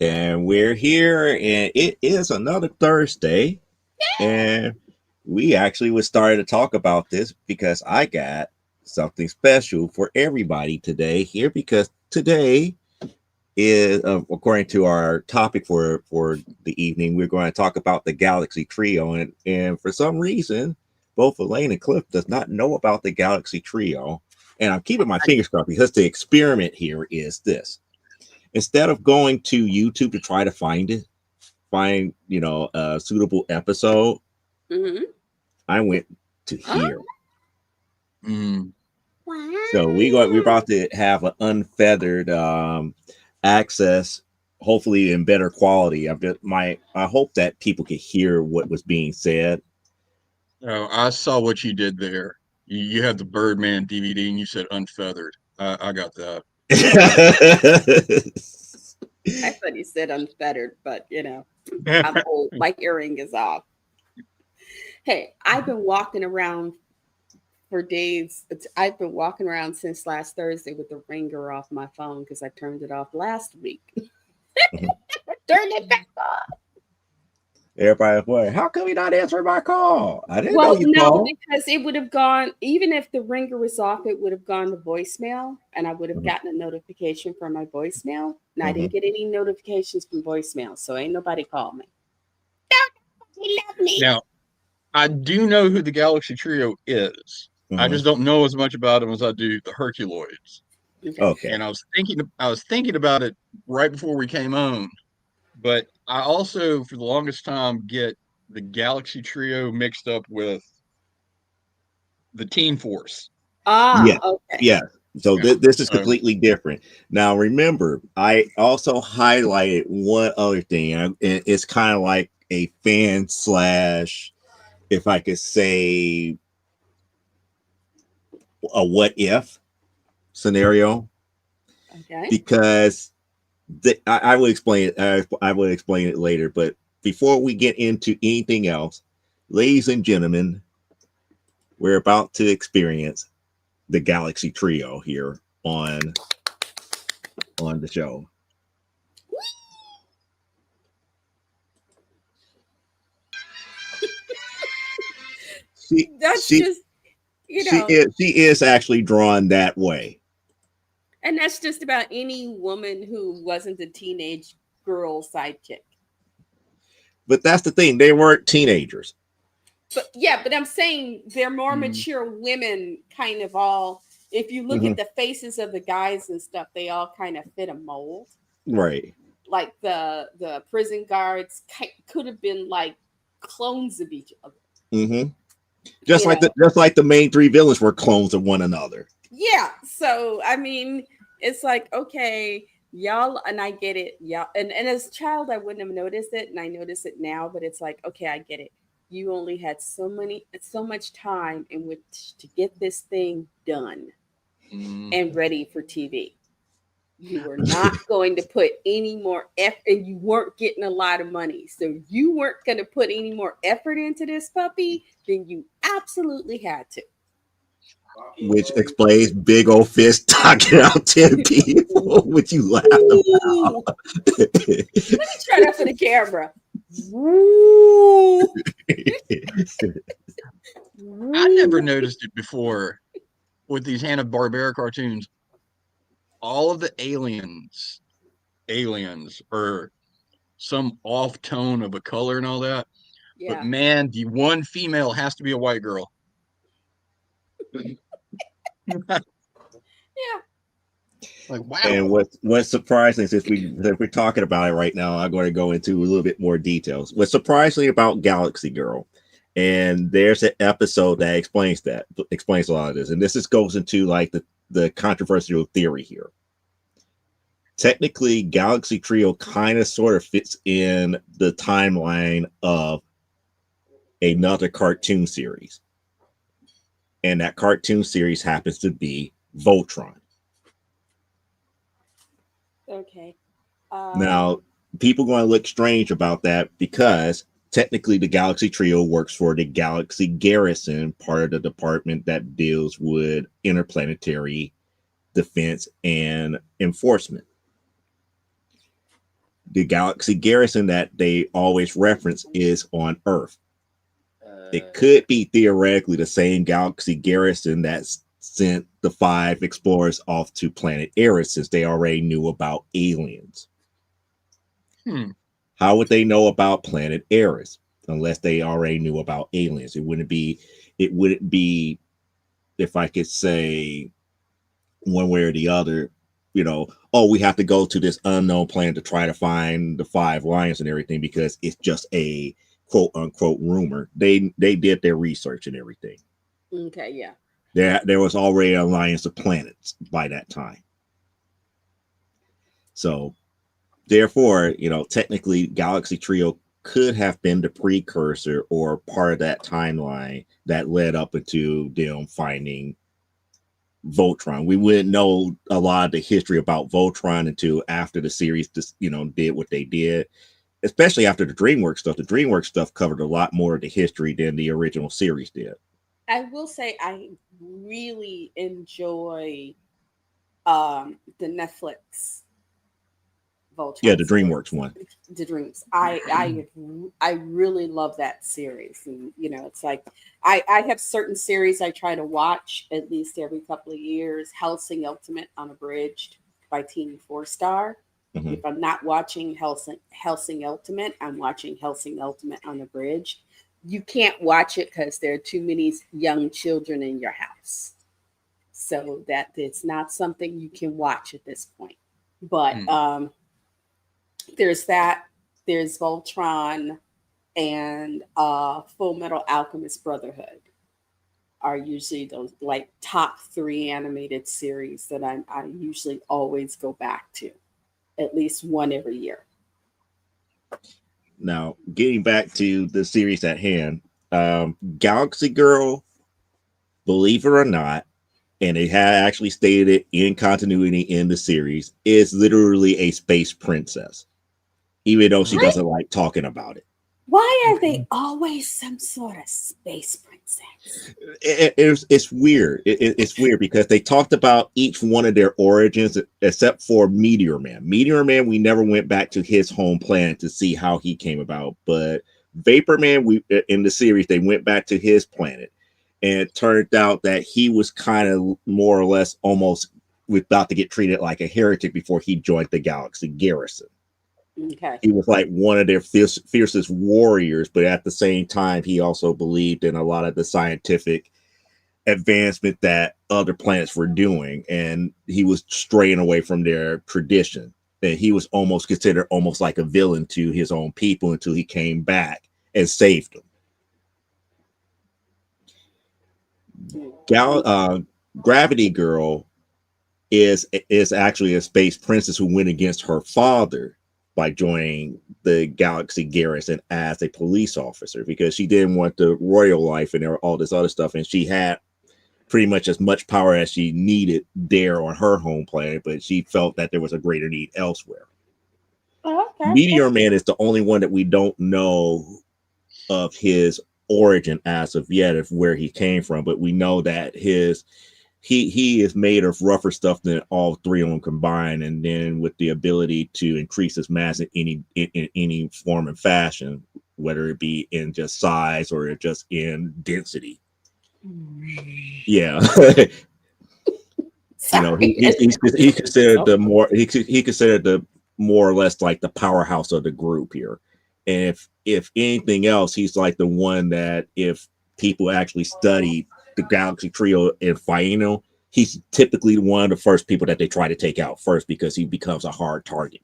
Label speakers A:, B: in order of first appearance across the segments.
A: And we're here, and it is another Thursday. And we actually was starting to talk about this because I got something special for everybody today here because today is according to our topic for the evening, we're going to talk about the Galaxy Trio, and for some reason, both Elaine and Cliff does not know about the Galaxy Trio, and I'm keeping my fingers crossed because the experiment here is this: instead of going to YouTube to try to find a suitable episode, I went to here. So we're about to have an unfeathered access, hopefully in better quality. I hope that people could hear what was being said.
B: Oh, I saw what you did there. You had the Birdman DVD and you said unfeathered. I got that.
C: I thought you said unfettered, but I'm old. My earring is off. Hey, I've been walking around for days. I've been walking around since last Thursday with the ringer off my phone because I turned it off last week. Turned it back on.
A: Everybody's wondering, how come you not answering my call? I didn't know
C: Well,
A: you
C: no,
A: called.
C: because it would have gone, even if the ringer was off, it would have gone to voicemail and I would have gotten a notification from my voicemail. And I didn't get any notifications from voicemail, so ain't nobody called me. Don't love me.
B: Now, I do know who the Galaxy Trio is. I just don't know as much about them as I do the Herculoids.
A: Okay.
B: And I was thinking about it right before we came on, but I also, for the longest time, get the Galaxy Trio mixed up with the Teen Force.
A: Yeah.
C: Okay.
A: Yeah. So this is completely different. Now, remember, I also highlighted one other thing, and it's kind of like a fan slash, if I could say, a what if scenario.
C: Okay.
A: Because I will explain it. I will explain it later. But before we get into anything else, ladies and gentlemen, we're about to experience the Galaxy Trio here on the show. She is actually drawn that way.
C: And that's just about any woman who wasn't a teenage girl sidekick.
A: But that's the thing, they weren't teenagers.
C: But I'm saying they're more mature women, kind of all. If you look at the faces of the guys and stuff, they all kind of fit a mold.
A: Right.
C: Like the prison guards could have been like clones of each other.
A: Just like the main three villains were clones of one another.
C: Yeah. So I mean, it's like, okay, y'all, and I get it, y'all, and as a child I wouldn't have noticed it, and I notice it now, but it's like, okay, I get it. You only had so much time in which to get this thing done and ready for TV. You were not going to put any more effort, and you weren't getting a lot of money, so you weren't going to put any more effort into this puppy than you absolutely had to.
A: Which explains Big Old Fist knocking out 10 people, which you laughed about.
C: Let me try that for the camera. Woo.
B: I never noticed it before with these Hanna-Barbera cartoons. All of the aliens are some off tone of a color and all that. Yeah. But man, the one female has to be a white girl.
C: Yeah.
B: Like, wow.
A: And what's surprising, since we're talking about it right now, I'm going to go into a little bit more details. What's surprising about Galaxy Girl, and there's an episode that explains a lot of this, and this goes into like the controversial theory here. Technically, Galaxy Trio kind of sort of fits in the timeline of another cartoon series, and that cartoon series happens to be Voltron.
C: Okay.
A: Now, people going to look strange about that because technically the Galaxy Trio works for the Galaxy Garrison, part of the department that deals with interplanetary defense and enforcement. the Galaxy Garrison that they always reference is on Earth. It could be theoretically the same Galaxy Garrison that sent the 5 explorers off to planet Eris, since they already knew about aliens. How would they know about planet Eris unless they already knew about aliens? It wouldn't be, if I could say one way or the other, oh, we have to go to this unknown planet to try to find the 5 lions and everything, because it's just a quote unquote rumor. They did their research and everything.
C: Okay, yeah.
A: There was already an alliance of planets by that time. So therefore, technically Galaxy Trio could have been the precursor or part of that timeline that led up into them finding Voltron. We wouldn't know a lot of the history about Voltron until after the series just, did what they did, especially after the DreamWorks stuff. The DreamWorks stuff covered a lot more of the history than the original series did.
C: I will say I really enjoy the Netflix Voltron.
A: Yeah, the DreamWorks one.
C: The Dreams. I really love that series, and it's like I have certain series I try to watch at least every couple of years. Hellsing Ultimate Unabridged by Team 4-Star.
A: Mm-hmm.
C: If I'm not watching Hellsing Ultimate, I'm watching Hellsing Ultimate Unabridged. You can't watch it because there are too many young children in your house, so that it's not something you can watch at this point. But there's that. There's Voltron and Full Metal Alchemist Brotherhood are usually those like top 3 animated series that I usually always go back to, at least one every year.
A: Now, getting back to the series at hand, Galaxy Girl, believe it or not, and it had actually stated it in continuity in the series, is literally a space princess, even though she doesn't like talking about it.
C: Why are they always some sort of space princess?
A: It's weird. It's weird because they talked about each one of their origins except for Meteor Man. Meteor Man, we never went back to his home planet to see how he came about. But Vapor Man, in the series, they went back to his planet. And it turned out that he was kind of more or less almost about to get treated like a heretic before he joined the Galaxy Garrison.
C: Okay.
A: He was like one of their fiercest warriors, but at the same time, he also believed in a lot of the scientific advancement that other planets were doing, and he was straying away from their tradition. And he was almost considered almost like a villain to his own people until he came back and saved them. Gravity Girl is actually a space princess who went against her father by joining the Galaxy Garrison as a police officer, because she didn't want the royal life and all this other stuff. And she had pretty much as much power as she needed there on her home planet, but she felt that there was a greater need elsewhere.
C: Okay.
A: Meteor Man is the only one that we don't know of his origin as of yet, of where he came from, but we know that he is made of rougher stuff than all 3 of them combined, and then with the ability to increase his mass in any form and fashion, whether it be in just size or just in density. Yeah. He's considered he considered the more or less like the powerhouse of the group here. And if anything else, he's like the one that if people actually study the Galaxy Trio in Final, he's typically one of the first people that they try to take out first, because he becomes a hard target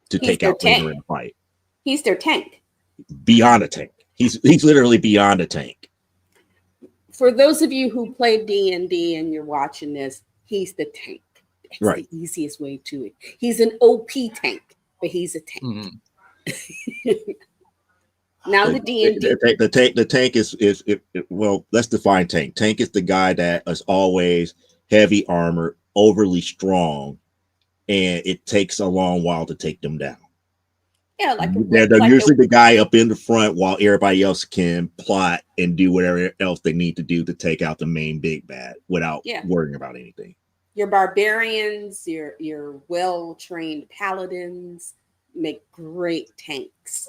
A: to take out later in the fight.
C: He's their tank.
A: Beyond a tank. He's literally beyond a tank.
C: For those of you who play D&D and you're watching this, he's the tank. That's
A: right.
C: The easiest way to it. He's an OP tank, but he's a tank. Mm-hmm. Now the D&D.
A: The tank is well, let's define tank. Tank is the guy that is always heavy armor, overly strong, and it takes a long while to take them down.
C: Yeah,
A: they're usually the guy up in the front while everybody else can plot and do whatever else they need to do to take out the main big bad without worrying about anything.
C: Your barbarians, your well-trained paladins, make great tanks.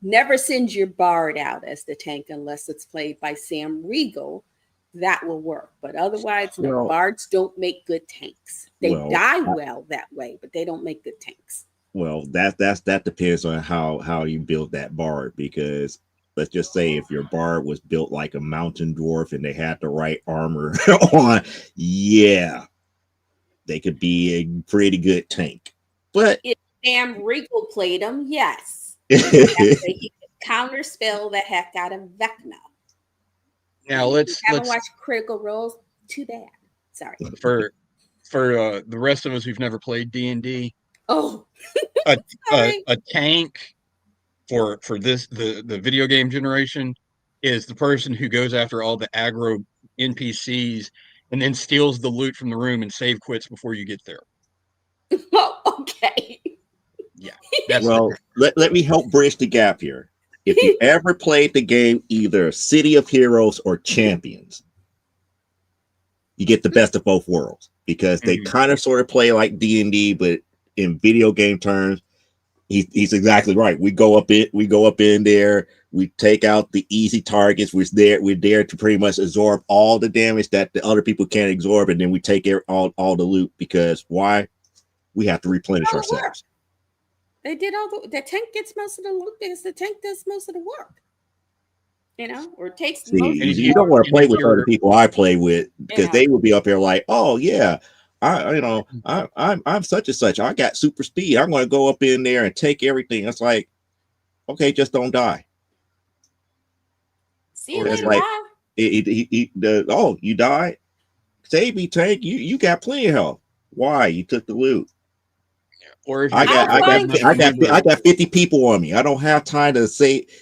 C: Never send your Bard out as the tank unless it's played by Sam Riegel. That will work. But otherwise, no,
A: Well,
C: Bards don't make good tanks. They
A: well,
C: die well that way, but they don't make good tanks.
A: well. That depends on how you build that bard. Because let's just say if your bard was built like a mountain dwarf and they had the right armor on, yeah, they could be a pretty good tank. But
C: If Sam Riegel played them, yes. That way he could counter spell the heck out of Vecna.
B: Now
C: And if you
B: let's
C: haven't watched Critical Roles, too bad. Sorry.
B: for the rest of us who've never played D&D,
C: Oh,
B: a,
C: sorry.
B: a tank for this the video game generation is the person who goes after all the aggro NPCs and then steals the loot from the room and save quits before you get there.
C: Oh, okay.
B: Yeah, that's
A: well, let me help bridge the gap here. If you ever played the game either City of Heroes or Champions, you get the best of both worlds because they kind of sort of play like D&D, but in video game terms, he's exactly right. We go up in there, we take out the easy targets. We're there to pretty much absorb all the damage that the other people can't absorb, and then we take all the loot because why? We have to replenish ourselves.
C: They did the tank gets most of the loot because the tank does most of the work. Or takes
A: See,
C: most.
A: you don't want to play with other people I play with because they will be up here like, oh yeah, I'm such and such. I got super speed. I'm going to go up in there and take everything. It's like, okay, just don't die.
C: See you later.
A: Like,
C: bye.
A: You died. Save me, tank. You got plenty of health. Why? You took the loot.
B: Or if
A: I got 50 people on me. I don't have time to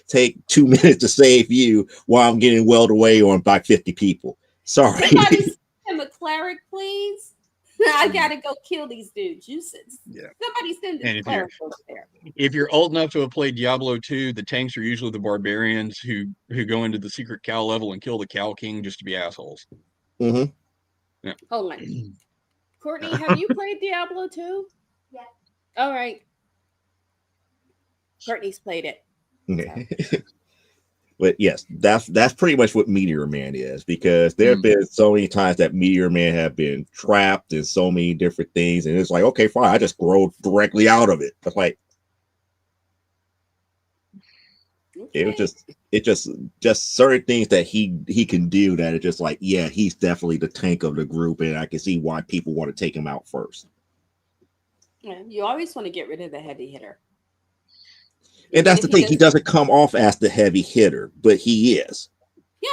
A: take 2 minutes to save you while I'm getting welled away on by 50 people. Sorry.
C: Somebody send him a cleric, please. I gotta go kill these dudes. Somebody send a cleric over there.
B: If you're old enough to have played Diablo 2, the tanks are usually the barbarians who go into the secret cow level and kill the cow king just to be assholes.
A: Mm-hmm.
B: Yeah.
C: Hold on. Courtney, have you played Diablo 2?
D: Yeah.
C: All right. Courtney's played it.
A: So. But yes, that's pretty much what Meteor Man is, because there have been so many times that Meteor Man have been trapped in so many different things, and it's like, okay, fine, I just grow directly out of it. It's like it just certain things that he can do that are just like, yeah, he's definitely the tank of the group, and I can see why people want to take him out first.
C: Yeah, you always want to get rid of the heavy hitter.
A: And that's the thing. He doesn't come off as the heavy hitter, but he is.
C: Yeah.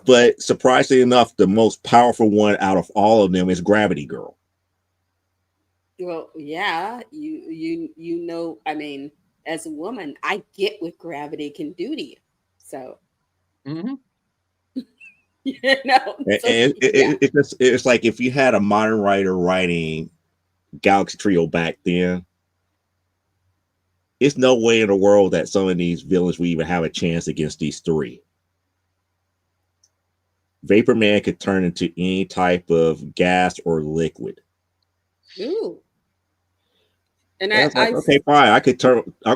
A: But surprisingly enough, the most powerful one out of all of them is Gravity Girl.
C: Well, yeah, you I mean, as a woman, I get what gravity can do to you. So,
A: it's like if you had a modern writer writing Galaxy Trio back then, it's no way in the world that some of these villains would even have a chance against these three. Vapor Man could turn into any type of gas or liquid.
C: Ooh. And
A: I was like, okay, fine. I'm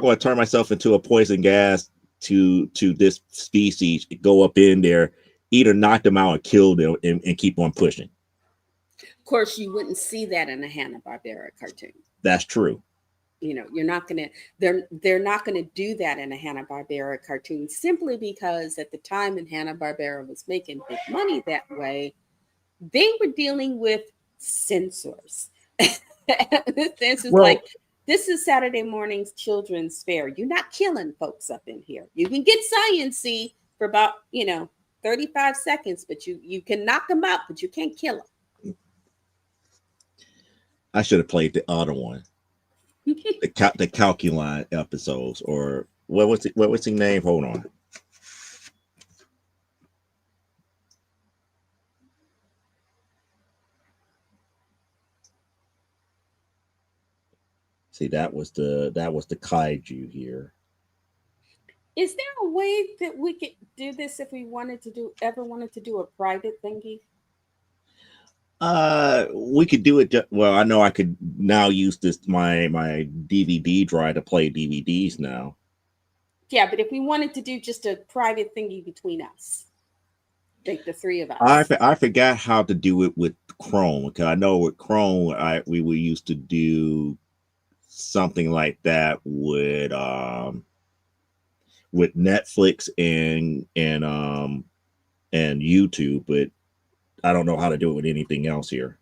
A: going to turn myself into a poison gas to this species, go up in there, either knock them out or kill them, and keep on pushing.
C: Of course, you wouldn't see that in a Hanna-Barbera cartoon.
A: That's true.
C: You're not gonna. They're not gonna do that in a Hanna-Barbera cartoon simply because at the time when Hanna-Barbera was making big money that way, they were dealing with censors. Like, this is Saturday morning's children's fair. You're not killing folks up in here. You can get science-y for about 35 seconds, but you can knock them out, but you can't kill them.
A: I should have played the other one. the Calculine episodes, or what was the name? Hold on. See, that was the kaiju here.
C: Is there a way that we could do this if we ever wanted to do a private thingy?
A: We could do it. Well, I know I could now use this my DVD drive to play DVDs now.
C: Yeah, but if we wanted to do just a private thingy between us, like the three of
A: I
C: us.
A: I forgot how to do it with Chrome because I know with Chrome we were used to do something like that with Netflix and YouTube, but I don't know how to do it with anything else here.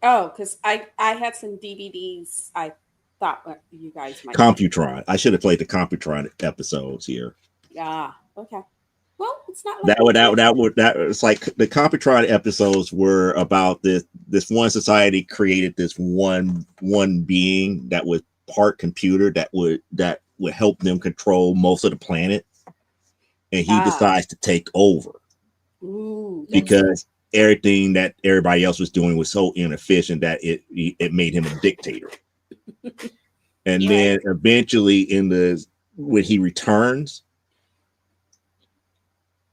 C: Oh, because I had some DVDs I thought you guys might like.
A: Computron. I should have played the Computron episodes here.
C: Ah, okay. Well, it's not like
A: That
C: we
A: would that
C: can't.
A: would that would that it's like the Computron episodes were about this one society created this one being that was part computer that would help them control most of the planet, and he
C: Ah,
A: decides to take over
C: ooh, that's
A: because everything that everybody else was doing was so inefficient that it made him a dictator. And
C: you're right.
A: then eventually when he returns,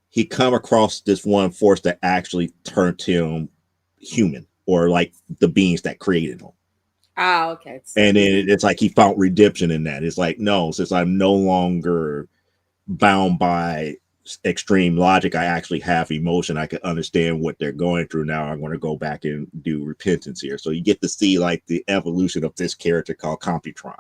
A: he come across this one force that actually turned him human, or like the beings that created him.
C: Ah, okay.
A: And then it's like he found redemption in that. It's like, no, since I'm no longer bound by extreme logic, I actually have emotion. I can understand what they're going through. Now I'm going to go back and do repentance here. So you get to see like the evolution of this character called Computron.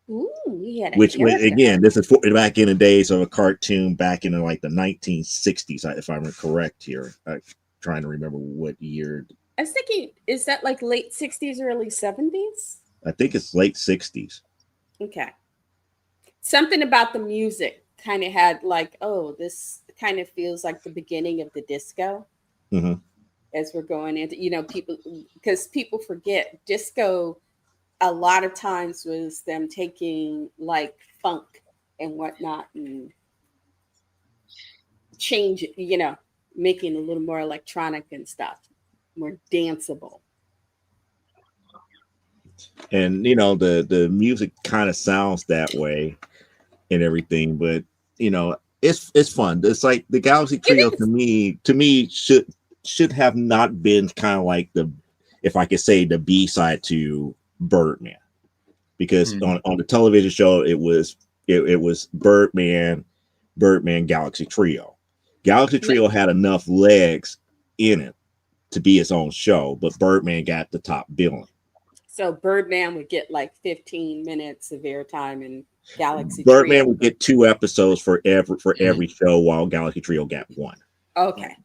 C: Ooh, we had a
A: Which
C: character.
A: again, this is back in the days of a cartoon back in like the 1960s, if I'm correct here. I'm trying to remember what year.
C: I was thinking, is that like late 60s, early 70s?
A: I think it's late 60s.
C: Okay. Something about the music kind of had like, oh, this kind of feels like the beginning of the disco
A: Hmm.
C: as we're going into, people, because people forget disco a lot of times was them taking like funk and whatnot and change it, making it a little more electronic and stuff, more danceable.
A: And the music kind of sounds that way and everything, but it's fun. It's like the Galaxy
C: It
A: Trio
C: is.
A: to me should have not been kind of like if I could say, the B-side to Birdman, because
B: Mm.
A: on the television show it was Birdman Galaxy Trio. Galaxy
C: Yeah.
A: Trio had enough legs in it to be its own show, but Birdman got the top billing.
C: So Birdman would get like 15 minutes of airtime and Galaxy
A: Birdman
C: Trio.
A: would get 2 episodes for
B: Mm.
A: every show, while Galaxy Trio got one.
C: Okay.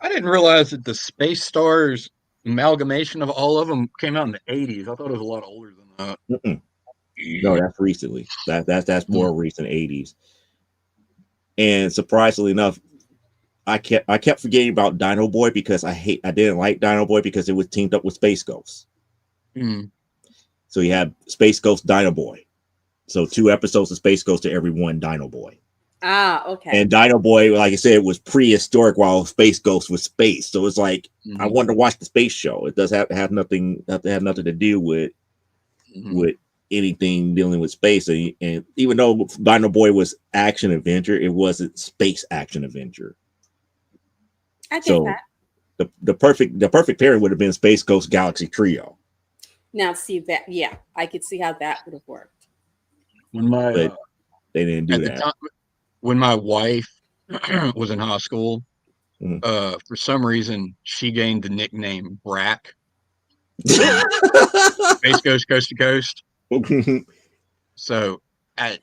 B: I didn't realize that the Space Stars amalgamation of all of them came out in the 80s. I thought it was a lot older than that.
A: Mm-mm. No, that's recently. That's
B: Mm.
A: more recent 80s. And surprisingly enough, I kept forgetting about Dino Boy because I didn't like Dino Boy because it was teamed up with Space Ghost.
B: Mm.
A: So you had Space Ghost, Dino Boy. So 2 episodes of Space Ghost to every one Dino Boy.
C: Ah, okay.
A: And Dino Boy, like I said, was prehistoric, while Space Ghost was space. So it's like I
B: Mhm.
A: wanted to watch the space show. It does have nothing to do with
B: Mhm.
A: anything dealing with space. And even though Dino Boy was action adventure, it wasn't space action adventure.
C: I get
A: So
C: that.
A: the perfect pairing would have been Space Ghost Galaxy Trio.
C: Now, see that, yeah, I could see how that would have worked.
B: When my
A: But they didn't do
B: at the
A: that.
B: time when my wife was in high school,
A: Mhm.
B: for some reason she gained the nickname Brack from Space Ghost Coast to Coast. So I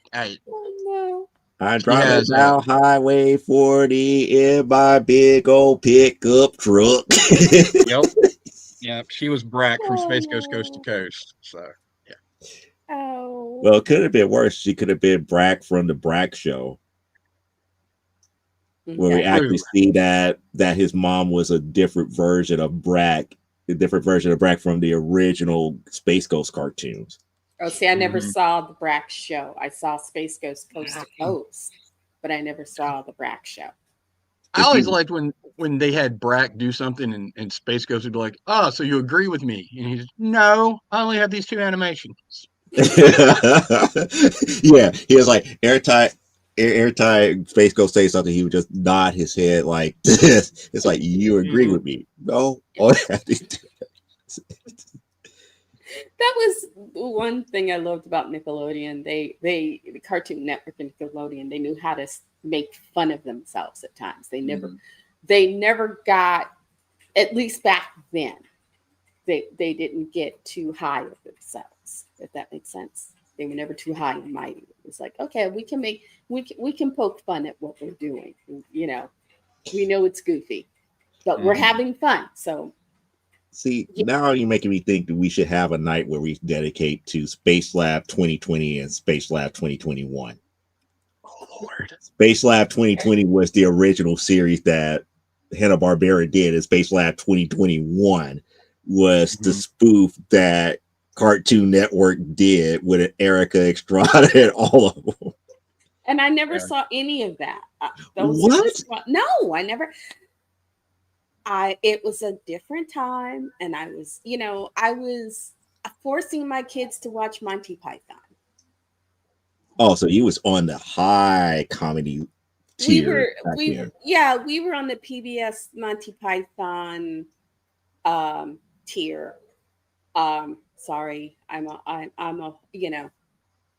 C: Oh
A: I'm
B: she
A: driving
B: has
A: down Highway 40 in my big old pickup truck.
B: yep, yep, she was Brack from Space Ghost Coast to
C: no.
B: Coast. So yeah.
C: Oh.
A: Well, it could have been worse. She could have been Brack from the Brack Show, where we
C: Okay.
A: actually
B: True.
A: see that his mom was a different version of Brack, from the original Space Ghost cartoons.
C: Oh, see, I never
B: Mhm.
C: saw the Brack show. I saw Space Ghost Coast to Coast, but I never saw the Brack show.
B: I
A: If
B: always
A: you
B: liked when they had Brack do something and Space Ghost would be like, "Oh, so you agree with me?" And he's, "No, I only have these two animations."
A: yeah, he was like, every time Space Ghost say something, he would just nod his head like this. It's like, you agree with me? No. All I have to do.
C: That was one thing I loved about Nickelodeon. The Cartoon Network and Nickelodeon, they knew how to make fun of themselves at times. They never got, at least back then, they didn't get too high of themselves, if that makes sense. They were never too high and mighty. It was like, okay, we can poke fun at what we're doing. You know, we know it's goofy, but we're having fun. So
A: see, now you're making me think that we should have a night where we dedicate to Space Lab 2020 and Space Lab 2021.
B: Oh Lord.
A: Space Lab 2020 was the original series that Hanna-Barbera did, and Space Lab 2021 was the spoof that Cartoon Network did with Erica Estrada and all of them.
C: And I never saw any of that.
A: What?
C: No, I never. It was a different time, and I was forcing my kids to watch Monty Python.
A: Oh, so you was on the high comedy tier.
C: We were on the PBS Monty Python tier. Sorry, I'm a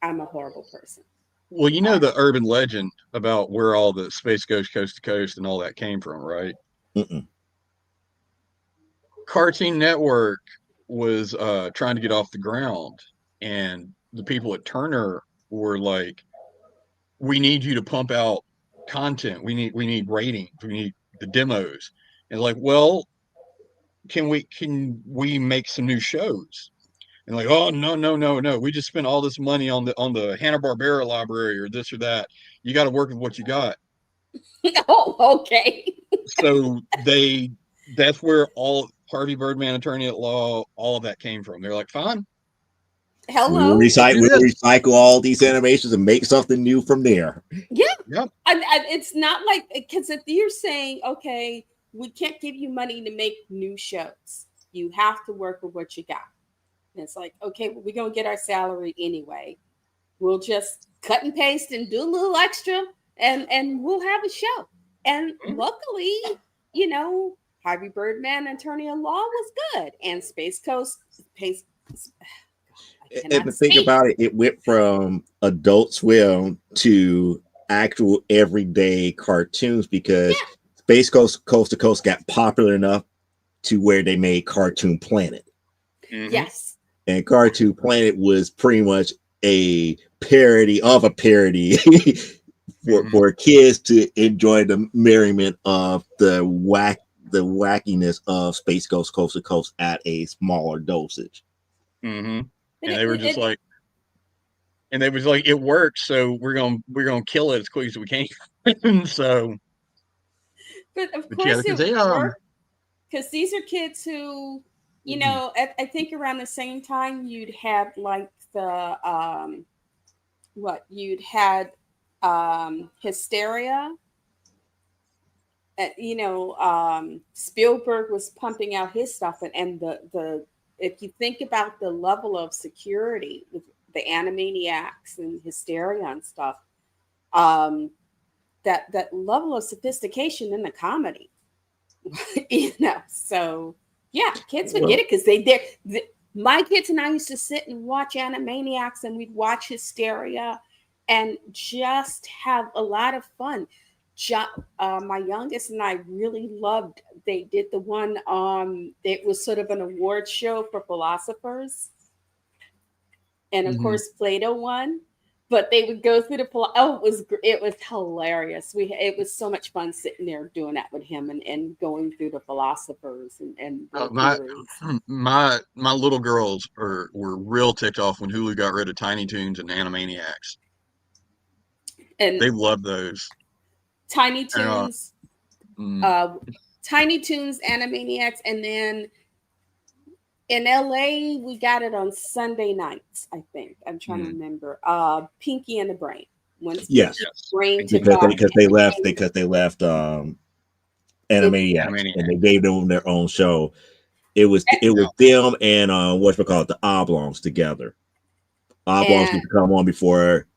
C: horrible person.
B: Well, you know the urban legend about where all the Space Ghost Coast to Coast and all that came from, right?
A: Mm-mm.
B: Cartoon Network was trying to get off the ground, and the people at Turner were like, "We need you to pump out content. We need ratings. We need the demos." And like, well, can we make some new shows? And like, oh no, we just spent all this money on the Hanna-Barbera library or this or that. You got to work with what you got.
C: Oh, okay.
B: So that's where all Harvey Birdman, Attorney at Law, all of that came from. They're like, fine.
C: Hello.
A: We'll recycle all these animations and make something new from there.
C: Yeah.
B: Yep.
C: And it's not like, because if you're saying, okay, we can't give you money to make new shows, you have to work with what you got. And it's like, okay, well, we're going to get our salary anyway. We'll just cut and paste and do a little extra, and we'll have a show. And luckily, Harvey Birdman, Attorney at Law was good. And Space Coast,
A: and to think about it, it went from Adult Swim to actual everyday cartoons because Space Coast to Coast got popular enough to where they made Cartoon Planet.
B: Mm-hmm.
C: Yes.
A: And Cartoon Planet was pretty much a parody of a parody for kids to enjoy the merriment of the wackiness of Space Ghost Coast to Coast at a smaller dosage.
B: Mm-hmm. And they were just like, it works, so we're gonna kill it as quick as we can. So,
C: but of course it worked, because these are kids who, I think around the same time you'd had like the Hysteria. Spielberg was pumping out his stuff, and the if you think about the level of security with the Animaniacs and Hysteria and stuff, that level of sophistication in the comedy, so yeah, kids would get it because my kids and I used to sit and watch Animaniacs, and we'd watch Hysteria and just have a lot of fun. My youngest and I really loved, they did the one, it was sort of an award show for philosophers. And of course, Plato won. But they would go through it was hilarious. It was so much fun sitting there doing that with him and going through the philosophers and
B: my little girls were real ticked off when Hulu got rid of Tiny Toons and Animaniacs. And they love those.
C: Tiny Toons, Tiny Toons, Animaniacs, and then in LA, we got it on Sunday nights, I think. I'm trying to remember. Pinky and the Brain.
A: Yes.
C: Brain
A: because they left Animaniacs, and they gave them their own show. It was them and the Oblongs together. Oblongs would come on before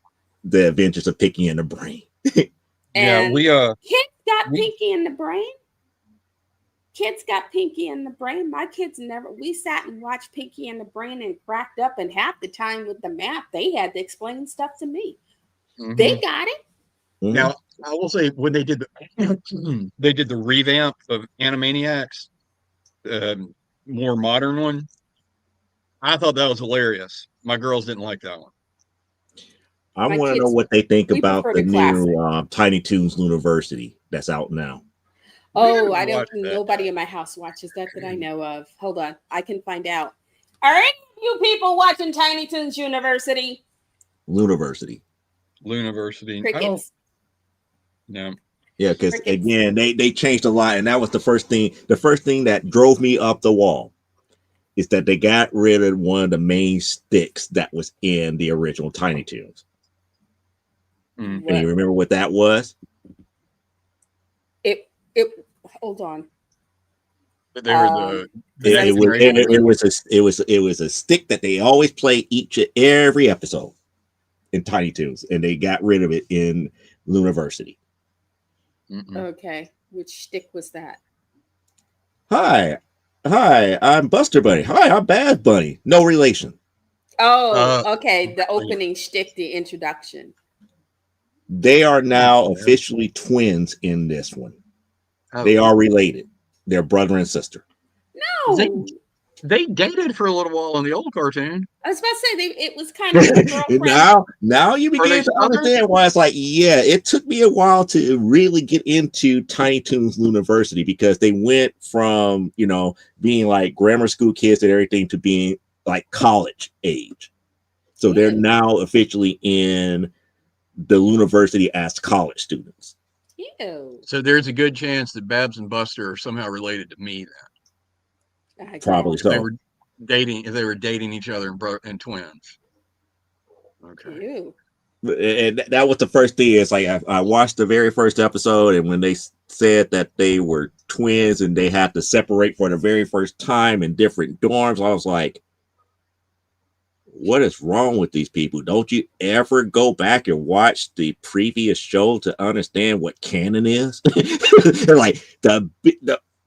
A: the Adventures of Pinky and the Brain.
B: Yeah,
C: And
B: we
C: kids got
B: we
C: Pinky in the Brain. Kids got Pinky in the Brain. My kids never. We sat and watched Pinky in the Brain and cracked up. And half the time with the math, they had to explain stuff to me. They
B: mhm.
C: got it.
A: Mhm.
B: Now I will say when they did they did the revamp of Animaniacs, um, more modern one. I thought that was hilarious. My girls didn't like that one.
A: I
C: My
A: want to know
C: kids,
A: what they think
C: we
A: about
C: prefer
A: the
C: the classic.
A: new Tiny Toons University that's out now.
B: We
C: Oh, I
B: haven't
C: don't.
B: watched that
C: Nobody in my house watches that I know of. Hold on, I can find out. Are any of you people watching Tiny Toons University?
A: University.
B: University. I don't
C: Crickets.
B: know.
A: Yeah, because
C: Crickets.
A: again, they changed a lot, and that was the first thing. The first thing that drove me up the wall is that they got rid of one of the main sticks that was in the original Tiny Toons.
B: Mm.
A: And you
C: What?
A: remember what that was?
C: It. It. Hold on.
B: But they were the
C: Because I
A: It, it
B: next
C: see
A: was
B: generation
A: it,
C: Pinky.
A: it
B: one.
A: was a stick that they always play each every episode in Tiny Toons, and they got rid of it in University.
B: Mm-mm.
C: Okay, which stick was that?
A: Hi, hi, I'm Buster Bunny. Hi, I'm Bad Bunny. No relation.
C: Oh,
B: Uh,
C: okay. The
B: yeah.
C: opening shtick, the introduction.
A: They are now
B: Yeah.
A: officially twins in this one.
B: Oh,
A: They are related. They're brother and sister.
B: they
C: No,
B: they dated for a little while in the old cartoon.
C: I was about to say it was kind of a girlfriend.
A: Now you
B: Are they
A: begin to
B: Southern?
A: understand why it's like, yeah, it took me a while to really get into Tiny Toons University because they went from, being like grammar school kids and everything to being like college age. So they're
C: Ew,
A: now officially in the university as college students.
C: ew.
B: So there's a good chance that Babs and Buster are somehow related to me then.
C: I
A: Probably
C: guess.
B: If they
A: so.
B: were dating each other and twins. Okay.
C: Ew.
A: And that was the first thing. It's like I watched the very first episode, and when they said that they were twins and they had to separate for the very first time in different dorms, I was like, what is wrong with these people? Don't you ever go back and watch the previous show to understand what canon is? Like the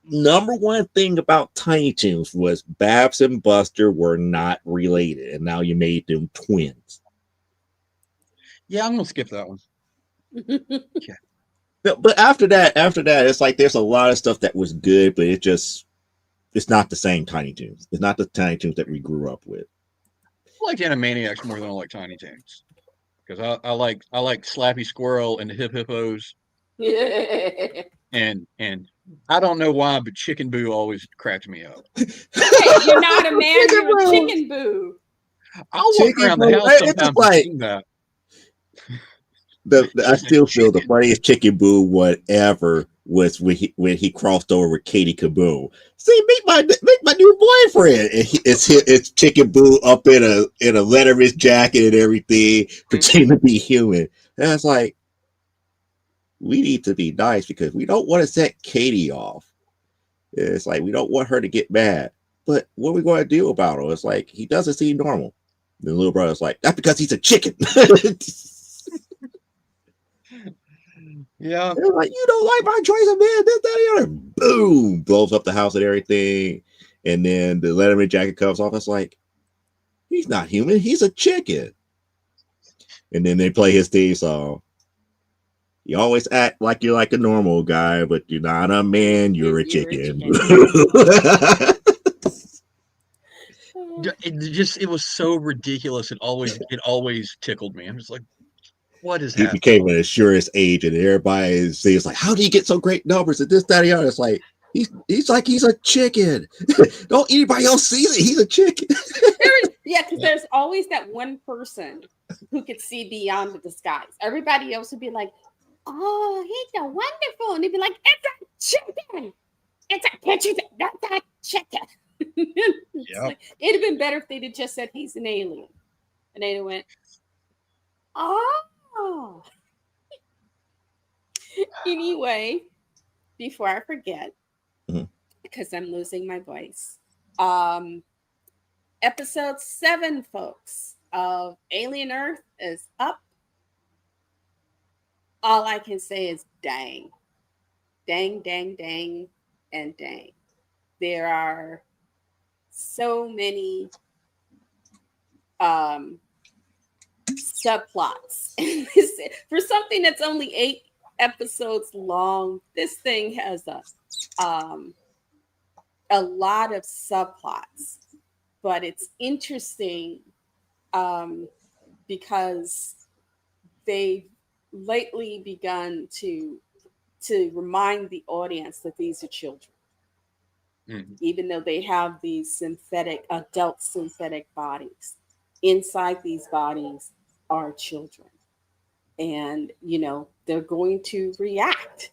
A: number one thing about Tiny Toons was Babs and Buster were not related, and now you made them twins.
B: Yeah, I'm gonna skip that one. Yeah.
A: But after that, it's like there's a lot of stuff that was good, but it's not the same Tiny Toons. It's not the Tiny Toons that we grew up with.
B: I like Animaniacs more than I like Tiny Toons because I like Slappy Squirrel and the Hip Hippos
C: Okay,
B: and I don't know why, but Chicken Boo always cracked me up.
C: you're not a man,
A: Chicken
C: you're a
A: Boo,
C: chicken boo.
B: I'll walk
A: Chicken
B: around the
A: Boo.
B: house
A: It's just
B: sometimes and
A: like
B: sing that.
A: I
B: Just a
A: still feel the
B: chicken.
A: funniest Chicken Boo whatever was when he crossed over with Katie Kaboom. See, make my new boyfriend. And it's Chicken Boo up in a Letterman's jacket and everything, pretending to be human. And it's like we need to be nice because we don't want to set Katie off. It's like we don't want her to get mad. But what are we going to do about her? It's like he doesn't seem normal. The little brother's like, that's because he's a chicken.
B: Yeah,
A: They're like, you don't like my choice of man, this, that, and the other. Boom, blows up the house and everything. And then the Letterman jacket comes off. It's like, he's not human. He's a chicken. And then they play his theme song. You always act like you're like a normal guy, but you're not a man. You're a
C: You're a
A: chicken.
C: chicken.
B: it was so ridiculous. It always tickled me. I'm just like, what is
A: He
B: happening?
A: became an insurance agent, and everybody sees like, how do you get so great numbers and this, that, and the other? It's like he's like he's a chicken. Don't anybody else see that he's a chicken?
C: Yeah, because there's always that one person who could see beyond the disguise. Everybody else would be like, "Oh, he's so wonderful," and he'd be like, "It's a chicken. It's a picture. That's a chicken." It's
B: Yeah.
C: like, it'd have been better if they'd have just said he's an alien, and they'd have went, "Oh." Anyway, before I forget,
A: Mhm.
C: because I'm losing my voice, um, episode 7, folks, of Alien Earth is up all I can say is dang, dang, dang, dang, and dang. There are so many um, subplots. For something that's only 8 episodes long, this thing has um, a lot of subplots. But it's interesting um, because they've lately begun to remind the audience that these are children,
B: Mhm.
C: even though they have these adult synthetic bodies. Inside these bodies are children, and they're going to react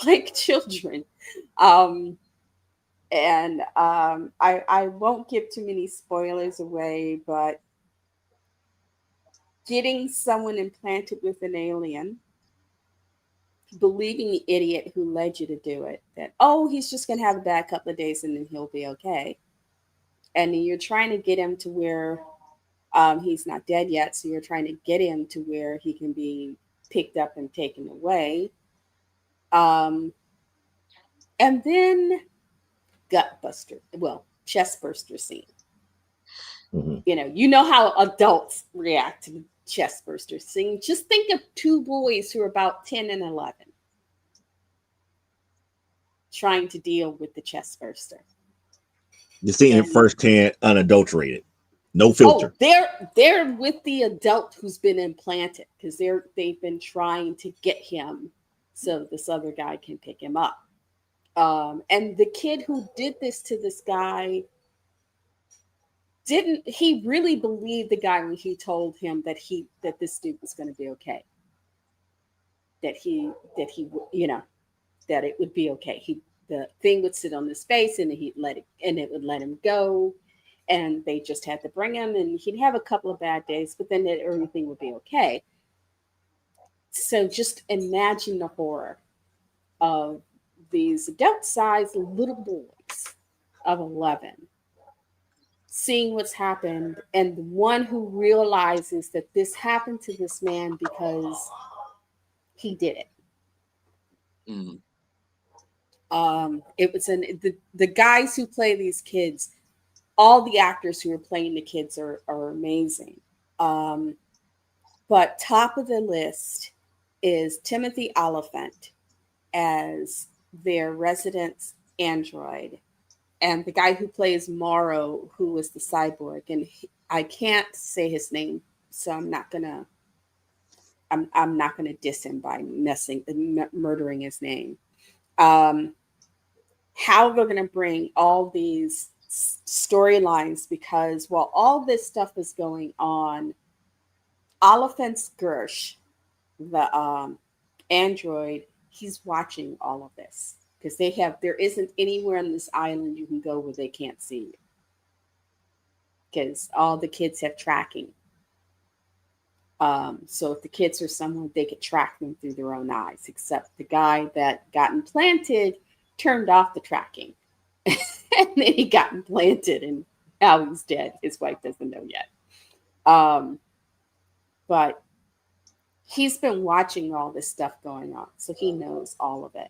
C: like children. Um, and I won't give too many spoilers away, but getting someone implanted with an alien, believing the idiot who led you to do it, that, oh, he's just going to have a bad couple of days and then he'll be okay. And then you're trying to get him to where he's not dead yet. So you're trying to get him to where he can be picked up and taken away. Um, and then chest burster scene.
A: Hmm.
C: You know how adults react to the chest burster scene. Just think of two boys who are about 10 and 11 trying to deal with the chest burster.
A: You're seeing it
C: And
A: firsthand, unadulterated, no
C: oh,
A: filter.
C: they're with the adult who's been implanted because they've been trying to get him so this other guy can pick him up. And the kid who did this to this guy didn't he really believed the guy when he told him that this dude was going to be okay, that he that it would be okay. The thing would sit on his face and he'd let it and it would let him go, and they just had to bring him, and he'd have a couple of bad days, but then everything would be okay. So just imagine the horror of these adult-sized little boys of 11 seeing what's happened, and the one who realizes that this happened to this man because he did it.
B: Mhm.
C: It was the guys who play these kids, all the actors who are playing the kids are amazing. Um, but top of the list is Timothy Oliphant as their resident android, and the guy who plays Morrow, who was the cyborg. And I can't say his name, so I'm not gonna diss him by murdering his name. Um, how they're going to bring all these storylines, because while all this stuff is going on, Oliphant Gersh, the android, he's watching all of this because there isn't anywhere on this island you can go where they can't see you, because all the kids have tracking. So if the kids are somewhere, they could track them through their own eyes, except the guy that got implanted turned off the tracking. And then he got implanted, and now he's dead. His wife doesn't know yet. Um, but he's been watching all this stuff going on, so he knows all of it.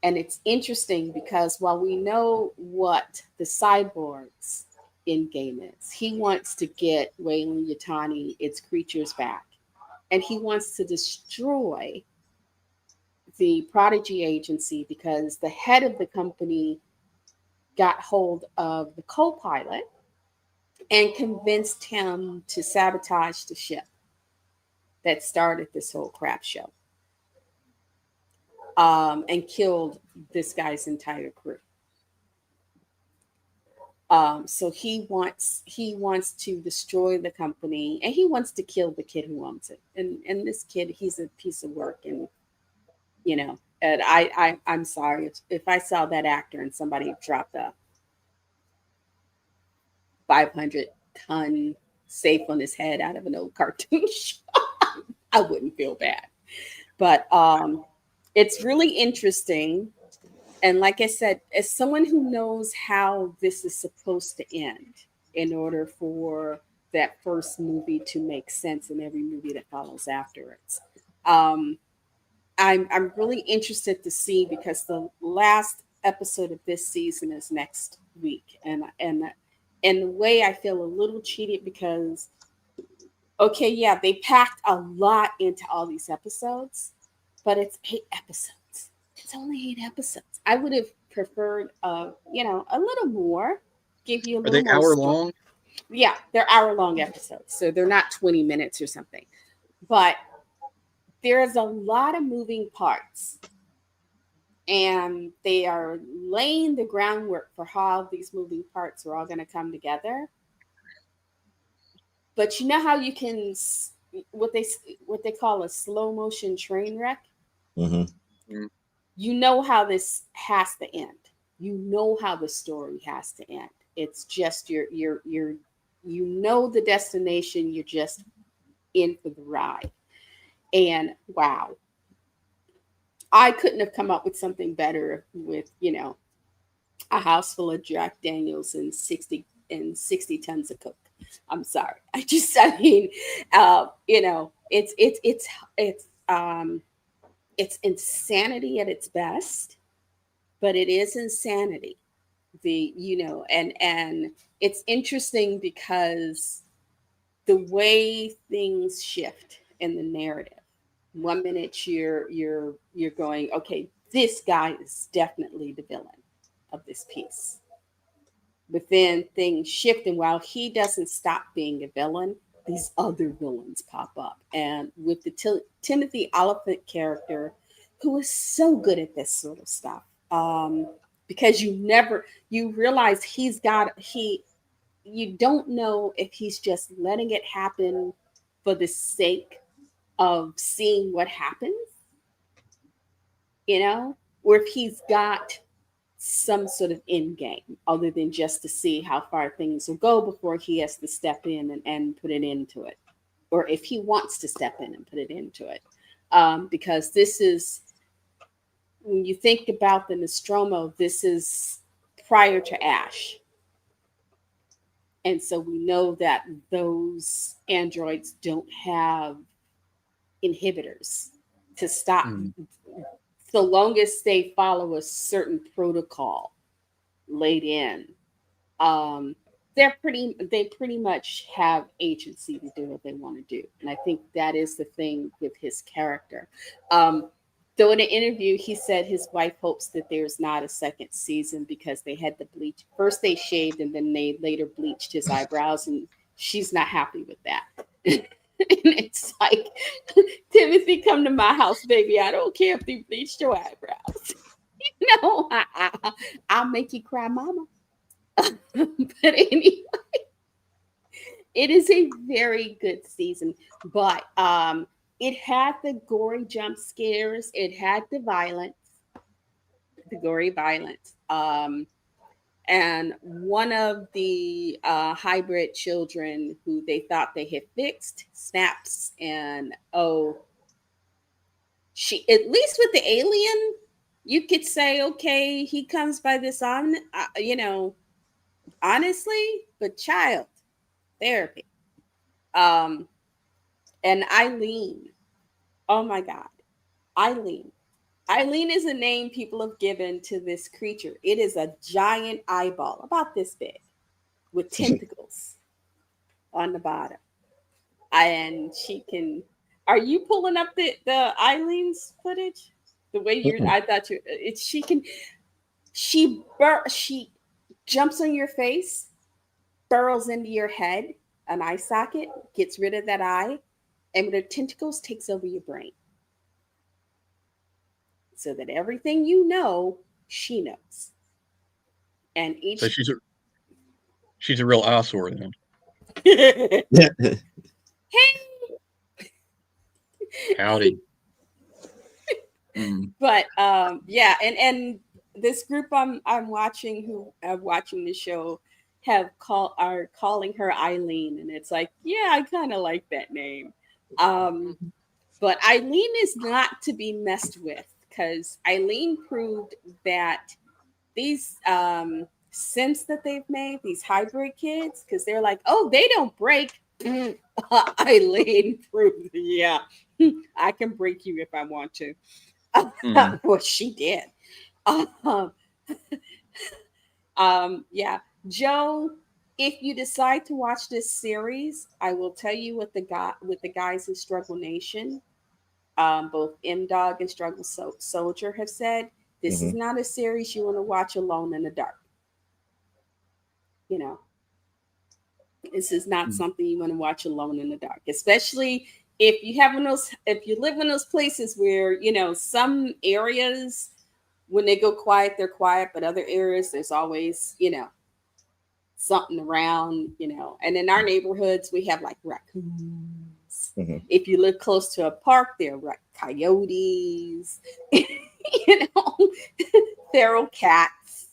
C: And it's interesting because while we know what the cyborgs in game is, he wants to get Weyland Yutani its creatures back, and he wants to destroy the Prodigy Agency because the head of the company got hold of the co-pilot and convinced him to sabotage the ship that started this whole crap show, and killed this guy's entire crew. So he wants to destroy the company, and he wants to kill the kid who owns it. And this kid, he's a piece of work, and And I'm sorry if I saw that actor and somebody dropped a 500-ton safe on his head out of an old cartoon show, I wouldn't feel bad. But it's really interesting. And like I said, as someone who knows how this is supposed to end, in order for that first movie to make sense in every movie that follows afterwards, Um, I'm really interested to see because the last episode of this season is next week, and in a way I feel a little cheated because okay, yeah, they packed a lot into all these episodes, but it's 8 episodes. It's only 8 episodes. I would have preferred, a little more, give you a
B: Are
C: little
B: they
C: more
B: hour
C: story.
B: long?
C: Yeah, they're hour-long episodes, so they're not 20 minutes or something. But there's a lot of moving parts, and they are laying the groundwork for how these moving parts are all going to come together. But you know how you can what they call a slow motion train wreck.
A: Hmm.
B: Mm.
C: You know how this has to end. You know how the story has to end. It's just you know the destination. You're just in for the ride. And wow, I couldn't have come up with something better with a house full of Jack Daniels and 60 tons of Coke. I'm sorry. I mean, it's insanity at its best, but it is insanity. And it's interesting because the way things shift in the narrative. One minute you're going, okay, this guy is definitely the villain of this piece. But then things shift, and while he doesn't stop being a villain, these other villains pop up. And with the Timothy Oliphant character, who is so good at this sort of stuff, because you realize you don't know if he's just letting it happen for the sake of seeing what happens, or if he's got some sort of end game other than just to see how far things will go before he has to step in and put it into it, or if he wants to step in and put it into it. Because this is, when you think about the Nostromo, this is prior to Ash. And so we know that those androids don't have inhibitors to stop,
B: Mm.
C: so long as they follow a certain protocol laid in. um, they pretty much have agency to do what they want to do, and I think that is the thing with his character. Um, though in an interview, he said his wife hopes that there's not a second season because they had the bleach. First they shaved, and then they later bleached his eyebrows, and she's not happy with that. And it's like, Timothy, come to my house, baby. I don't care if they bleached your eyebrows. No, I'll make you cry, mama. But anyway, it is a very good season. But it had the gory jump scares, it had the gory violence. And one of the hybrid children who they thought they had fixed snaps, and oh, she, at least with the alien, you could say, okay, he comes by this on, honestly, but child therapy. Um, and Eileen, oh my God, Eileen. Eileen is a name people have given to this creature. It is a giant eyeball, about this big, with tentacles on the bottom. And she can. Are you pulling up the Eileen's footage? The way I thought you. It's she can. She jumps on your face, burrows into your head, an eye socket, gets rid of that eye, and with her tentacles takes over your brain. So that everything you know, she knows. And
B: So
C: each
B: she's a real eyesore then.
C: hey,
B: Howdy. Mm.
C: but yeah, and this group I'm watching, who are watching the show, are calling her Eileen, and it's like, yeah, I kind of like that name. But Eileen is not to be messed with, because Eileen proved that these synths that they've made, these hybrid kids, because they're like, oh, they don't break. Eileen proved, yeah. I can break you if I want to.
B: Mhm.
C: Well, she did. Um, yeah, Joe. If you decide to watch this series, I will tell you what the guys in Struggle Nation, both M Dog and Soldier, have said. This is
A: Hmm.
C: not a series you want to watch alone in the dark. You know, this is not something you want to watch alone in the dark, especially if you have one of those, if you live in those places where, some areas when they go quiet, they're quiet, but other areas there's always, something around, and in our neighborhoods we have like raccoons.
A: Hmm.
C: If you live close to a park, there are coyotes, know, feral cats.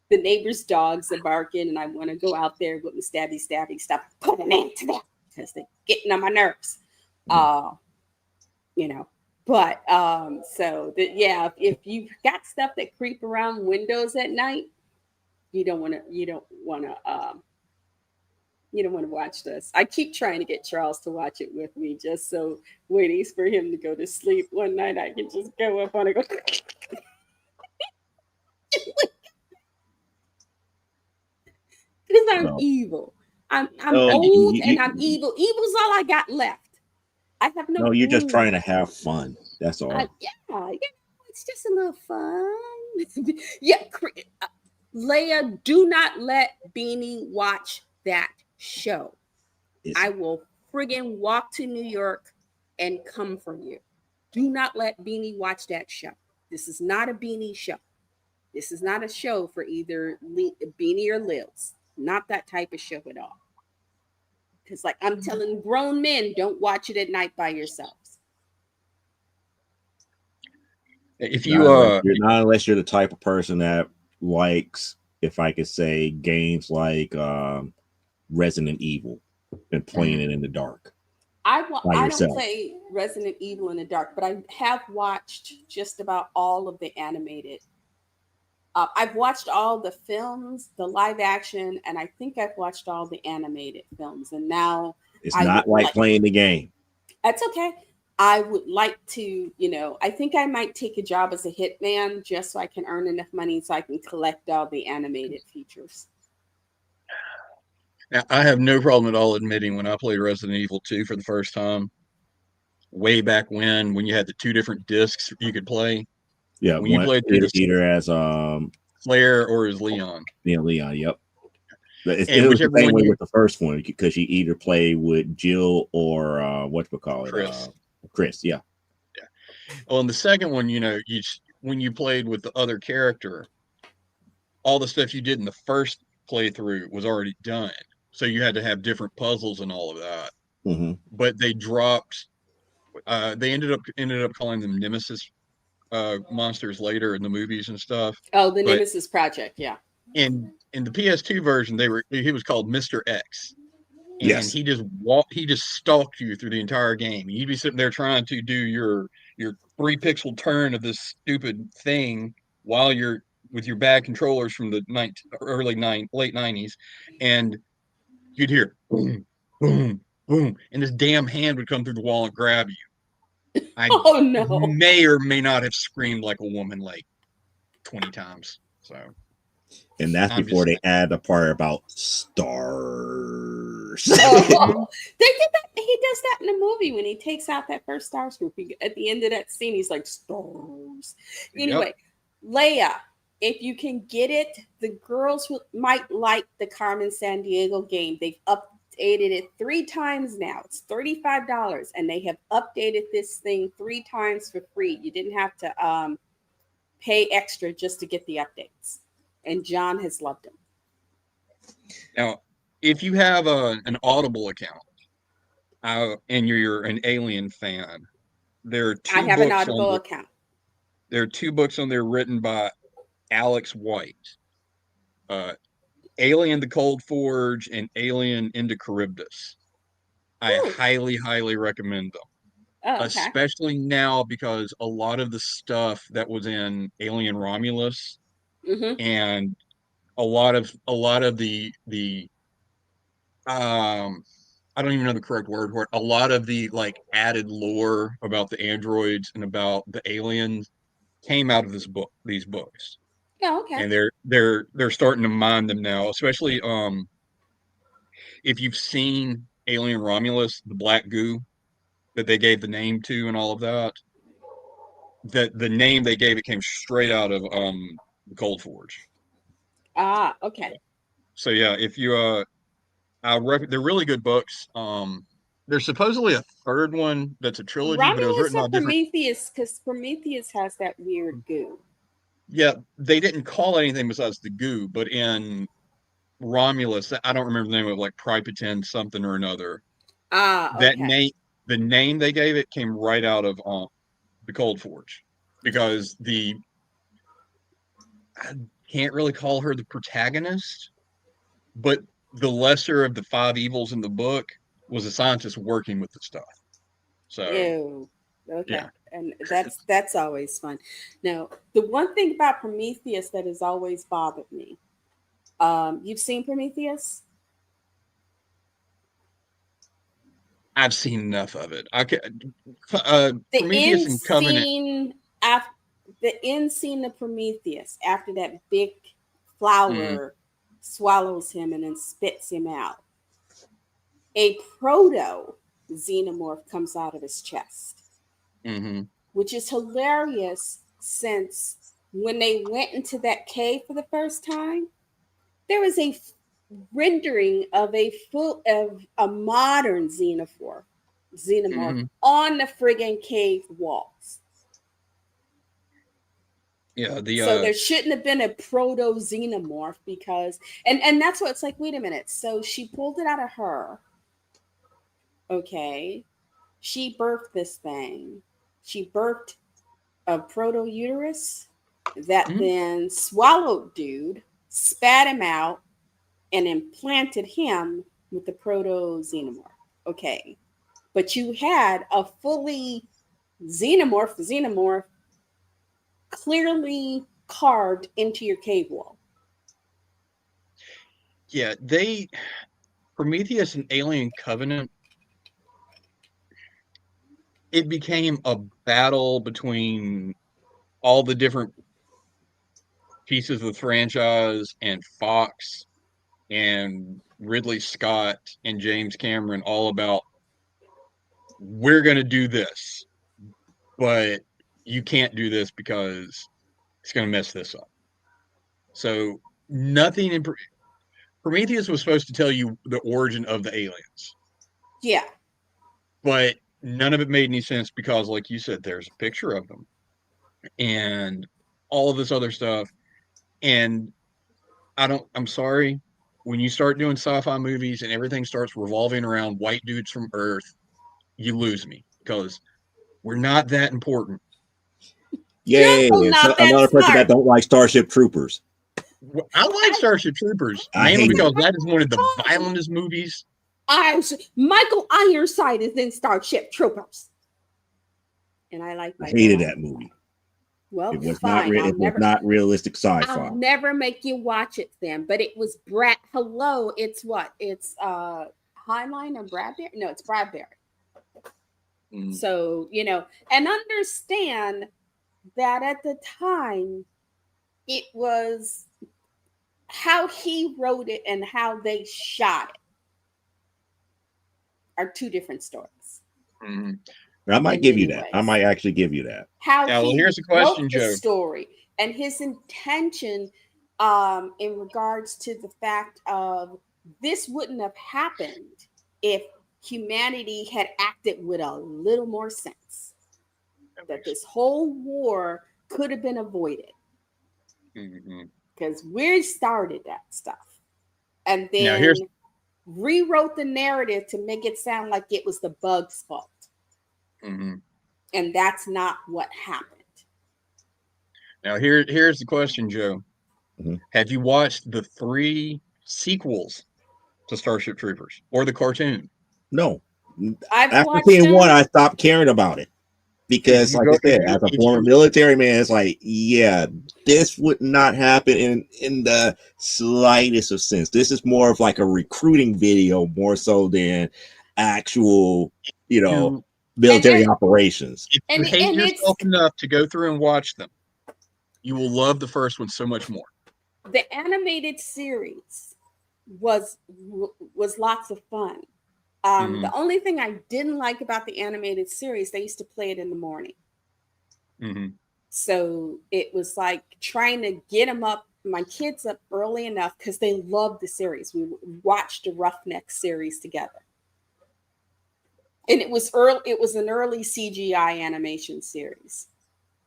C: The neighbor's dogs are barking, and I want to go out there with my stabby, stop putting an end to them because they're getting on my nerves.
A: Hmm.
C: Uh, you know. But yeah, if you've got stuff that creep around windows at night, you don't want to watch this. I keep trying to get Charles to watch it with me, just so when he's for him to go to sleep one night, I can just go up on it, go. Because I'm
A: No,
C: evil. I'm
A: no,
C: old and I'm evil. Evil's all I got left. I have no
A: no, you're just
C: room.
A: trying to have fun. That's all.
C: Yeah, it's just a little fun. Yeah, Leia, do not let Beanie watch that show.
A: It's
C: I will friggin' walk to New York and come for you. Do not let Beanie watch that show. This is not a Beanie show. This is not a show for either Beanie or Lils. Not that type of show at all. Because, like, I'm telling grown men, don't watch it at night by yourselves.
B: If you
A: not unless you're the type of person that likes, if I could say, games like Resident Evil and playing it in the dark by
C: I don't
A: yourself.
C: play Resident Evil in the dark, but I have watched just about all of the animated. I've watched all the films, the live action, and I think I've watched all the animated films. And now
A: It's
C: I would
A: not like
C: like.
A: playing the game.
C: That's okay. I would like to, I think I might take a job as a hitman just so I can earn enough money so I can collect all the animated features.
B: I have no problem at all admitting when I played Resident Evil 2 for the first time, way back when you had the two different discs you could play.
A: Yeah,
B: When you
A: one
B: played through the
A: either as
B: Claire or as Leon.
A: Leon. Yep. It
B: And
A: was the
B: whichever
A: same
B: one
A: way
B: you
A: with the first one because you either play with Jill or what we call it,
B: Chris.
A: Chris. Yeah.
B: Yeah. Well, in the second one, when you played with the other character, all the stuff you did in the first playthrough was already done. So you had to have different puzzles and all of that.
A: Hmm.
B: But they dropped they ended up calling them Nemesis monsters later in the movies and stuff.
C: Oh, the
B: But
C: Nemesis Project, yeah.
B: in the PS2 version, he was called Mr. X, and
A: Yes.
B: he just stalked you through the entire game. You'd be sitting there trying to do your 3 pixel turn of this stupid thing while you're with your bad controllers from the late 90s, and you'd hear boom, boom, boom, and this damn hand would come through the wall and grab you. I
C: Oh no.
B: may or may not have screamed like a woman like 20 times. So
A: And that's
B: I'm
A: before
B: just
A: they add the part about stars.
C: Oh, they did that. He does that in the movie when he takes out that first Stars group. At the end of that scene, he's like, stars.
B: yep.
C: Anyway, Leia, if you can get it, the girls might like the Carmen San Diego game. They've updated it 3 times now. It's $35, and they have updated this thing 3 times for free. You didn't have to pay extra just to get the updates. And John has loved them.
B: Now, if you have an Audible account and you're an Alien fan, there are
C: I
B: two
C: have an
B: books on
C: Audible
B: there.
C: account.
B: There are 2 books on there written by Alex White, uh, Alien: The Cold Forge and Alien into Charybdis. I
C: Ooh.
B: highly, highly recommend them,
C: Oh, okay.
B: especially now because a lot of the stuff that was in Alien Romulus
C: Mm-hmm.
B: and a lot of the um I don't even know the correct word for it. A lot of the like added lore about the androids and about the aliens came out of these books,
C: Yeah, okay.
B: and they're starting to mine them now. Especially if you've seen Alien Romulus, the black goo that they gave the name to, and all of that. That the name they gave it came straight out of the Cold Forge.
C: Ah, okay.
B: So yeah, if you they're really good books. There's supposedly a third one that's a trilogy, but it was
C: Romulus
B: written
C: or
B: on different.
C: Prometheus? Because Prometheus has that weird goo.
B: Yeah, they didn't call it anything besides the goo, but in Romulus, I don't remember the name of it, like Pripatin something or another.
C: Ah,
B: That
C: okay.
B: name, the name they gave it came right out of the Cold Forge, because I can't really call her the protagonist, but the lesser of the five evils in the book was a scientist working with the stuff. So
C: Ew. Okay.
B: yeah,
C: And that's always fun. Now, the one thing about Prometheus that has always bothered me, you've seen Prometheus?
B: I've seen enough of it.
C: The
B: Prometheus
C: end
B: and Covenant.
C: scene after the end scene of Prometheus, after that big
B: Mm-hmm.
C: flower swallows him and then spits him out, a proto xenomorph comes out of his chest,
B: Mm-hmm.
C: which is hilarious since when they went into that cave for the first time, there was a rendering of a modern xenomorph
B: Mm-hmm.
C: on the friggin' cave walls.
B: Yeah,
C: So there shouldn't have been a proto xenomorph because and that's what it's like, wait a minute. So she pulled it out of her. Okay. She birthed this thing. She birthed a proto uterus that
B: Mhm.
C: then swallowed dude, spat him out, and implanted him with the proto xenomorph. Okay. But you had a fully xenomorph clearly carved into your cave wall.
B: Yeah, Prometheus and Alien Covenant, it became a battle between all the different pieces of the franchise and Fox and Ridley Scott and James Cameron, all about, we're going to do this, but you can't do this because it's going to mess this up. So nothing in Prometheus was supposed to tell you the origin of the aliens,
C: Yeah.
B: but none of it made any sense because, like you said, there's a picture of them and all of this other stuff. And I'm sorry, when you start doing sci-fi movies and everything starts revolving around white dudes from Earth, you lose me because we're not that important.
C: You're
A: Yay!
C: also
A: It's
C: not that
A: another person
C: smart.
A: that don't like Starship Troopers.
B: I like Starship Troopers
A: I
B: mainly
A: hate it.
B: because that is one of the violentest movies.
C: Michael Ironside is in Starship Troopers, and I like
A: I
C: Michael.
A: hated that movie.
C: Well,
A: It was
C: fine.
A: not. It was not realistic
C: I'll
A: sci-fi.
C: never make you watch it then. But it was Brad. Hello, it's what? It's Heinlein or Bradbury? No, it's Bradbury.
B: Mm.
C: So and understand that at the time, it was how he wrote it and how they shot it are two different stories.
B: Mm-hmm.
A: I might
C: In
A: give you
C: many
A: that. I
C: ways.
A: might actually give you that.
C: How
B: Yeah, well,
C: he
B: here's the question,
C: wrote the
B: Joe.
C: story and his intention in regards to the fact of this wouldn't have happened if humanity had acted with a little more sense. That this whole war could have been avoided.
B: Mm-hmm.
C: Because we started that stuff. And
B: Now,
C: then rewrote the narrative to make it sound like it was the bug's fault.
B: Mm-hmm.
C: And that's not what happened.
B: Now, here's the question, Joe.
A: Mm-hmm.
B: Have you watched the 3 sequels to Starship Troopers or the cartoon?
A: No.
C: I've
A: After
C: watched
A: seeing
C: them.
A: one, I stopped caring about it. Because, like I said, as a former military man, it's like, yeah, this would not happen in the slightest of sense. This is more of like a recruiting video, more so than actual,
B: You,
A: military
C: and
A: operations.
B: if you
C: and
B: hate
C: and it's
B: yourself enough to go through and watch them, you will love the first one so much more.
C: the animated series was was lots of fun.
B: Mm-hmm.
C: The only thing I didn't like about the animated series, they used to play it in the morning.
B: Mm-hmm.
C: So it was like trying to get them up, my kids up early enough because they loved the series. We watched the Roughneck series together. And it was early, it was an early CGI animation series.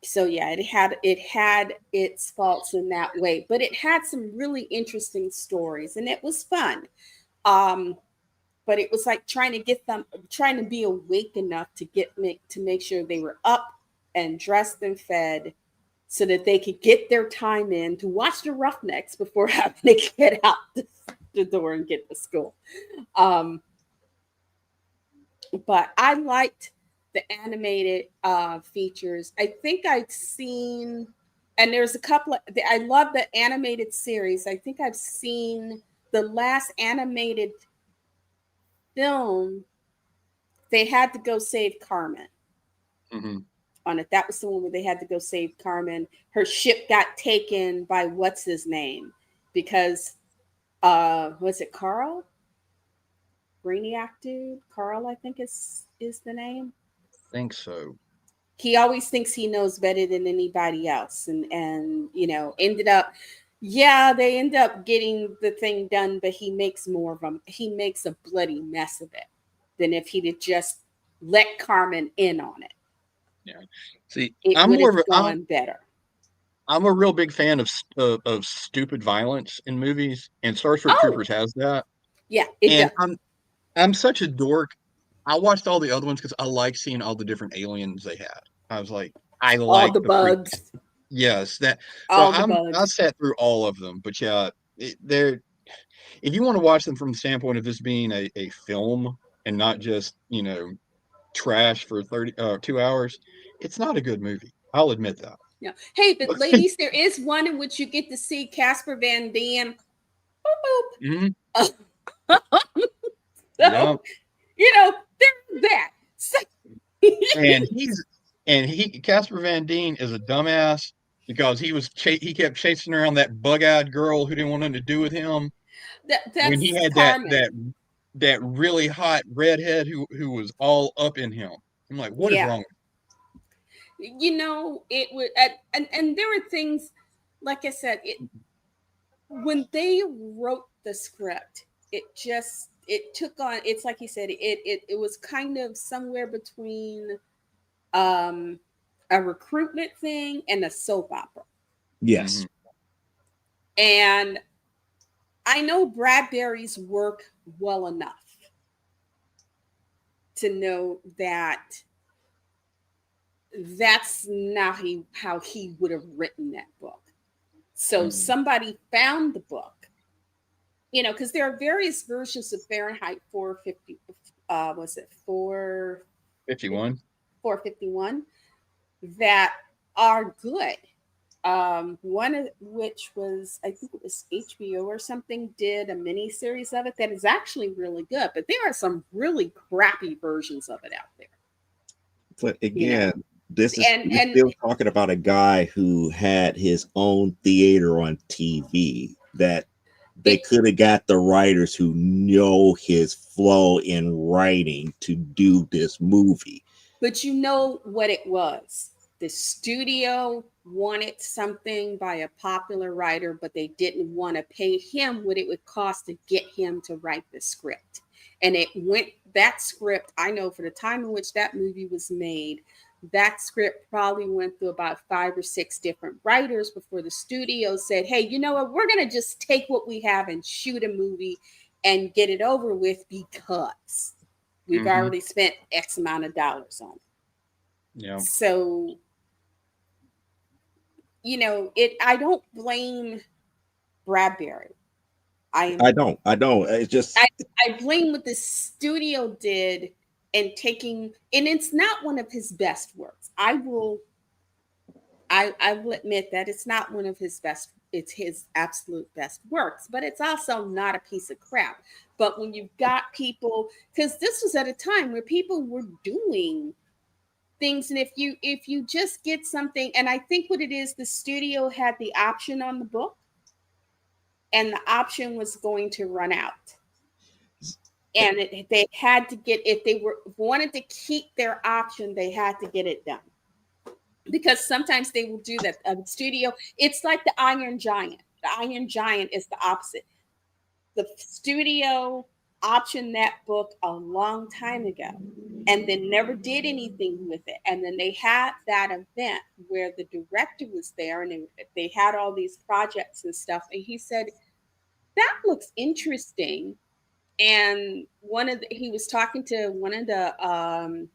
C: So yeah, it had its faults in that way, but it had some really interesting stories and it was fun. Um, but it was like trying to get them trying to be awake enough to make sure they were up and dressed and fed so that they could get their time in to watch the Roughnecks before having to get out the door and get to school. Um, but I liked the animated features. I think I'd seen, and there's a couple of, I love the animated series. I think I've seen the last animated film. They had to go save Carmen
B: Mm-hmm.
C: on it. That was the one where they had to go save Carmen. Her ship got taken by what's his name because was it Carl? Brainiac dude? Carl, I think is the name.
B: Think so.
C: He always thinks he knows better than anybody else and ended up yeah, they end up getting the thing done, but he makes more of them. He makes a bloody mess of it than if he'd have just let Carmen in on it.
B: Yeah. See,
C: It
B: I'm
C: would
B: more
C: have
B: of a
C: gone better.
B: I'm a real big fan of stupid violence in movies, and Starship
C: Oh,
B: Troopers has that.
C: yeah, it
B: And
C: does.
B: I'm such a dork. I watched all the other ones because I like seeing all the different aliens they had. I was like, I
C: All
B: like
C: the
B: the freak.
C: bugs.
B: Yes, that. So
C: All the
B: I
C: bugs.
B: sat through all of them, but yeah, they're if you want to watch them from the standpoint of this being a film and not just trash for 2 hours, it's not a good movie. I'll admit that.
C: Yeah. Hey, but ladies, there is one in which you get to see Casper Van Dien. Boop,
B: Hmm.
C: boop.
B: Yeah,
C: So, there's that. So,
B: and he Casper Van Dien is a dumbass because he kept chasing around that bug-eyed girl who didn't want nothing to do with him when he
C: that's
B: had that
C: Carmen.
B: that really hot redhead who was all up in him. I'm like, what is
C: Yeah.
B: wrong?
C: It would, and there were things, like I said, when they wrote the script, it took on, it's like you said, it was kind of somewhere between um, a recruitment thing and a soap opera.
B: Hmm.
A: Yes.
C: And I know Bradbury's work well enough to know that that's not how he would have written that book. So
B: Hmm.
C: somebody found the book, because there are various versions of Fahrenheit 450. Was it
B: 51.
C: 451 that are good. One of which was, I think it was HBO or something, did a mini series of it that is actually really good. But there are some really crappy versions of it out there.
A: But
C: You know,
A: again, this is
C: and
A: we're
C: and
A: still talking about a guy who had his own theater on TV that they
C: it.
A: could have got the writers who know his flow in writing to do this movie.
C: But you know what it was? The studio wanted something by a popular writer, but they didn't want to pay him what it would cost to get him to write the script. And that script, I know for the time in which that movie was made, that script probably went through about 5 or 6 different writers before the studio said, hey, you know what? We're going to just take what we have and shoot a movie and get it over with because we've
B: Hmm.
C: already spent X amount of dollars on it.
B: Yeah.
C: So, I don't blame Bradbury. I
A: I
C: am
A: don't. I don't. It's
C: I,
A: just
C: I blame what the studio did and it's not one of his best works. I will admit that it's not one of his best, it's his absolute best works, but it's also not a piece of crap. But when you've got people, because this was at a time where people were doing things, and if you just get something, and I think what it is, the studio had the option on the book, and the option was going to run out. And they had to get, if they wanted to keep their option, they had to get it done. Because sometimes they will do that. The studio, it's like the Iron Giant. The Iron Giant is the opposite. The studio optioned that book a long time ago and then never did anything with it. And then they had that event where the director was there, and they had all these projects and stuff. And he said, that looks interesting. And he was talking to one of the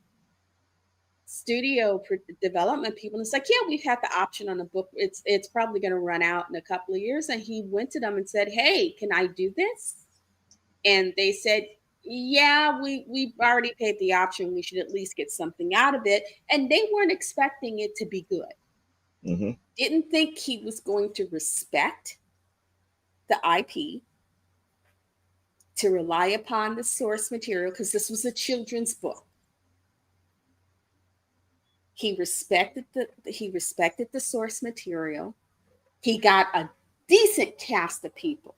C: studio development people, and it's like, yeah, we've had the option on the book, it's probably going to run out in a couple of years. And he went to them and said, hey, can I do this? And they said, yeah, we've already paid the option, we should at least get something out of it. And they weren't expecting it to be good.
A: Mm-hmm.
C: Didn't think he was going to respect the IP, to rely upon the source material, because this was a children's book. He respected the source material. He got a decent cast of people.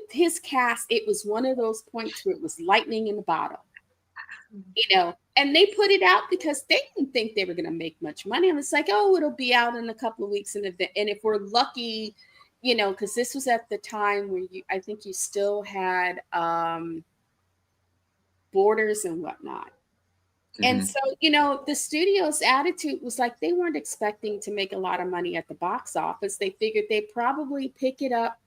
C: His cast, it was one of those points where it was lightning in the bottle, and they put it out because they didn't think they were going to make much money. And it's like, oh, it'll be out in a couple of weeks, and if we're lucky, because this was at the time where I think you still had borders and whatnot. And so, the studio's attitude was like, they weren't expecting to make a lot of money at the box office. They figured they'd probably pick it up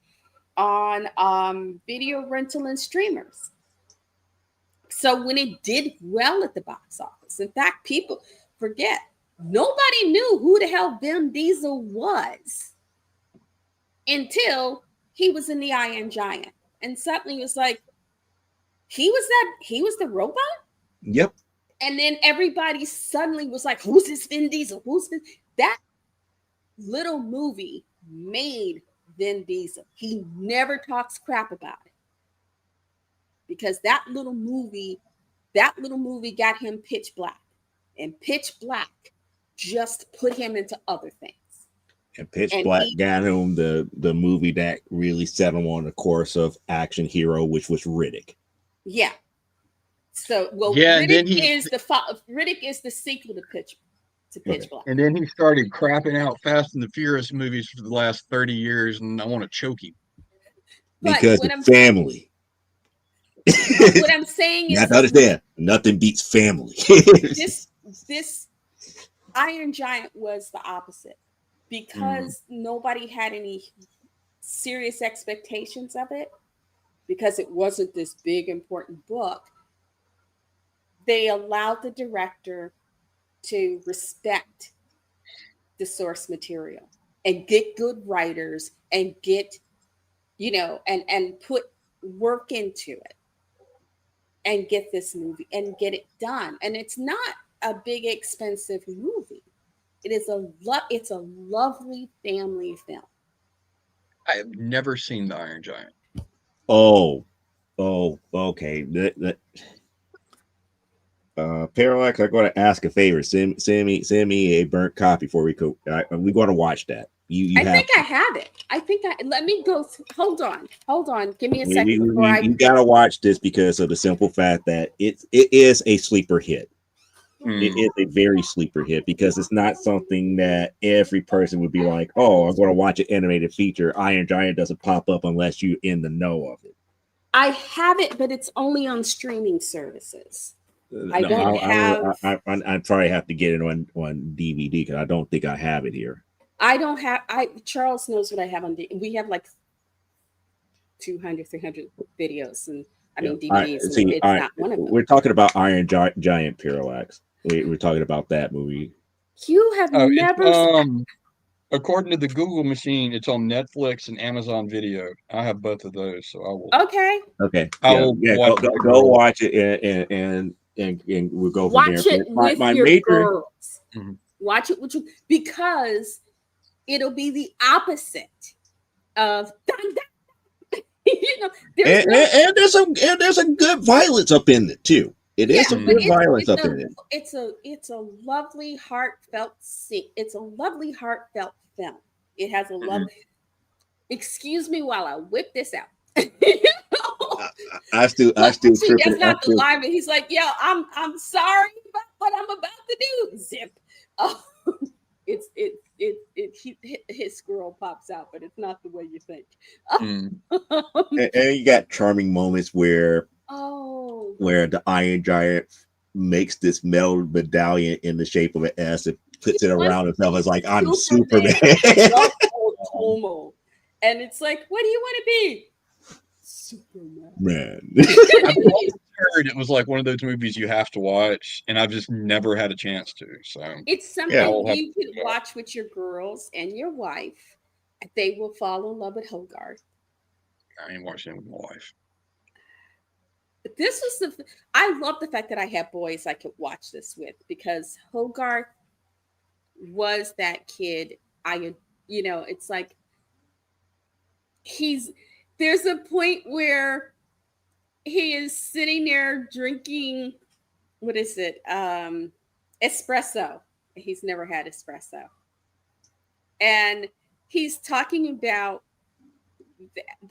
C: on video rental and streamers. So when it did well at the box office, in fact, people forget, nobody knew who the hell Vin Diesel was until he was in the Iron Giant. And suddenly it was like, he was the robot?
A: Yep.
C: And then everybody suddenly was like, who's this Vin Diesel? That little movie made Vin Diesel. He never talks crap about it. Because that little movie got him Pitch Black. And Pitch Black just put him into other things.
A: And Pitch Black got him the movie that really set him on the course of action hero, which was Riddick.
C: Yeah. So, Riddick is the sequel to Pitch Black.
B: And then he started crapping out Fast and the Furious movies for the last 30 years, and I want to choke him.
A: Because it's family.
C: What I'm saying is,
A: you have to understand, nothing beats family.
C: this Iron Giant was the opposite, because nobody had any serious expectations of it, because it wasn't this big important book. They allowed the director to respect the source material and get good writers and get, and put work into it and get this movie and get it done. And it's not a big, expensive movie. It's a lovely family film.
B: I have never seen the Iron Giant.
A: Oh, okay. Parallax, I'm going to ask a favor. Send me a burnt copy before we're going to watch that.
C: I think I have it. Let me go. Hold on. Give me a second.
A: You got to watch this because of the simple fact that it is a sleeper hit. It is a very sleeper hit, because it's not something that every person would be like, oh, I'm going to watch an animated feature. Iron Giant doesn't pop up unless you're in the know of it.
C: I have it, but it's only on streaming services. I
A: probably have to get it on DVD, because I don't think I have it here.
C: Charles knows what I have on DVD. We have like 200, 300 videos, and DVDs. It's not one of them.
A: We're talking about Iron Giant, Parallax. We're talking about that movie.
C: You have never.
B: According to the Google machine, it's on Netflix and Amazon Video. I have both of those, so I will.
C: Okay.
A: Go watch it and we'll go from
C: watch
A: there.
C: It with your girls. Watch it with you because it'll be the opposite of dun, dun. There's no
A: and there's a good violence up in it too. It is some
C: but
A: good violence up in it.
C: it's a lovely heartfelt it's a lovely heartfelt film. It has a love. Excuse me while I whip this out.
A: I still
C: Actually,
A: tripping.
C: that's not the line, but he's like, "Yo, I'm sorry about what I'm about to do." Zip. Oh, his squirrel pops out, but it's not the way you think.
A: And you got charming moments where
C: Oh,
A: the Iron Giant makes this metal medallion in the shape of an S and puts it around himself. It's like, I'm Superman.
C: And it's like, what do you want to be? Superman.
A: Man.
B: I've always heard it was like one of those movies you have to watch, and I've just never had a chance to. So
C: it's something you could watch with your girls and your wife. They will fall in love with Hogarth.
B: I ain't watching it with my wife.
C: This was I love the fact that I have boys I could watch this with, because Hogarth was that kid. It's like there's a point where he is sitting there drinking, what is it? Espresso. He's never had espresso. And he's talking about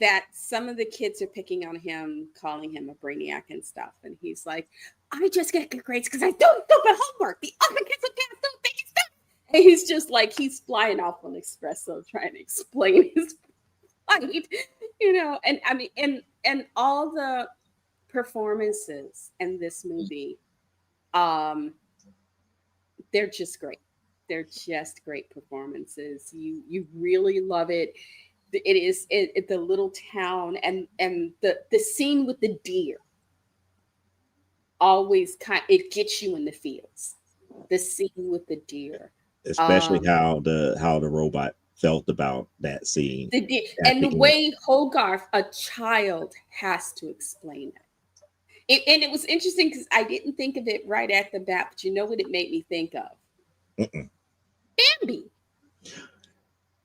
C: that some of the kids are picking on him, calling him a brainiac and stuff. And he's like, I just get good grades because I do stupid homework. The other kids are can't do things stuff. And he's just like, he's flying off on espresso trying to explain his fight, and I mean, and all the performances in this movie, they're just great. They're just great performances. You really love it. It is the little town and the scene with the deer always it gets you in the feels. The scene with the deer,
A: Especially how the robot felt about that scene.
C: And the way Hogarth, a child, has to explain it. And it was interesting because I didn't think of it right at the bat, but you know what it made me think of? Bambi.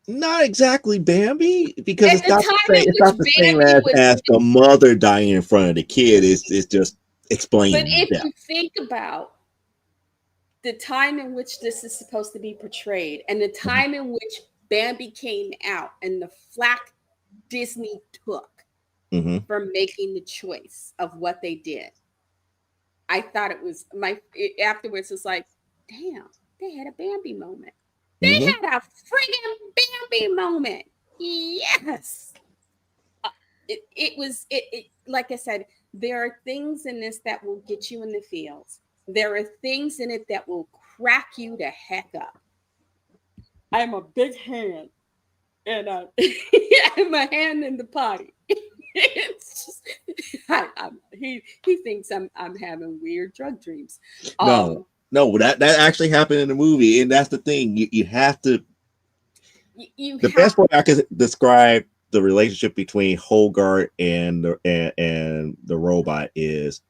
A: Not exactly Bambi, because it's not the same as the mother dying in front of the kid. It's just explaining.
C: But if you think about the time in which this is supposed to be portrayed and the time in which Bambi came out and the flack Disney took for making the choice of what they did, I thought it was afterwards it's like, damn, they had a Bambi moment. They had a friggin' Bambi moment. Yes. It was like I said, there are things in this that will get you in the feels. There are things in it that will crack you the heck up. I'm a big hand, and I'm a hand in the potty. It's just, he thinks I'm having weird drug dreams.
A: No, that actually happened in the movie, and that's the thing. You have to. The best way I can describe the relationship between Hogarth and the robot is,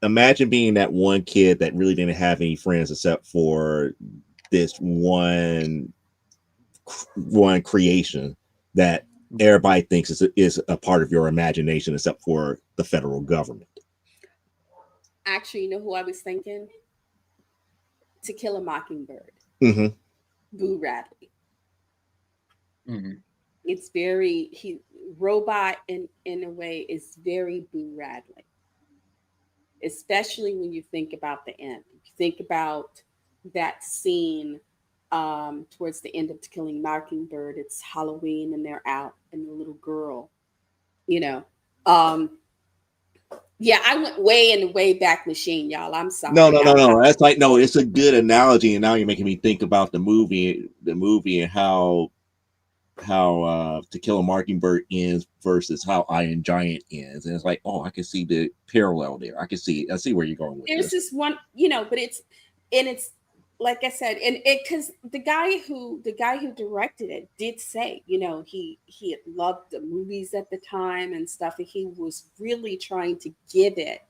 A: imagine being that one kid that really didn't have any friends except for this one creation that everybody thinks is a part of your imagination except for the federal government.
C: Actually, you know who I was thinking? To Kill a Mockingbird. Boo Radley. It's very robot in a way is very Boo Radley. Especially when you think about the end. You think about that scene towards the end of To Kill a Mockingbird. It's Halloween and they're out and the little girl, yeah, I went way in the way back machine, y'all. I'm sorry.
A: No. That's like, no, it's a good analogy. And now you're making me think about the movie and how To Kill a Mockingbird ends versus how Iron Giant ends. And it's like, oh, I can see the parallel there. I see where you're going with
C: this. There's this one, but it's like I said, and because the guy who directed it did say, he had loved the movies at the time and stuff, and he was really trying to give it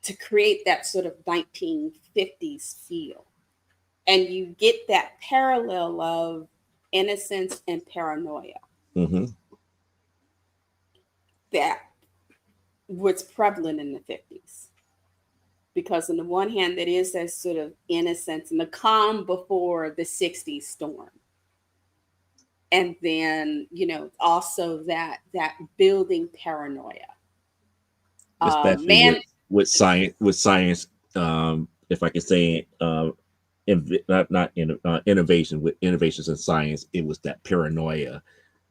C: to create that sort of 1950s feel. And you get that parallel of innocence and paranoia
A: Mm-hmm.
C: that was prevalent in the 50s. Because on the one hand, that is that sort of innocence and the calm before the 60s storm. And then, also that building paranoia.
A: Especially
C: Man,
A: with science, if I could say, innovation, with innovations in science, it was that paranoia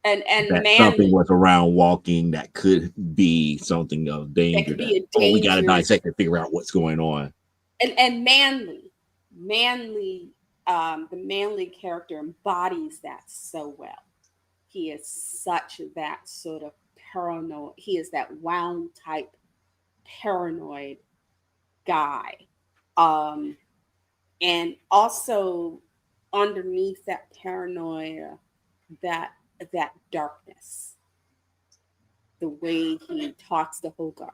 C: and
A: that something
C: manly,
A: was around walking that could be something of
C: that
A: danger,
C: could
A: that,
C: be a
A: oh, we got to
C: dangerous,
A: dissect and figure out what's going on.
C: and manly, the manly character embodies that so well. He is such that sort of paranoid. He is that wound type paranoid guy. Um, and also underneath that paranoia, that that darkness, the way he talks to Hogarth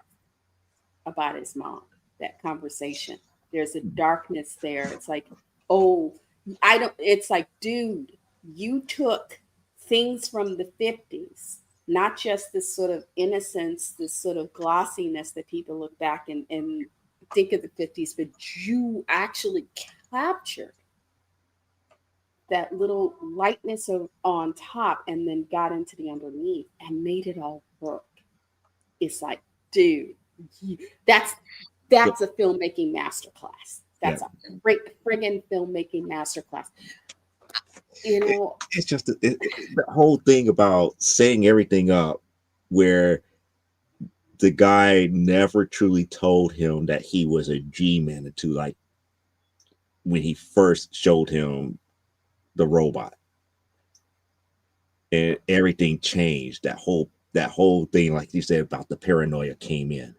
C: about his mom, that conversation. There's a darkness there. It's like, oh, I don't, it's like, dude, you took things from the 50s, not just this sort of innocence, this sort of glossiness that people look back and think of the 50s, but you actually captured that little lightness on top and then got into the underneath and made it all work. It's like, dude, that's
A: Yep.
C: that's a filmmaking masterclass.
A: Yeah.
C: That's a great friggin' filmmaking masterclass. You know,
A: It's just the whole thing about setting everything up where the guy never truly told him that he was a G-man until, like, when he first showed him the robot, and everything changed. That whole thing, like you said, about the paranoia came in.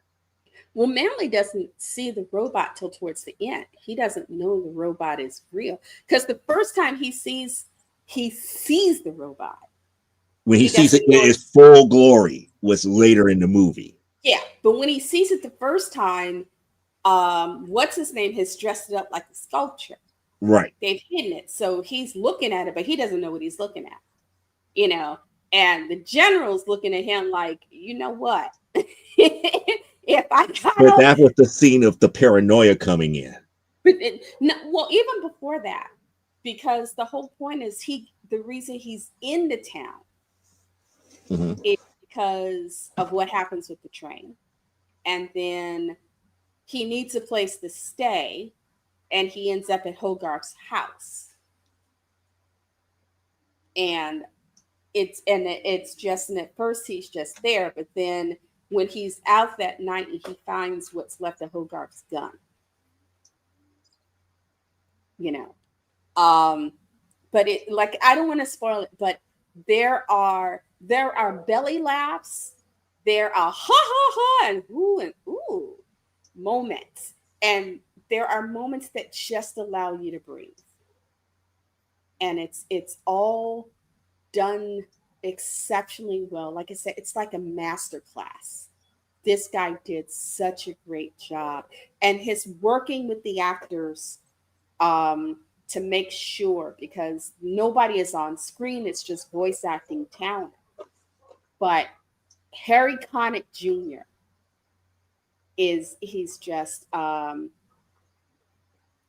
C: well, Manley doesn't see the robot till towards the end. He doesn't know the robot is real because the first time he sees the robot,
A: When he
C: he
A: sees it
C: doesn't
A: in
C: know.
A: its full glory was later in the movie.
C: Yeah, but when he sees it the first time, what's his name has dressed it up like a sculpture.
A: Right.
C: They've hidden it, so he's looking at it, but he doesn't know what he's looking at. You know, and the general's looking at him like, you know what? If I got
A: But
C: all,
A: that was the scene of the paranoia coming in.
C: but no, well, even before that, because the whole point is the reason he's in the town
A: Hmm.
C: is because of what happens with the train, and then he needs a place to stay, and he ends up at Hogarth's house, and it's just, and at first he's just there, but then when he's out that night and he finds what's left of Hogarth's gun, you know. But it, like, I don't want to spoil it, but there are belly laughs, there are ha ha ha and ooh moments, and there are moments that just allow you to breathe, and it's all done exceptionally well. Like I said, it's like a master class. This guy did such a great job, and his working with the actors, um, to make sure, because nobody is on screen; it's just voice acting talent. But Harry Connick Jr. he's just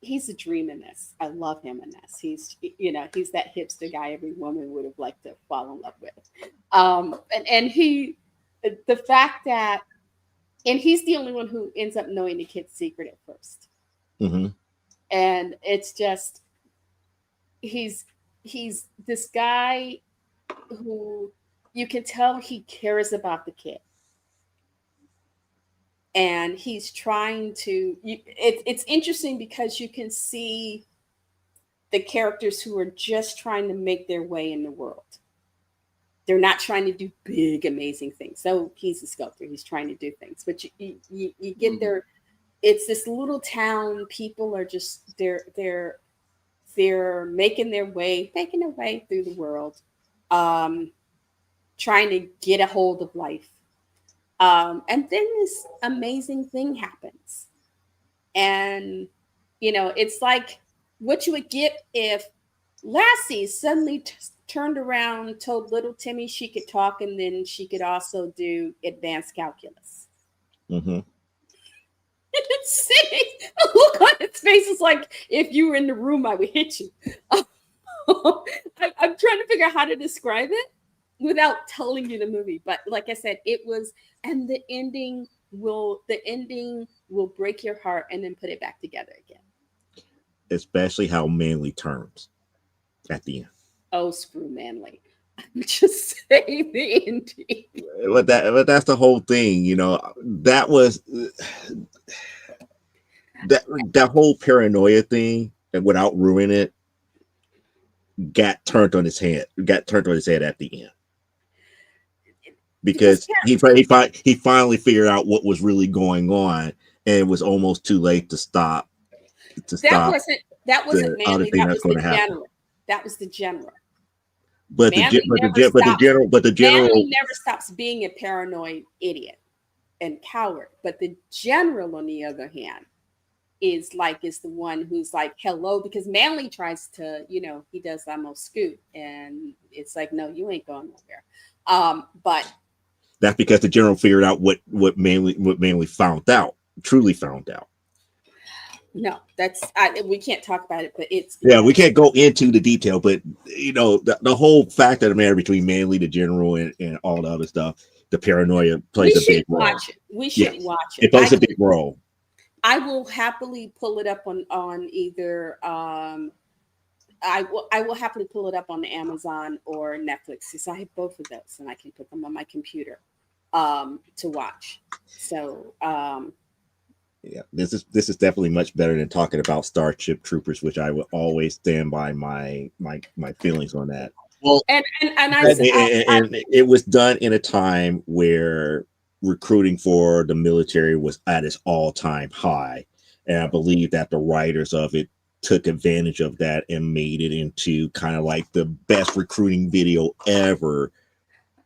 C: he's a dream in this. I love him in this. He's that hipster guy every woman would have liked to fall in love with. And he, the fact that, and he's the only one who ends up knowing the kid's secret at first.
A: Hmm.
C: And it's just, he's this guy who you can tell he cares about the kid, and he's trying to. It's interesting because you can see the characters who are just trying to make their way in the world. They're not trying to do big, amazing things. So he's a sculptor. He's trying to do things, but you get
B: Mhm.
C: there. It's this little town. People are just they're making their way through the world, um, trying to get a hold of life. And then this amazing thing happens, and it's like what you would get if Lassie suddenly turned around, told little Timmy she could talk, and then she could also do advanced calculus.
A: Mm-hmm.
C: The look on its face is like, if you were in the room, I would hit you. I'm trying to figure out how to describe it without telling you the movie. But like I said, it was, and the ending will break your heart and then put it back together again.
A: Especially how Manly turns at the end.
C: Oh, screw Manly. I'm just saying the ending.
A: But that's the whole thing, that was that whole paranoia thing, and without ruining it, got turned on his head at the end, because he finally figured out what was really going on, and it was almost too late to stop
C: That wasn't
A: the other
C: Manly.
A: thing
C: That
A: that's
C: was
A: going
C: the
A: to happen.
C: general. That was the general.
A: But the general
C: Manly never stops being a paranoid idiot and coward. But the general, on the other hand, is the one who's like, hello, because Manly tries to, he does that most scoot, and it's like, no, you ain't going nowhere. But
A: that's because the general figured out what Manly truly found out.
C: No, we can't talk about it, but it's,
A: we can't go into the detail, but the whole fact of the matter between Manly, the general, and all the other stuff, the paranoia plays a big role.
C: We should watch it.
A: It plays a big role.
C: I will happily pull it up on either. I will happily pull it up on Amazon or Netflix, because I have both of those, and I can put them on my computer to watch. So.
A: Yeah, this is definitely much better than talking about Starship Troopers, which I will always stand by my feelings on that.
B: Well,
A: and it was done in a time where recruiting for the military was at its all-time high, and I believe that the writers of it took advantage of that and made it into kind of like the best recruiting video ever,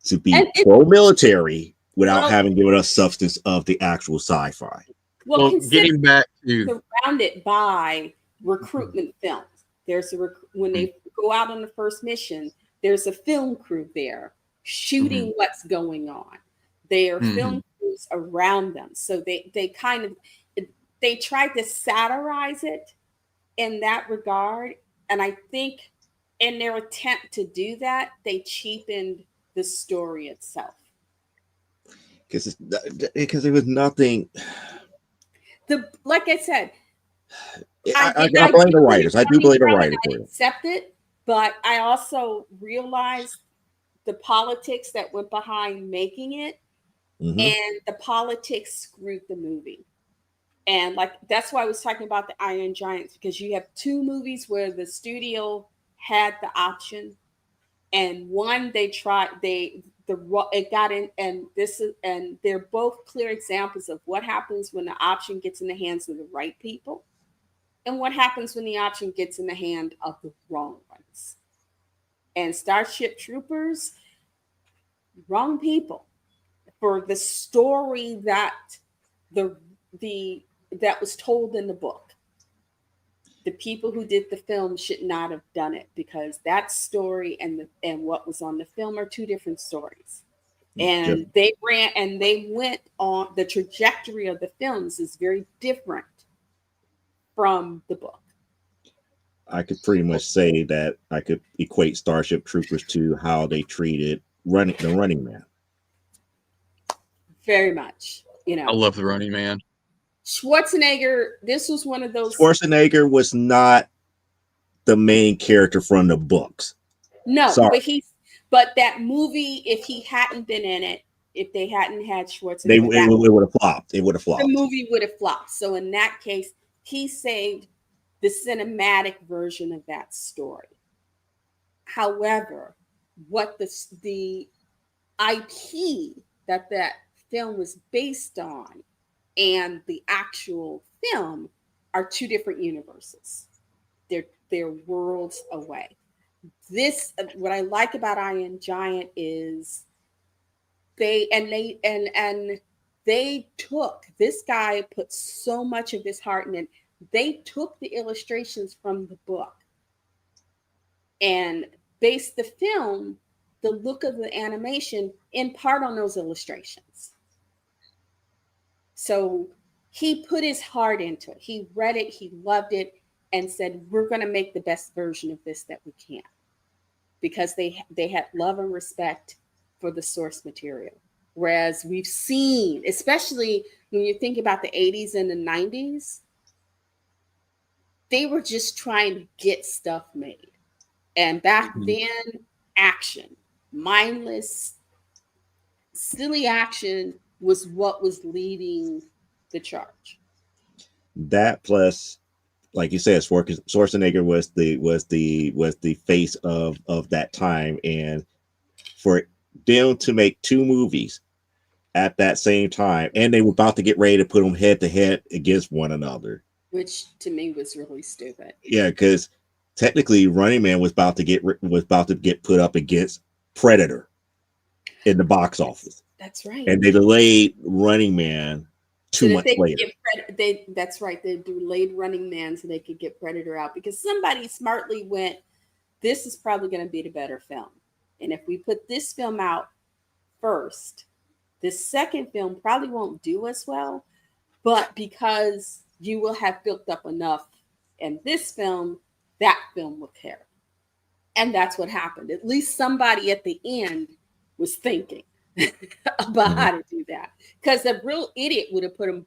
A: to be pro-military without having given us substance of the actual sci-fi.
C: Well,
B: getting back to
C: surrounded by recruitment films. There's when they go out on the first mission, there's a film crew there shooting what's going on. There are film crews around them, so they tried to satirize it in that regard, and I think in their attempt to do that, they cheapened the story itself.
A: Because there was nothing.
C: Like I said,
A: I blame the writers. I do blame the writers.
C: I accept it, but I also realized the politics that went behind making it, and the politics screwed the movie. And that's why I was talking about the Iron Giants, because you have two movies where the studio had the option, and one it got in, and they're both clear examples of what happens when the option gets in the hands of the right people, and what happens when the option gets in the hand of the wrong ones. And Starship Troopers, wrong people for the story that that was told in the book. The people who did the film should not have done it, because that story and what was on the film are two different stories. And they went on, the trajectory of the films is very different from the book.
A: I could pretty much say that I could equate Starship Troopers to how they treated the Running Man.
C: Very much,
B: I love the Running Man.
C: Schwarzenegger, this was one of those.
A: Schwarzenegger was not the main character from the books.
C: No, but that movie, if he hadn't been in it, if they hadn't had Schwarzenegger,
A: it would have flopped. It would have flopped.
C: The movie would have flopped. So in that case, he saved the cinematic version of that story. However, what the IP that film was based on and the actual film are two different universes. They're worlds away. What I like about Iron Giant is they took, this guy put so much of his heart in it. they took the illustrations from the book and based the film, the look of the animation, in part on those illustrations. So he put his heart into it. He read it, he loved it, and said, "We're going to make the best version of this that we can," because they had love and respect for the source material. Whereas we've seen, especially when you think about the 80s and the 90s, they were just trying to get stuff made. And back then, action, mindless, silly action was what was leading the charge.
A: That plus, like you said, Schwarzenegger was the face of that time, and for them to make two movies at that same time, and they were about to get ready to put them head to head against one another,
C: which to me was really stupid.
A: Yeah, because technically, Running Man was about to get put up against Predator in the box office.
C: That's right.
A: And they delayed Running Man 2 months later.
C: That's right. They delayed Running Man so they could get Predator out because somebody smartly went, "This is probably going to be the better film. And if we put this film out first, the second film probably won't do as well. But because you will have built up enough in this film, that film will carry." And that's what happened. At least somebody at the end was thinking about how to do that. Because a real idiot would have put them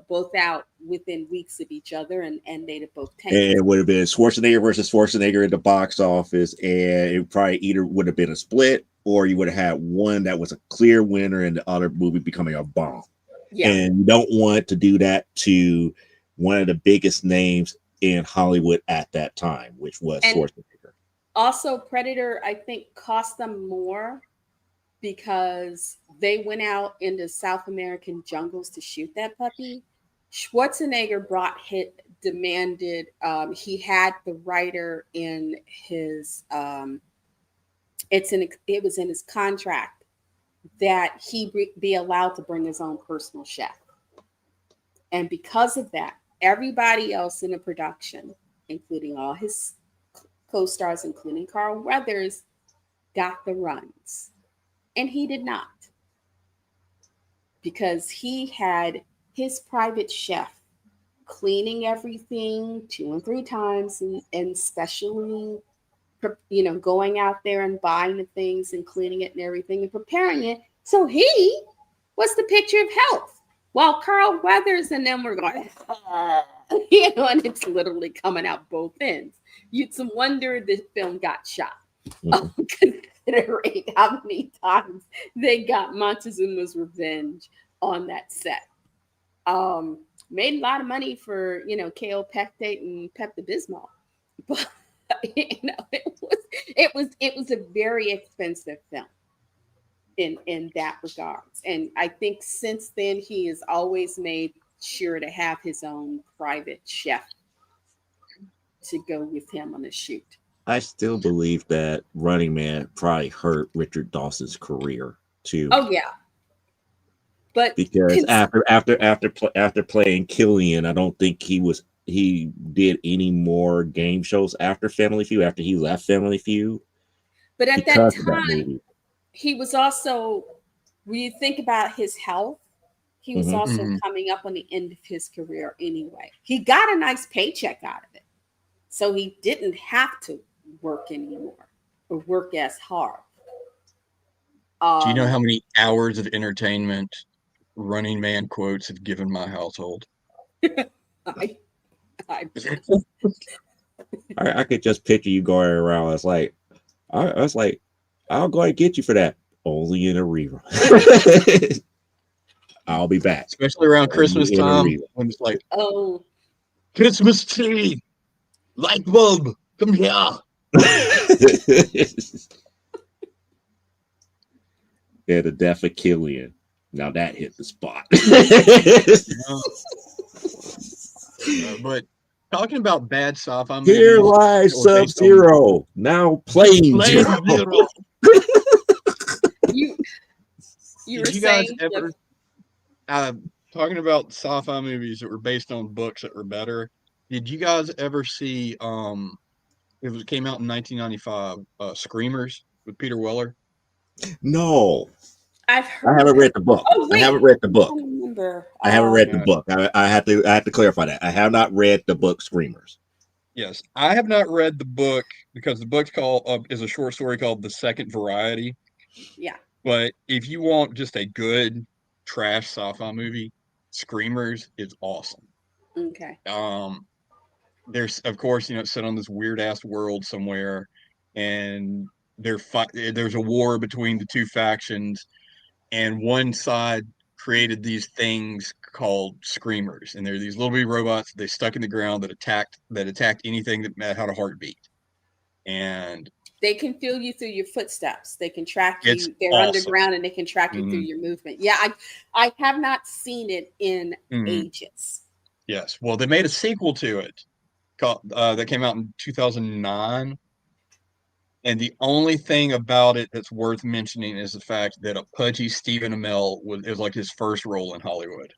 C: both out within weeks of each other, and they'd have both tanked.
A: And it would have been Schwarzenegger versus Schwarzenegger in the box office, and it probably either would have been a split, or you would have had one that was a clear winner and the other movie becoming a bomb. Yeah. And you don't want to do that to one of the biggest names in Hollywood at that time, which was Schwarzenegger.
C: Also, Predator, I think, cost them more because they went out into South American jungles to shoot that puppy. Schwarzenegger demanded, he had the writer in his, it was in his contract that he be allowed to bring his own personal chef. And because of that, everybody else in the production, including all his co-stars, including Carl Weathers, got the runs. And he did not. Because he had his private chef cleaning everything 2 and 3 times and especially, going out there and buying the things and cleaning it and everything and preparing it. So he was the picture of health. While Carl Weathers and them were going, and it's literally coming out both ends. You'd wonder the film got shot. Considering how many times they got Montezuma's Revenge on that set. Made a lot of money for, KO Pectate and Pepto-Bismol. But it was a very expensive film in that regards. And I think since then he has always made sure to have his own private chef to go with him on the shoot.
A: I still believe that Running Man probably hurt Richard Dawson's career too.
C: Oh yeah, but
A: because after playing Killian, I don't think he did any more game shows after Family Feud. After he left Family Feud,
C: but at that time, he was also. When you think about his health, he was also coming up on the end of his career anyway. He got a nice paycheck out of it, so he didn't have to work anymore or work as hard.
B: Do you know how many hours of entertainment Running Man quotes have given my household?
A: I could just picture you going around. It's like, I was like, I'll go and get you for that. Only in a rerun. I'll be back.
B: Especially around Christmas time when it's like,
C: oh,
B: Christmas tree, light bulb, come here.
A: Yeah, the death of Killian. Now that hit the spot.
B: But talking about bad sci-fi
A: movies. Here lies Sub-Zero. Now Plane Zero.
C: You
B: Did you guys ever talking about sci-fi movies that were based on books that were better? Did you guys ever see it came out in 1995, Screamers with Peter Weller?
A: No,
C: I've
A: I
C: heard of
A: haven't
C: it.
A: read the book.
C: Oh
A: I haven't
C: wait,
A: read the
C: I'm
A: book.
C: trying to remember.
A: I haven't read the
B: Yeah.
A: book. I have to clarify that. I have not read the book Screamers.
B: Yes, I have not read the book because the book's called is a short story called The Second Variety.
C: Yeah.
B: But if you want just a good trash sci-fi movie, Screamers is awesome.
C: Okay.
B: Um, there's of course it's set on this weird ass world somewhere, and there's a war between the two factions, and one side created these things called screamers, and they're these little bitty robots they stuck in the ground that attacked anything that had a heartbeat, and
C: They can feel you through your footsteps. They can track
B: it's
C: you. They're
B: awesome.
C: underground and they can track you through
B: Mhm.
C: your movement. Yeah, I have not seen it in
B: Mhm.
C: ages.
B: Yes, well, they made a sequel to it that came out in 2009. And the only thing about it that's worth mentioning is the fact that a pudgy Stephen Amell was like his first role in Hollywood.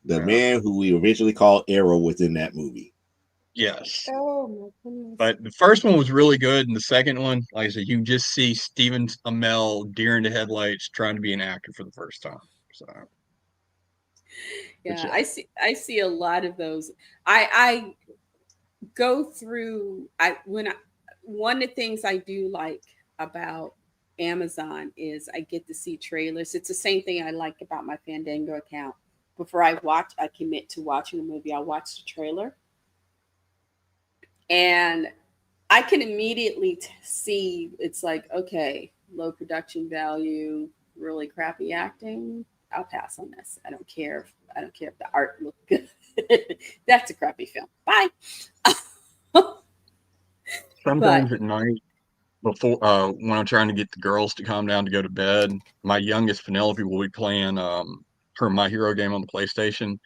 A: The
B: Yeah.
A: man who we originally called Arrow was in that movie.
B: Yes.
C: Oh my goodness.
B: But the first one was really good, and the second one, like I said, you can just see Stephen Amell deer in the headlights trying to be an actor for the first time. So, but
C: Yeah,
B: yeah.
C: I see a lot of those. I go through I when I one of the things I do like about Amazon is I get to see trailers. It's the same thing I like about my Fandango account. Before I commit to watching a movie, I'll watch the trailer and I can immediately see it's like, okay, low production value, really crappy acting. I'll pass on this. I don't care if the art looks good. That's a crappy film. Bye. But
B: Sometimes at night, before when I'm trying to get the girls to calm down to go to bed, my youngest Penelope will be playing her My Hero game on the PlayStation,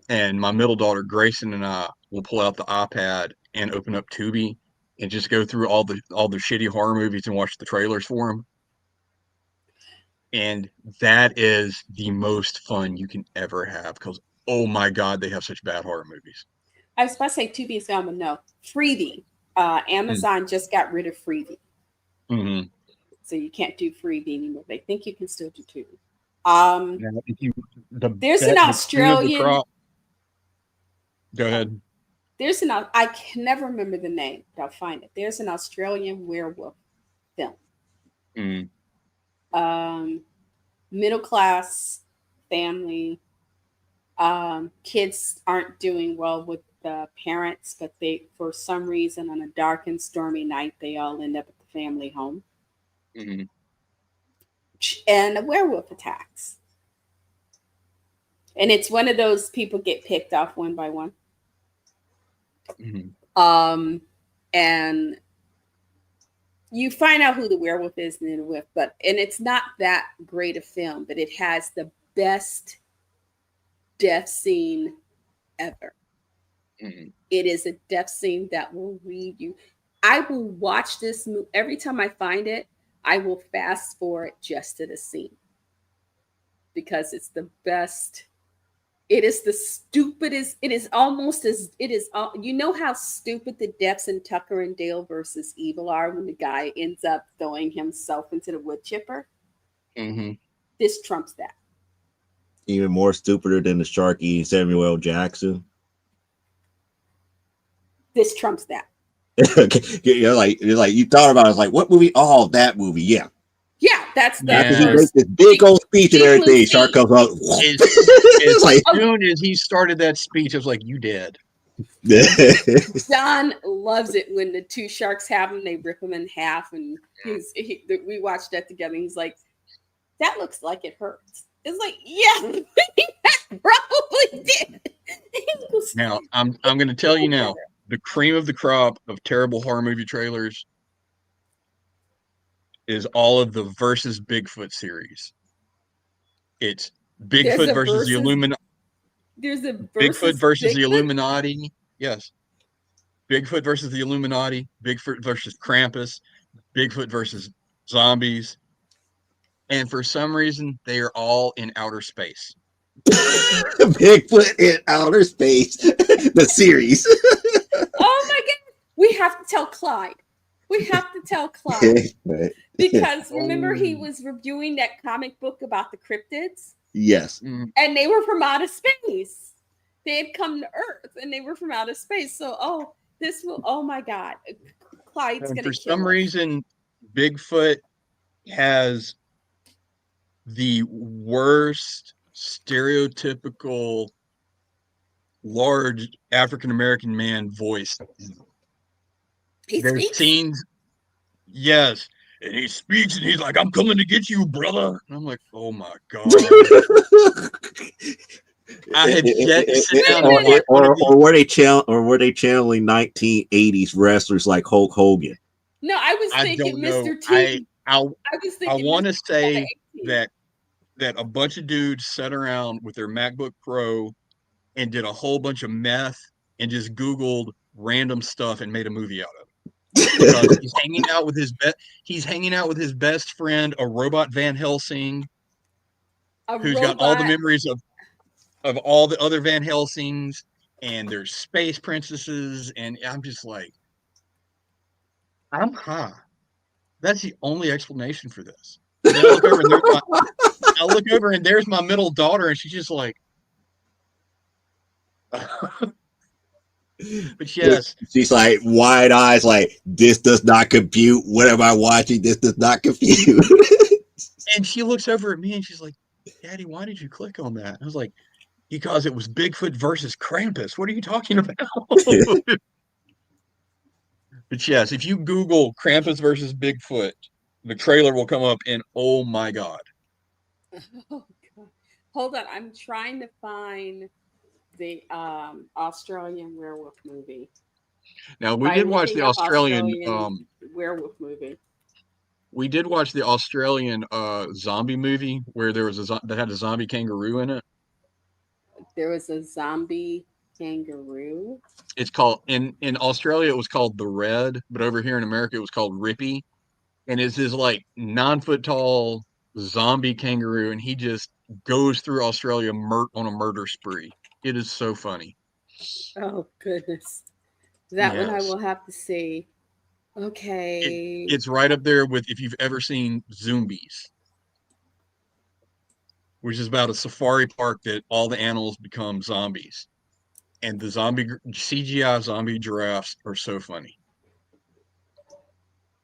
B: and my middle daughter Grayson and I will pull out the iPad and open up Tubi and just go through all the shitty horror movies and watch the trailers for them. And that is the most fun you can ever have because oh my god, they have such bad horror movies.
C: I was about to say Tubi is film, but no. Freebie. Amazon just got rid of Freebie.
B: Mm-hmm.
C: So you can't do Freebie anymore. They think you can still do Tubi. Um,
B: Now, if you
C: there's an
B: the cream of the
C: Australian
B: crop, go ahead.
C: I can never remember the name, but I'll find it. There's an Australian werewolf film.
B: Mm,
C: Um, Middle class family. Kids aren't doing well with the parents, but they, for some reason, on a dark and stormy night, they all end up at the family home.
B: mm,
C: And a werewolf attacks. And it's one of those people get picked off one by one.
B: mm.
C: Um, and you find out who the werewolf is in the wolf, and it's not that great a film, but it has the best death scene ever.
B: Mm.
C: It is a death scene that will read you. I will watch this movie every time I find it. I will fast forward just to the scene because it's the best. It is the stupidest. It is almost as it is. You know how stupid the deaths in Tucker and Dale versus Evil are when the guy ends up throwing himself into the wood chipper.
B: Mm-hmm.
C: This trumps that.
A: Even more stupider than the shark eating Samuel L. Jackson.
C: This trumps that.
A: Like you thought about it, it's like what movie? Oh, that movie, yeah.
C: Yeah, that's the
A: After he
B: Yeah.
A: makes
C: first
A: this big old speech and
C: Big Blue
A: everything,
C: Sea.
A: shark comes out.
B: As
A: It's like
B: soon as he started that speech, I was like, "You dead."
C: John loves it when the two sharks have him. They rip him in half, and we watched that together. And he's like, "That looks like it hurts." It's like, yeah, that probably did.
B: Now, I'm going to tell you now, the cream of the crop of terrible horror movie trailers is all of the versus Bigfoot series. It's
C: There's
B: Bigfoot
C: a
B: versus the
C: versus.
B: Illuminati.
C: There's a
B: Bigfoot
C: versus
B: versus the
C: Bigfoot.
B: Illuminati. Yes. Bigfoot versus the Illuminati. Bigfoot versus Krampus. Bigfoot versus zombies. And for some reason, they are all in outer space.
A: Bigfoot in Outer Space, the series.
C: Oh my god, we have to tell Clyde. We have to tell Clyde because remember he was reviewing that comic book about the cryptids.
A: Yes.
C: And they were from outer space. They had come to Earth and they were from outer space. So, oh my God. Clyde's going to
B: For
C: kill
B: some
C: us.
B: reason, Bigfoot has the worst stereotypical large African American man voice. There's scenes, yes, and he speaks and he's like, "I'm coming to get you, brother." And I'm like, "Oh my god." I have yet to sit down and watch
A: or were they channeling 1980s wrestlers like Hulk Hogan?
C: No, I was thinking Mr. T.
B: I want to say that a bunch of dudes sat around with their MacBook Pro and did a whole bunch of meth and just Googled random stuff and made a movie out of it. Because he's hanging out with his best friend, a robot Van Helsing, who's got all the memories of all the other Van Helsings, and there's space princesses, and I'm just like, I'm high. That's the only explanation for this. And then I look over and there's my middle daughter, and she's just like, but yes,
A: she's like wide eyes, like this does not compute. What am I watching? This does not compute.
B: And she looks over at me and she's like, "Daddy, why did you click on that?" I was like, "Because it was Bigfoot versus Krampus. What are you talking about?" But yes, if you Google Krampus versus Bigfoot, the trailer will come up, and oh my god.
C: Oh god. Hold on, I'm trying to find the Australian werewolf movie.
B: Now we did watch the Australian
C: werewolf movie.
B: We did watch the Australian zombie movie where there was that had a zombie kangaroo in it.
C: There was a zombie kangaroo.
B: It's called in Australia it was called The Red, but over here in America it was called Rippy. And it's this like 9-foot tall zombie kangaroo, and he just goes through Australia on a murder spree. It is so funny.
C: Oh goodness, that one I will have to see. Okay,
B: it's right up there with if you've ever seen Zombies, which is about a safari park that all the animals become zombies, and the CGI zombie giraffes are so funny.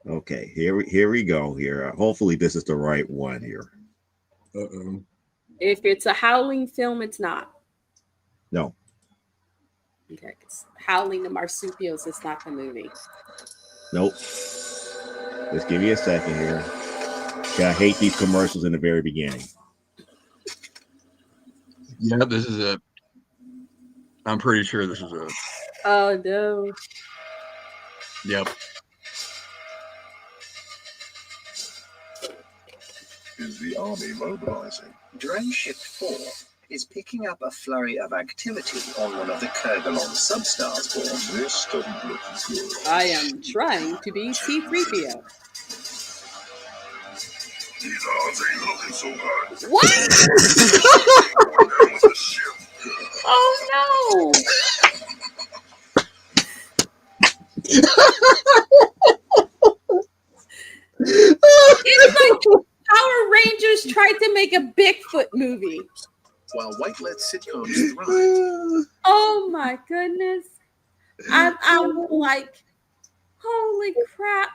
A: Okay, here we go. Here, hopefully this is the right one here.
B: Uh-oh.
C: If it's a Howling film, it's not.
A: No.
C: Okay, Howling the Marsupials is not the movie.
A: Nope. Just give me a second here. I hate these commercials in the very beginning.
B: Yeah, this is it. I'm pretty sure this is it.
C: Oh no.
B: Yep.
D: Is the army mobilizing? Drone Shift 4 is picking up a flurry of activity on one of the Kerguelen substars born.
E: This doesn't look good.
C: I am trying to be C-3PO.
E: These odds ain't looking so good.
C: What? Oh no! It's like Power Rangers tried to make a Bigfoot movie.
D: While white-led sitcoms thrive.
C: Oh my goodness. I'm like, holy crap.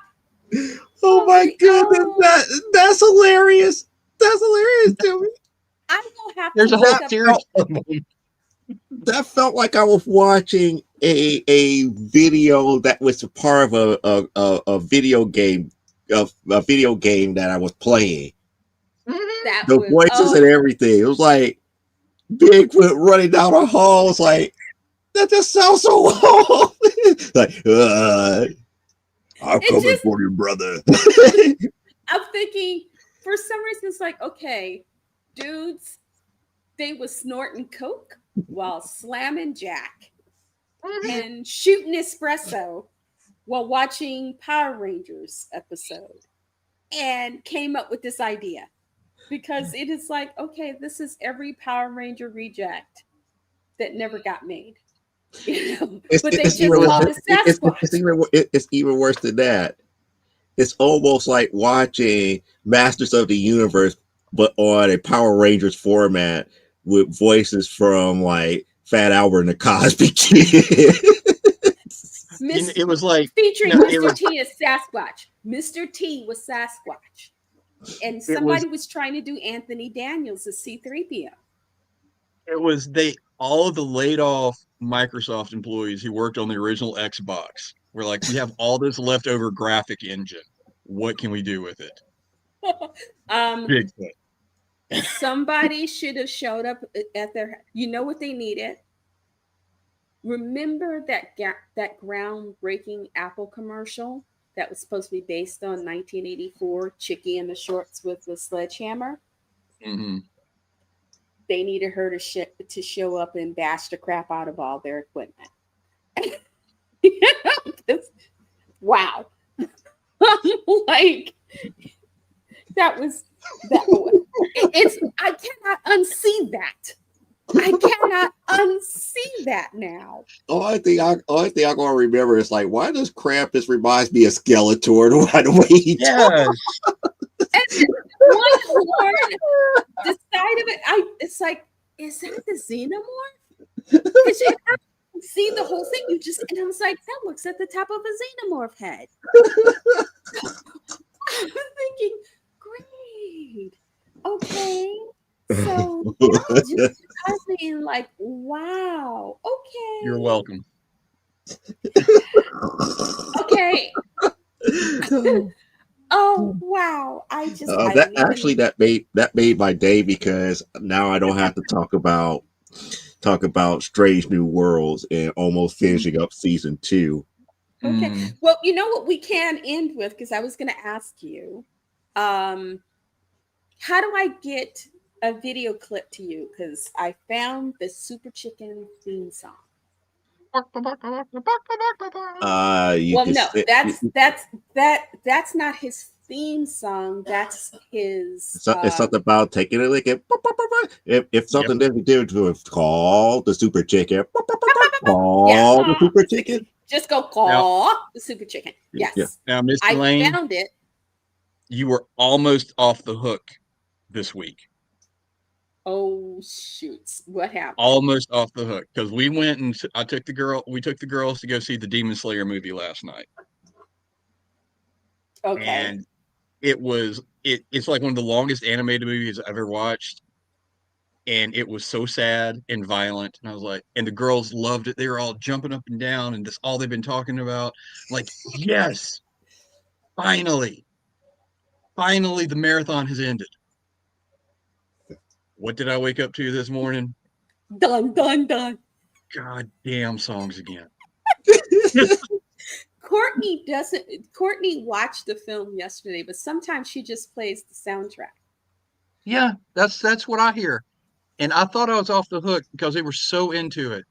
A: Oh my goodness, that's hilarious. That's hilarious to me.
C: I'm gonna have
B: There's
C: to
B: a whole series.
A: That felt like I was watching a video that was a part of a video game that I was playing. The voices and everything. It was like Bigfoot running down a hall. It's like that just sounds so wrong. Like, I'm coming for you, brother.
C: I'm thinking for some reason it's like, okay, dudes, they was snorting coke while slamming Jack and shooting espresso while watching Power Rangers episode and came up with this idea. because it is like, okay, this is every Power Ranger reject that never got made. You know, but they
A: it's
C: just
A: even
C: called it Sasquatch.
A: it's even worse than that. It's almost like watching Masters of the Universe, but on a Power Rangers format with voices from like Fat Albert and the Cosby Kid.
C: Miss
B: It was like
C: featuring
B: no, it
C: Mr.
B: was
C: T as Sasquatch. Mr. T was Sasquatch. And
B: it was
C: somebody was trying to do Anthony Daniels as C3PO.
B: it was they all of the laid off Microsoft employees who worked on the original Xbox were like, we have all this leftover graphic engine. What can we do with it?
C: um,
B: Bigfoot.
C: somebody should have showed up at their. You know what they needed? Remember that groundbreaking Apple commercial that was supposed to be based on 1984 Chickie in the shorts with the sledgehammer?
B: Mm-hmm.
C: They needed her to show up and bash the crap out of all their equipment. Wow. Like that was that it's I cannot unsee that. I cannot unsee that now.
A: Only thing I'm gonna remember is like, why does Krampus reminds me of Skeletor? Why the way he talks?
B: Yes.
C: And one horn, the side of it, it's like, is that the xenomorph? Because I see the whole thing, and I was like, that looks at the top of a xenomorph head. I was thinking, great, okay. So that just has me like, wow, okay.
B: You're welcome.
C: Okay. Oh wow! I
A: That actually that made my day because now I don't have to talk about Strange New Worlds and almost finishing up season 2.
C: Okay. Well, you know what we can end with, because I was going to ask you, how do I get a video clip to you? Because I found the Super Chicken theme song.
A: You
C: Well,
A: can
C: no,
A: sit,
C: that's not his theme song. That's his.
A: it's something about taking a lick. If something doesn't do to it, call the Super Chicken. Call the Super Chicken.
C: Just go call the Super Chicken. Yes.
A: Yeah.
B: Now, Mr.
C: I
B: Lane,
C: found it.
B: you were almost off the hook this week.
C: Oh shoots! What happened?
B: Almost off the hook because we went and we took the girls to go see the Demon Slayer movie last night.
C: Okay.
B: And it's like one of the longest animated movies I've ever watched. And it was so sad and violent. And I was like, and the girls loved it. They were all jumping up and down, and that's all they've been talking about. Like, yes, finally, the marathon has ended. What did I wake up to this morning?
C: Dun dun dun.
B: Goddamn songs again.
C: Courtney watched the film yesterday, but sometimes she just plays the soundtrack.
B: Yeah, that's what I hear. And I thought I was off the hook because they were so into it.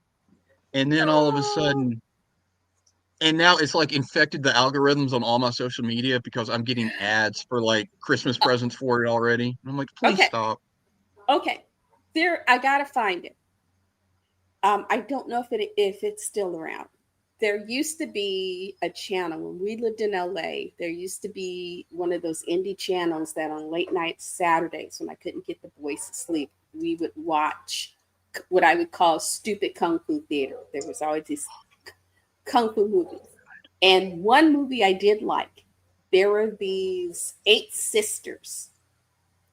B: And then all of a sudden, and now it's like infected the algorithms on all my social media because I'm getting ads for like Christmas presents for it already. And I'm like, please stop.
C: Okay. I gotta find it. I don't know if it's still around. There used to be a channel when we lived in LA. There used to be one of those indie channels that on late night Saturdays, when I couldn't get the boys to sleep, we would watch what I would call stupid kung fu theater. There was always these kung fu movies. And one movie I did like, there were these 8 sisters,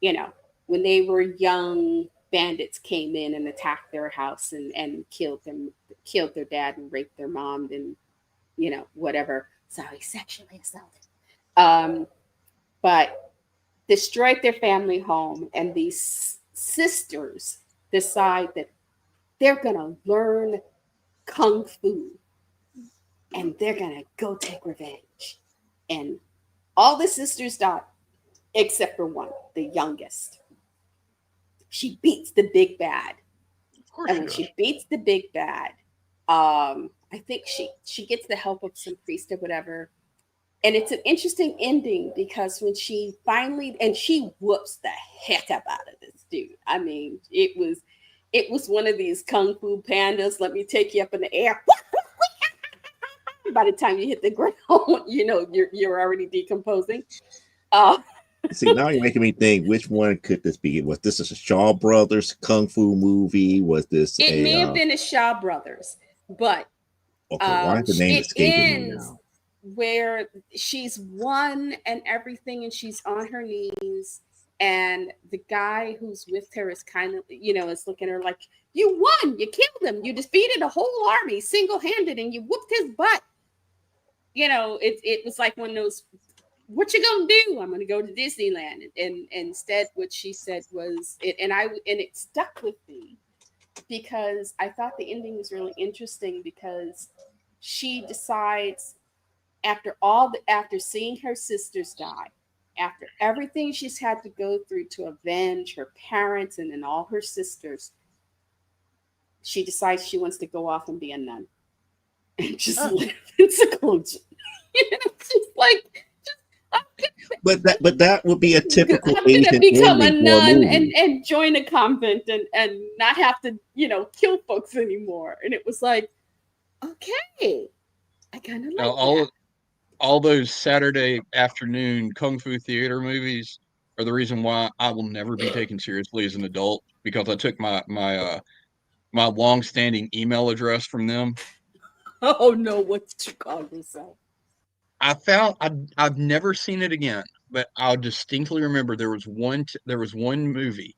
C: when they were young, bandits came in and attacked their house and killed their dad and raped their mom and whatever. So he sexually assaulted. But destroyed their family home, and these sisters decide that they're gonna learn kung fu and they're gonna go take revenge. And all the sisters died except for one, the youngest. She beats the big bad. And when she beats the big bad, I think she gets the help of some priest or whatever. And it's an interesting ending because when she finally, and she whoops the heck up out of this dude. I mean, it was one of these kung fu pandas. Let me take you up in the air. By the time you hit the ground, you're already decomposing. Uh,
A: See, now you're making me think, which one could this be? Was this a Shaw Brothers kung fu movie? Was this
C: it
A: a
C: may have been a Shaw Brothers, but
A: okay, why is the name
C: it
A: escaping me
C: ends
A: now?
C: where she's won and everything, and she's on her knees, and the guy who's with her is kind of, is looking at her like, "You won, you killed him, you defeated a whole army single-handed, and you whooped his butt." It was like one of those, "What you gonna do?" "I'm gonna go to Disneyland." And instead what she said was it, and it stuck with me because I thought the ending was really interesting, because she decides, after seeing her sisters die, after everything she's had to go through to avenge her parents and then all her sisters, she decides she wants to go off and be a nun and just live in seclusion. She's like,
A: But that would be a typical
C: I'm gonna
A: Asian
C: become a
A: ending for a
C: nun
A: movie.
C: and join a convent and not have to, kill folks anymore. And it was like, okay, I kind of
B: Now,
C: like that.
B: all those Saturday afternoon kung fu theater movies are the reason why I will never be taken seriously as an adult, because I took my long-standing email address from them.
C: Oh no, what's Chicago South?
B: I've never seen it again, but I distinctly remember there was one movie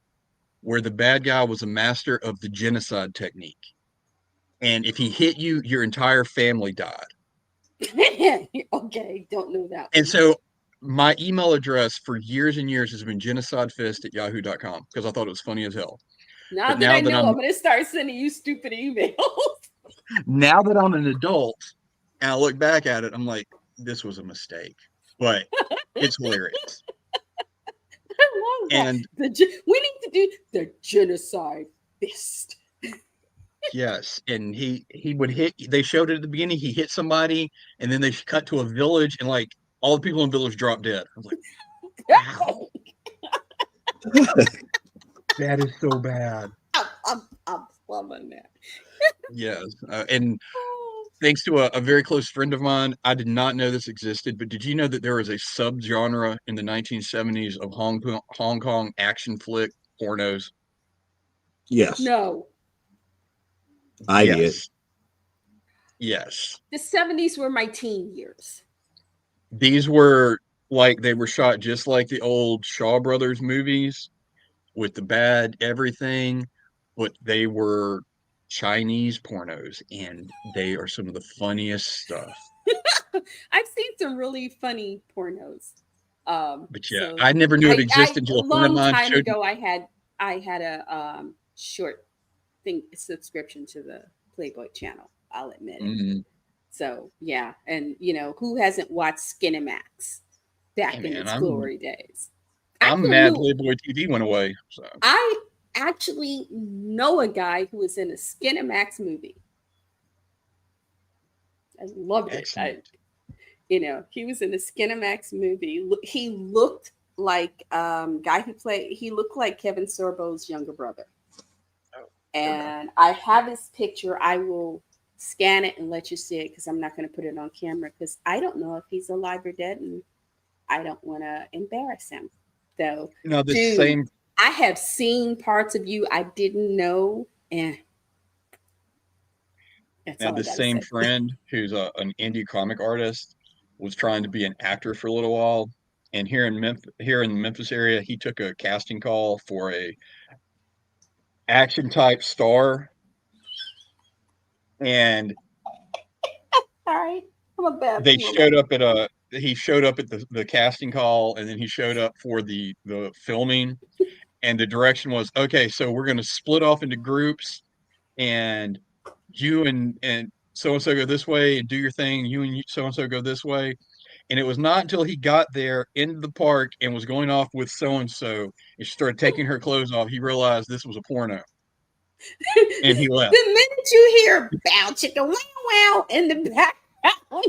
B: where the bad guy was a master of the genocide technique, and if he hit you, your entire family died.
C: Okay, don't know that
B: And
C: one.
B: so my email address for years and years has been genocidefist@yahoo.com, because I thought it was funny as hell.
C: Now
B: But
C: that I know, I'm gonna start sending you stupid emails.
B: now that I'm an adult and I look back at it, I'm like, this was a mistake. But it's hilarious.
C: I love that.
B: And
C: We need to do the genocide fist.
B: yes, and he would hit. They showed it at the beginning. He hit somebody, and then they cut to a village, and like all the people in the village dropped dead. I was like, wow, that is so bad.
C: I'm loving that.
B: Yes, and thanks to a very close friend of mine, I did not know this existed. But did you know that there was a subgenre in the 1970s of Hong Kong action flick pornos?
A: Yes,
C: No,
A: I did.
B: Yes, yes.
C: the 70s were my teen years.
B: These were like they were shot just like the old Shaw Brothers movies with the bad everything, but they were Chinese pornos, and they are some of the funniest stuff.
C: I've seen some really funny pornos.
B: But yeah,
C: So
B: I never knew it
C: I
B: existed
C: a
B: until a friend of
C: long
B: mine
C: time
B: showed me.
C: ago I had a short thing subscription to the Playboy channel. I'll admit it.
B: Mhm.
C: So yeah, and who hasn't watched Skinemax back
B: Hey
C: in
B: man,
C: its glory days? I
B: I'm
C: actually
B: mad
C: knew
B: Playboy TV went away. So
C: I actually know a guy who was in a Skinemax movie. I loved it.
B: excellent.
C: He was in a Skinemax movie. He looked like guy who played. He looked like Kevin Sorbo's younger brother.
B: Oh,
C: And I have his picture. I will scan it and let you see it because I'm not going to put it on camera because I don't know if he's alive or dead, and I don't want to embarrass him. So,
B: now the
C: dude,
B: same
C: I have seen parts of you I didn't know, and that's
B: now
C: all I
B: the
C: got to
B: same
C: say.
B: friend who's an indie comic artist was trying to be an actor for a little while, and here in the Memphis area, he took a casting call for a action type star, and
C: Sorry, I'm a bad
B: they
C: mama.
B: showed up at a he showed up at the casting call, and then he showed up for the filming, and the direction was, okay, so we're going to split off into groups, and you and so and so go this way and do your thing, you and so and so go this way. And it was not until he got there into the park and was going off with so and so, and she started taking her clothes off, he realized this was a porno, and he left.
C: The minute you hear bow chicka wow wow in the back,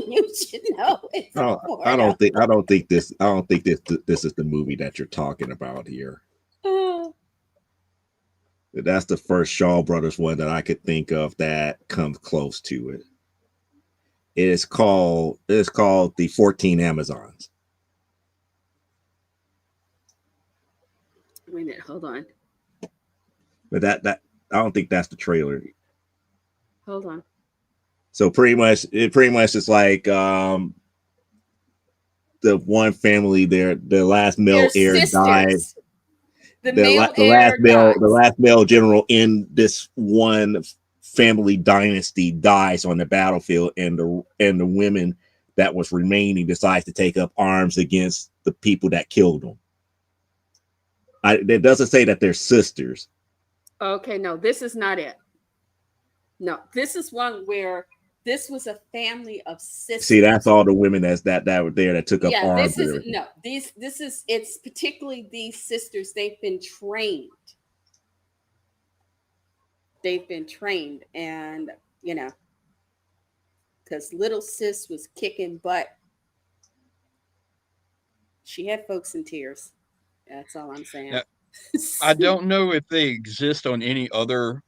C: You should know it's a
A: I
C: porno.
A: don't think this is the movie that you're talking about here.
C: Oh,
A: That's the first Shaw Brothers one that I could think of that comes close to it. It's called The 14 Amazons.
C: wait a minute, hold on.
A: But that I don't think that's the trailer.
C: Hold on.
A: So pretty much it's like the one family there, the last male
C: They're
A: heir died.
C: sisters. The male heir
A: The
C: dies.
A: last male general in this one family dynasty dies on the battlefield, and the women that was remaining decides to take up arms against the people that killed them. It doesn't say that they're sisters.
C: Okay, no, this is not it. No, this is one where this was a family of sisters.
A: See, that's all the women that were there that took up
C: Yeah,
A: arms.
C: this is no. This is it's particularly these sisters. They've been trained. And because little sis was kicking butt. She had folks in tears. That's all I'm saying.
B: Now, I don't know if they exist on any other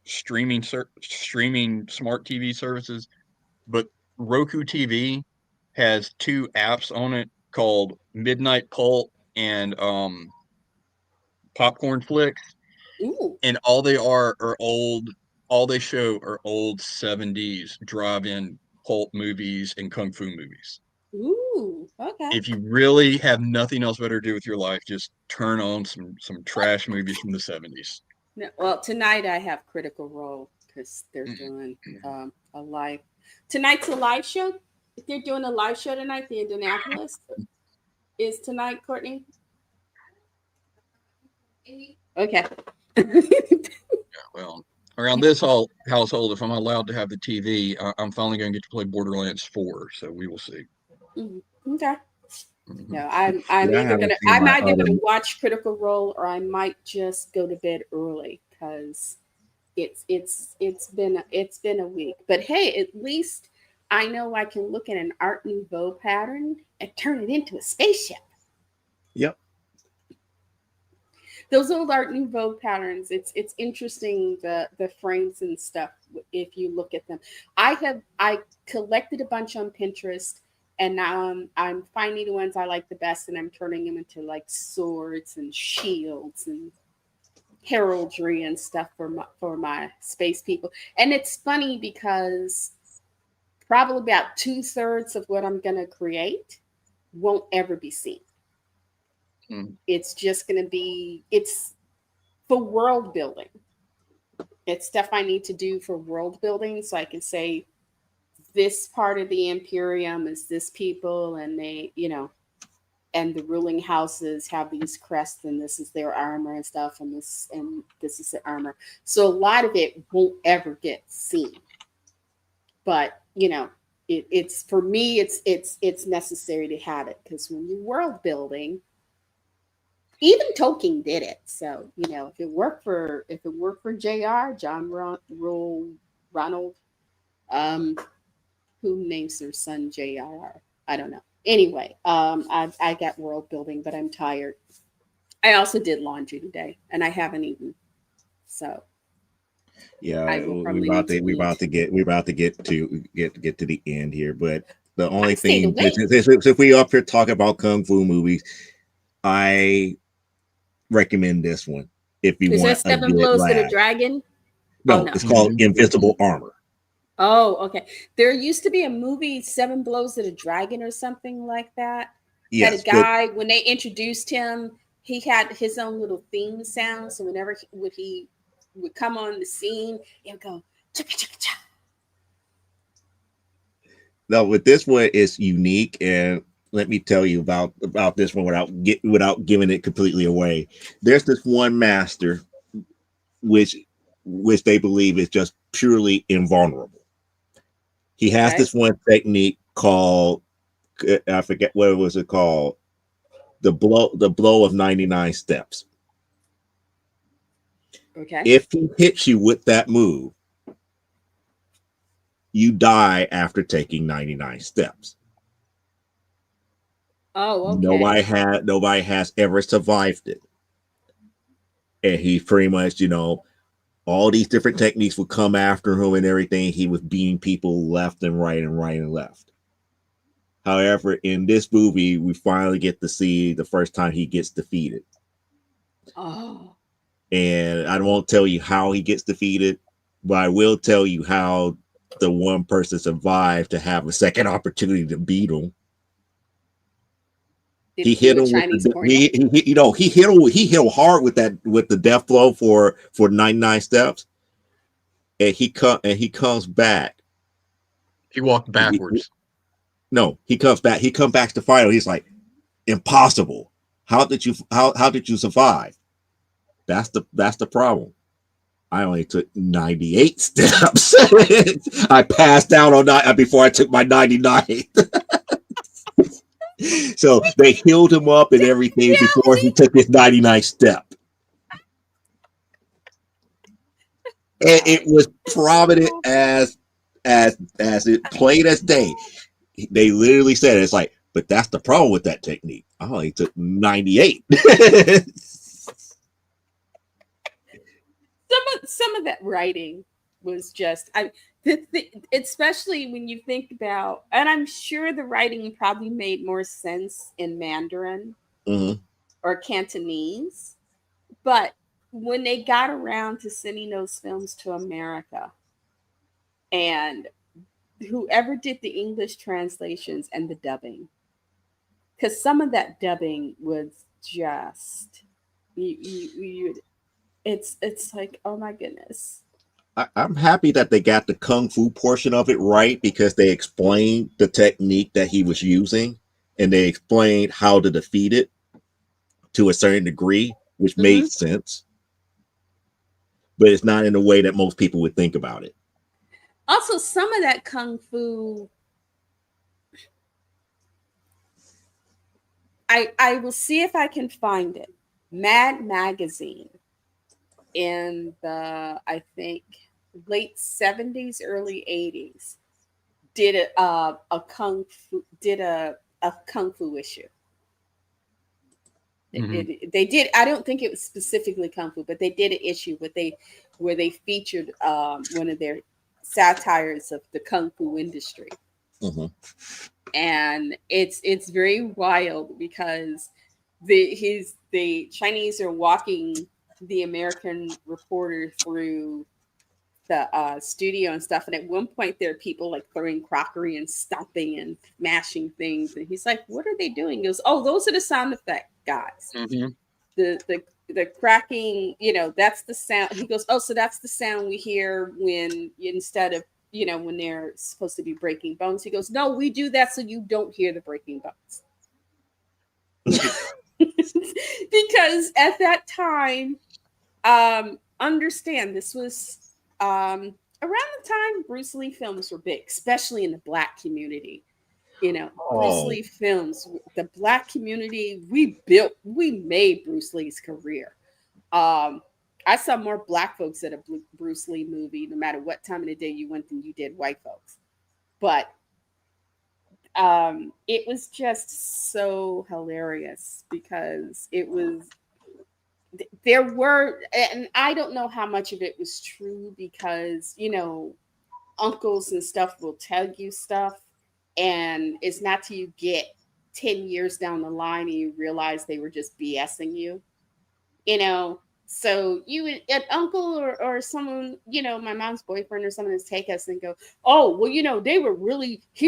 B: streaming smart TV services, but Roku TV has two apps on it called Midnight Cult and Popcorn Flicks,
C: Ooh,
B: and all they are old. All they show are old 70s drive-in cult movies and kung fu movies.
C: ooh, okay.
B: If you really have nothing else better to do with your life, just turn on some trash movies from the 70s.
C: No, well, tonight I have Critical Role because they're doing a live. Tonight's a live show. They're doing a live show tonight. The Indianapolis is tonight, Courtney. Okay.
B: Well, around this household, if I'm allowed to have the TV, I'm finally going to get to play Borderlands 4. So we will see.
C: Okay.
B: Mhm.
C: No, I'm either gonna watch Critical Role or I might just go to bed early because it's been a week. But hey, at least I know I can look at an Art Nouveau pattern and turn it into a spaceship.
A: Yep.
C: Those old Art Nouveau patterns, it's interesting the frames and stuff if you look at them. I collected a bunch on Pinterest. And now I'm finding the ones I like the best, and I'm turning them into like swords and shields and heraldry and stuff for my space people. And it's funny because probably about 2/3 of what I'm gonna create won't ever be seen. It's just gonna be it's for world building. It's stuff I need to do for world building, so I can say this part of the Imperium is this people, and they, and the ruling houses have these crests, and this is their armor and stuff, and this is the armor. So a lot of it won't ever get seen. But it's for me, it's necessary to have it because when you're world building, even Tolkien did it. So if it worked for J.R. John Ronald, who names their son J.R.R.? I don't know. Anyway, I got world building, but I'm tired. I also did laundry today, and I haven't eaten. So
A: yeah, we're about to get to the end here. But the only thing, if we up here talking about kung fu movies, I recommend this one if you want.
C: Is that Seven Blows to the Dragon?
A: No, it's called Invisible Armor.
C: Oh, okay. There used to be a movie, Seven Blows to the Dragon, or something like that. Yes, had a guy when they introduced him, he had his own little theme sound. So whenever he would come on the scene, it would go chicka chicka cha.
A: No, with this one, it's unique, and let me tell you about this one without giving it completely away. There's this one master, which they believe is just purely invulnerable. He has this one technique called, I forget what was it called, the blow of 99 steps.
C: Okay.
A: If he hits you with that move, you die after taking 99 steps.
C: Oh, okay.
A: Nobody has ever survived it. And he pretty much, all these different techniques would come after him and everything. He was beating people left and right and right and left. However, in this movie, we finally get to see the first time he gets defeated.
C: Oh.
A: And I won't tell you how he gets defeated, but I will tell you how the one person survived to have a second opportunity to beat him.
C: Did
A: He
C: he do
A: hit
C: a
A: him with
C: Chinese
A: the
C: porno?
A: he hit him hard with the death blow for 99 steps, and he comes back.
B: He walked backwards.
A: No, he comes back. He comes back to final. He's like, impossible. How did you survive? That's the problem. I only took 98 steps. I passed out on night before I took my 99. So they healed him up and everything before he took his 99 step. And it was prominent as it plain as day. They literally said it's like, but that's the problem with that technique. I only took 98.
C: Some of that writing was just especially when you think about, and I'm sure the writing probably made more sense in Mandarin or Cantonese, but when they got around to sending those films to America, and whoever did the English translations and the dubbing, because some of that dubbing was just you it's like, oh my goodness.
A: I'm happy that they got the kung fu portion of it right, because they explained the technique that he was using and they explained how to defeat it to a certain degree, which made sense. But it's not in a way that most people would think about it.
C: Also, some of that kung fu, I will see if I can find it. Mad Magazine in the, I think, late 70s, early 80s did a kung fu issue. They did. I don't think it was specifically kung fu, but they did an issue where they featured one of their satires of the kung fu industry. And it's very wild because the Chinese are walking the American reporter through the studio and stuff, and at one point there are people like throwing crockery and stomping and smashing things, and he's like, what are they doing? He goes, oh, those are the sound effect guys. The cracking, that's the sound. He goes, oh, so that's the sound we hear when, instead of, when they're supposed to be breaking bones. He goes, no, we do that so you don't hear the breaking bones. Because at that time, understand, this was around the time Bruce Lee films were big, especially in the Black community. Bruce Lee films, the Black community, we made Bruce Lee's career. I saw more Black folks at a Bruce Lee movie, no matter what time of the day you went, than you did white folks. But it was just so hilarious because there were, and I don't know how much of it was true, because uncles and stuff will tell you stuff, and it's not till you get 10 years down the line and you realize they were just BSing you. So you would, an uncle or someone, my mom's boyfriend or someone, would take us and go, oh, well, he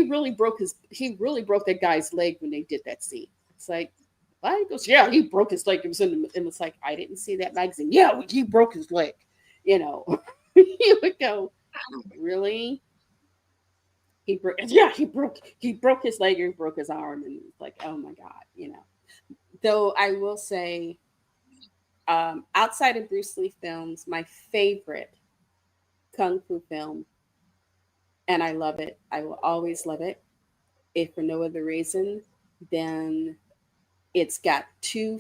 C: really broke that guy's leg when they did that scene. It's like, what? He goes, yeah, he broke his leg. It was and it's like, I didn't see that magazine. Yeah, he broke his leg. You would go, really? He broke his leg, or he broke his arm, and it's like, oh my God, Though I will say, outside of Bruce Lee films, my favorite kung fu film, and I love it, I will always love it, if for no other reason than it's got two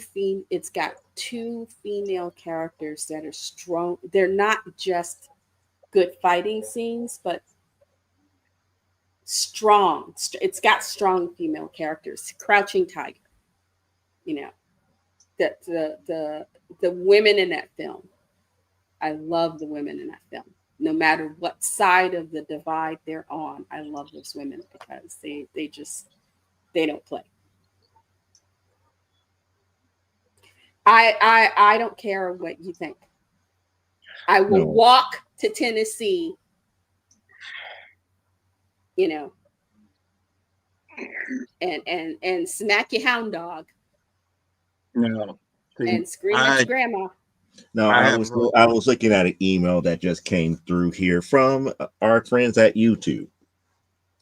C: female characters that are strong. They're not just good fighting scenes, but strong. It's got strong female characters. Crouching Tiger. You know, the women in that film. I love the women in that film. No matter what side of the divide they're on, I love those women because they don't play. I don't care what you think. I will
A: No.
C: walk to Tennessee, you know, and smack your hound dog
B: No. See,
C: and scream at
B: I
C: your grandma.
A: No,
B: I
A: I
B: have
A: was
B: a
A: I was looking at an email that just came through here from our friends at YouTube.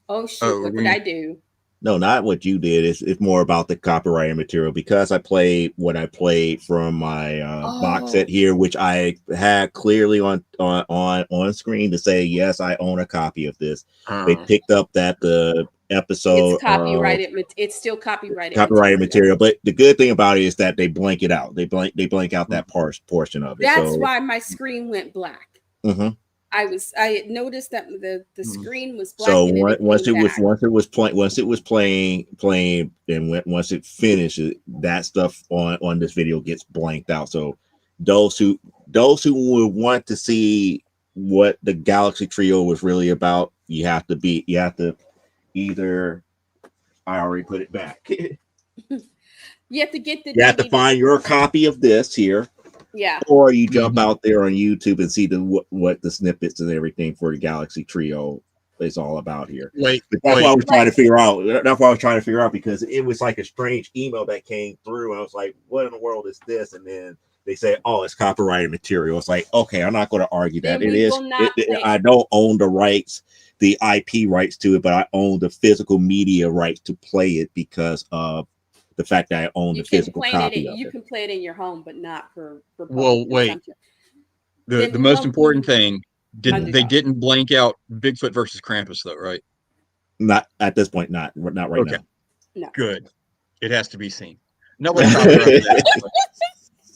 C: Oh shoot,
B: Oh,
C: what did I do?
A: No, not what you did. It's more about the copyrighted material because I played what I played from my box set
C: Oh,
A: here, which I had clearly on screen to say yes, I own a copy of this. They
B: uh,
A: picked up that the
C: it's
A: episode of
C: copyrighted. It's still copyrighted
A: copyrighted
C: material.
A: material, but the good thing about it is that they blank it out. They blank out that portion of it.
C: That's
A: So
C: why my screen went black.
A: mhm.
C: I had noticed that the
B: mm,
C: screen was black
A: So
C: and then it came back.
A: once it was playing, and once it finishes, that stuff on this video gets blanked out. So those who would want to see what the Galaxy Trio was really about, you have to either I already put it back.
C: You have to get the
A: You have to
C: DVD.
A: find your copy of this here,
C: Yeah.
A: or you jump
B: mhm.
A: out there on YouTube and see what the snippets and everything for the Galaxy Trio is all about here.
B: Wait,
A: But that's what I
B: wait.
A: was trying to figure out. That's what I was trying to figure out because it was like a strange email that came through, and I was like, "What in the world is this?" And then they say, "Oh, it's copyrighted material." It's like, okay, I'm not going to argue that
C: Then
A: it
C: we
A: is.
C: will not play.
A: I don't own the rights, the IP rights to it, but I own the physical media rights to play it because of the fact that I own the physical copy of
C: You
A: it.
C: can play it in your home, but not for
B: Well,
C: public
B: wait.
C: consumption.
B: The
C: Then
B: the
C: we
B: most
C: won't
B: important
C: do
B: thing
A: Mhm.
B: they
C: underdog.
B: didn't blank out Bigfoot versus Krampus though, right?
A: Not at this point. Not right
B: Okay,
A: now.
C: No.
B: good. It has to be seen. Nobody copyrighted that. Anyway.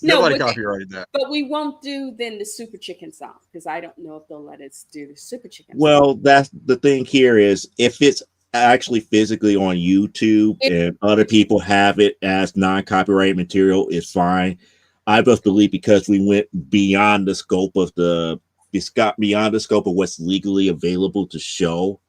C: No,
B: Nobody
C: but
B: copyrighted that.
C: we won't do then the Super Chicken song because I don't know if they'll let us do the Super Chicken song.
A: Well, that's the thing here is if it's actually physically on YouTube
C: It-
A: and other people have it as non-copyrighted material, it's fine. I just believe because we went beyond the scope of beyond the scope of what's legally available to show.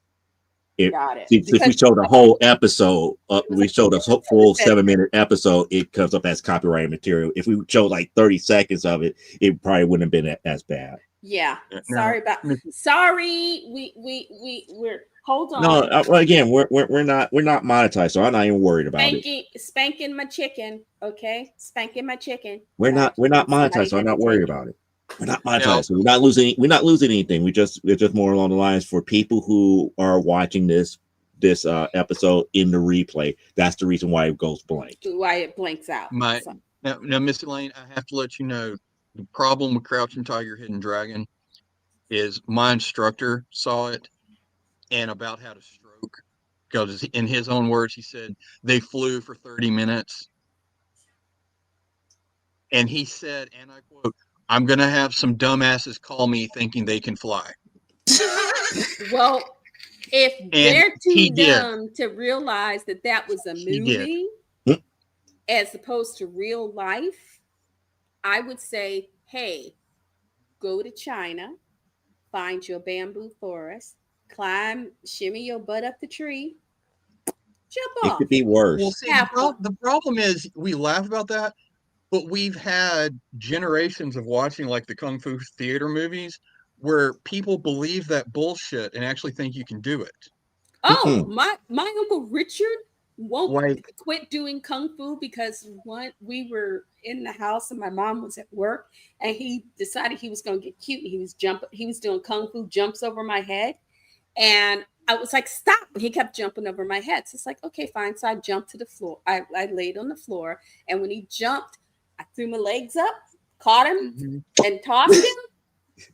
A: It
C: Got it.
A: If we
C: Because
A: show the whole episode,
C: it was
A: we show the
C: it
A: full
C: said
A: 7-minute episode, it comes up as copyrighted material. If we show like 30 seconds of it, it probably wouldn't have been as bad.
C: yeah.
B: Now,
C: Sorry. We're hold
A: No,
C: on.
A: again, we're not monetized, so I'm not even worried about it.
C: Spanking my chicken. Okay, spanking my chicken.
A: We're
C: Sorry,
A: not monetized,
C: somebody
A: so I'm
C: had to
A: not worried
C: take it.
A: about it. We're not
B: now,
A: monetized, so we're not losing anything. We're just more along the lines for people who are watching this episode in the replay. That's the reason why it goes blank.
C: Why it blanks out.
B: my
C: So,
B: now, Miss Elaine, I have to let you know the problem with Crouching Tiger, Hidden Dragon is my instructor saw it and about had a stroke because in his own words he said they flew for 30 minutes and he said, and I quote, "I'm gonna have some dumbasses call me thinking they can fly."
C: well, if
B: And
C: they're
B: he
C: too
B: did.
C: dumb to realize that was a
B: He did.
C: movie
A: Hmm.
C: as opposed to real life, I would say, hey, go to China, find your bamboo forest, climb, shimmy your butt up the tree, jump
A: It
C: off,
A: could be
B: Well,
A: worse.
B: see,
C: have fun.
B: the problem is we laugh about that, but we've had generations of watching like the Kung Fu theater movies where people believe that bullshit and actually think you can do it.
C: Oh,
A: Mm-mm.
C: my uncle Richard won't
B: Like,
C: quit doing kung fu because we were in the house and my mom was at work and he decided he was going to get cute. He was doing kung fu jumps over my head and I was like, stop. And he kept jumping over my head. So it's like, okay, fine. So I jumped to the floor. I laid on the floor. And when he jumped, I threw my legs up, caught him,
B: mhm.
C: and tossed him.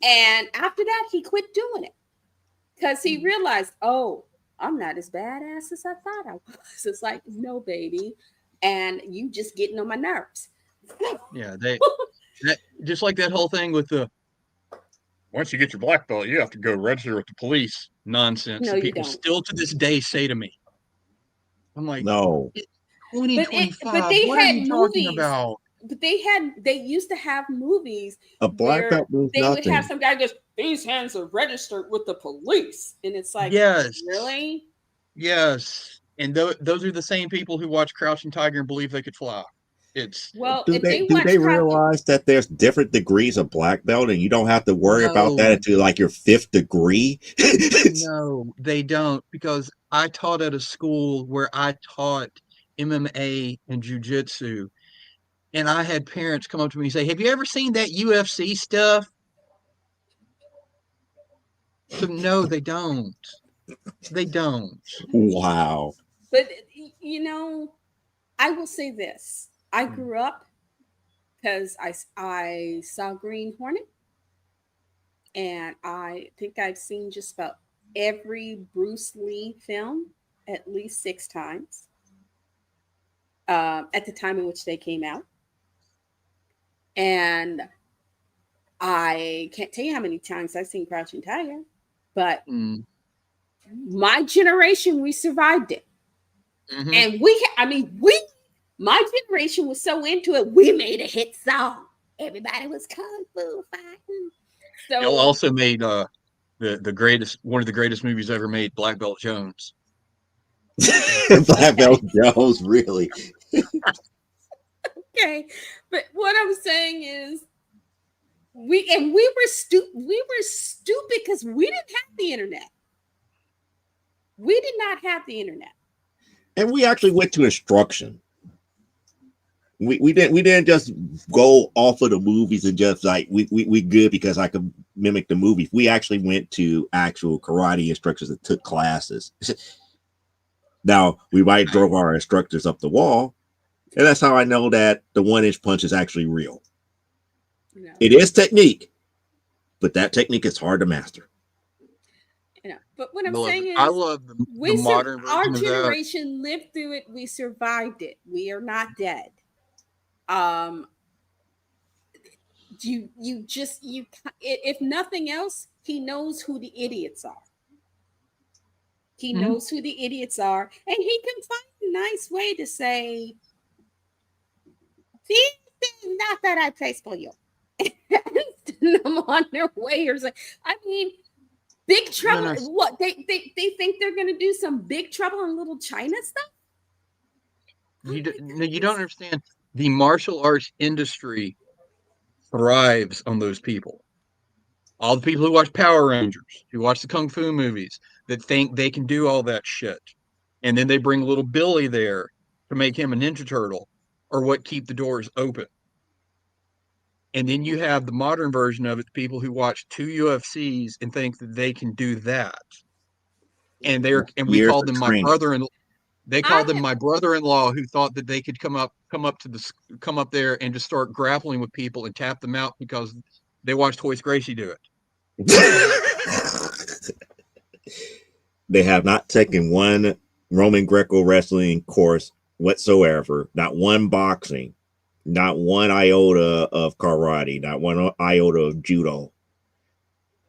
C: And after that, he quit doing it because he realized, oh, I'm not as badass as I thought I was. It's like, no, baby. And you just getting on my nerves.
B: Yeah, that, just like that whole thing with once you get your black belt, you have to go register with the police. Nonsense.
C: No,
B: that
C: you
B: people
C: don't.
B: still to this day say to me. I'm like,
A: No,
C: But
B: 2025.
C: they
B: What are
C: had
B: you talking
C: movies.
B: about?
C: But they used to have movies
A: a black
C: where
A: belt means
C: they would have
A: nothing.
C: some guy goes, these hands are registered with the police, and it's like,
B: Yes.
C: really?
B: Yes. And those are the same people who watch Crouching Tiger and believe they could fly. It's
C: Well,
A: Do
C: if
A: they
C: they
A: do
C: watch
A: they realize that there's different degrees of black belt, and you don't have to worry about that
B: no,
A: until like your fifth degree?
B: no, they don't, because I taught at a school where I taught MMA and jujitsu, and I had parents come up to me and say, "Have you ever seen that UFC stuff?" So no, they don't. They don't.
A: Wow.
C: but I will say this: I
B: Hmm.
C: grew up because I saw Green Hornet, and I think I've seen just about every Bruce Lee film at least 6 times at the time in which they came out. And I can't tell you how many times I've seen Crouching Tiger, but
B: Mm.
C: my generation, we survived it.
B: Mhm.
C: And my generation was so into it, we made a hit song. Everybody was kung fu fighting.
B: Y'all
C: So,
B: also made the greatest, one of the greatest movies ever made, Black Belt Jones.
A: Black belt Jones, really?
C: okay. But what I'm saying is, we were stupid because we didn't have the internet. We did not have the internet.
A: And we actually went to instruction. We didn't just go off of the movies and just like we good because I could mimic the movies. We actually went to actual karate instructors and took classes. Now we might drove our instructors up the wall, and that's how I know that the 1 inch punch is actually real.
C: You know,
A: It is technique, but that technique is hard to master.
C: But what I'm
B: Love,
C: saying
B: I
C: is,
B: love the modern
C: our
B: version of that.
C: generation lived through it. We survived it. We are not dead. Um, if nothing else, he knows who the idiots are. He
B: Mhm.
C: knows who the idiots are, and he can find a nice way to say, "See, not that I place for you." Send them on their way, or something. I mean, Big
B: No,
C: Trouble.
B: no,
C: What they think they're going to do some Big Trouble in Little China stuff? Oh
B: you
C: my
B: no, you don't
C: goodness.
B: understand. The martial arts industry thrives on those people. All the people who watch Power Rangers, who watch the Kung Fu movies, that think they can do all that shit. And then they bring little Billy there to make him a Ninja Turtle, or what keep the doors open. And then you have the modern version of it, people who watch 2 UFCs and think that they can do that. And we
A: Years
B: called
A: of
B: them my
A: training.
B: brother and they called them
C: I
B: my brother-in-law, who thought that they could come up there and just start grappling with people and tap them out because they watched Hoist Gracie do it.
A: They have not taken one Roman Greco wrestling course whatsoever, not one boxing, not one iota of karate, not one iota of judo.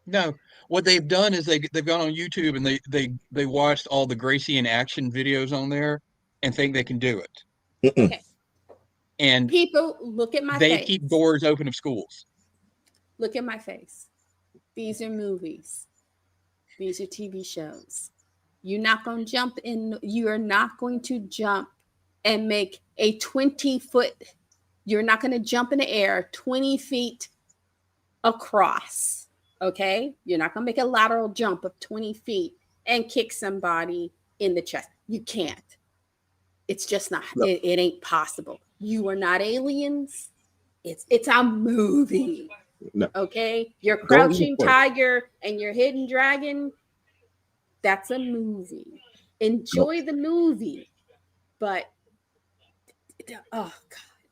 B: No, what they've done is they've gone on YouTube and they watched all the Gracie in action videos on there and think they can do it.
A: Mm-mm.
C: Okay.
B: And
C: People, look at my
B: they
C: face.
B: keep doors open of schools.
C: Look at my face. These are movies. These are TV shows. You're not going to jump in. You are not going to jump and make a 20-foot. You're not going to jump in the air 20 feet across. Okay? You're not going to make a lateral jump of 20 feet and kick somebody in the chest. You can't. It's just not.
A: No.
C: It ain't possible. You are not aliens. It's a movie.
A: No.
C: Okay? Your
A: Go
C: Crouching
A: for it.
C: Tiger and your Hidden Dragon, that's a movie. Enjoy the movie. But oh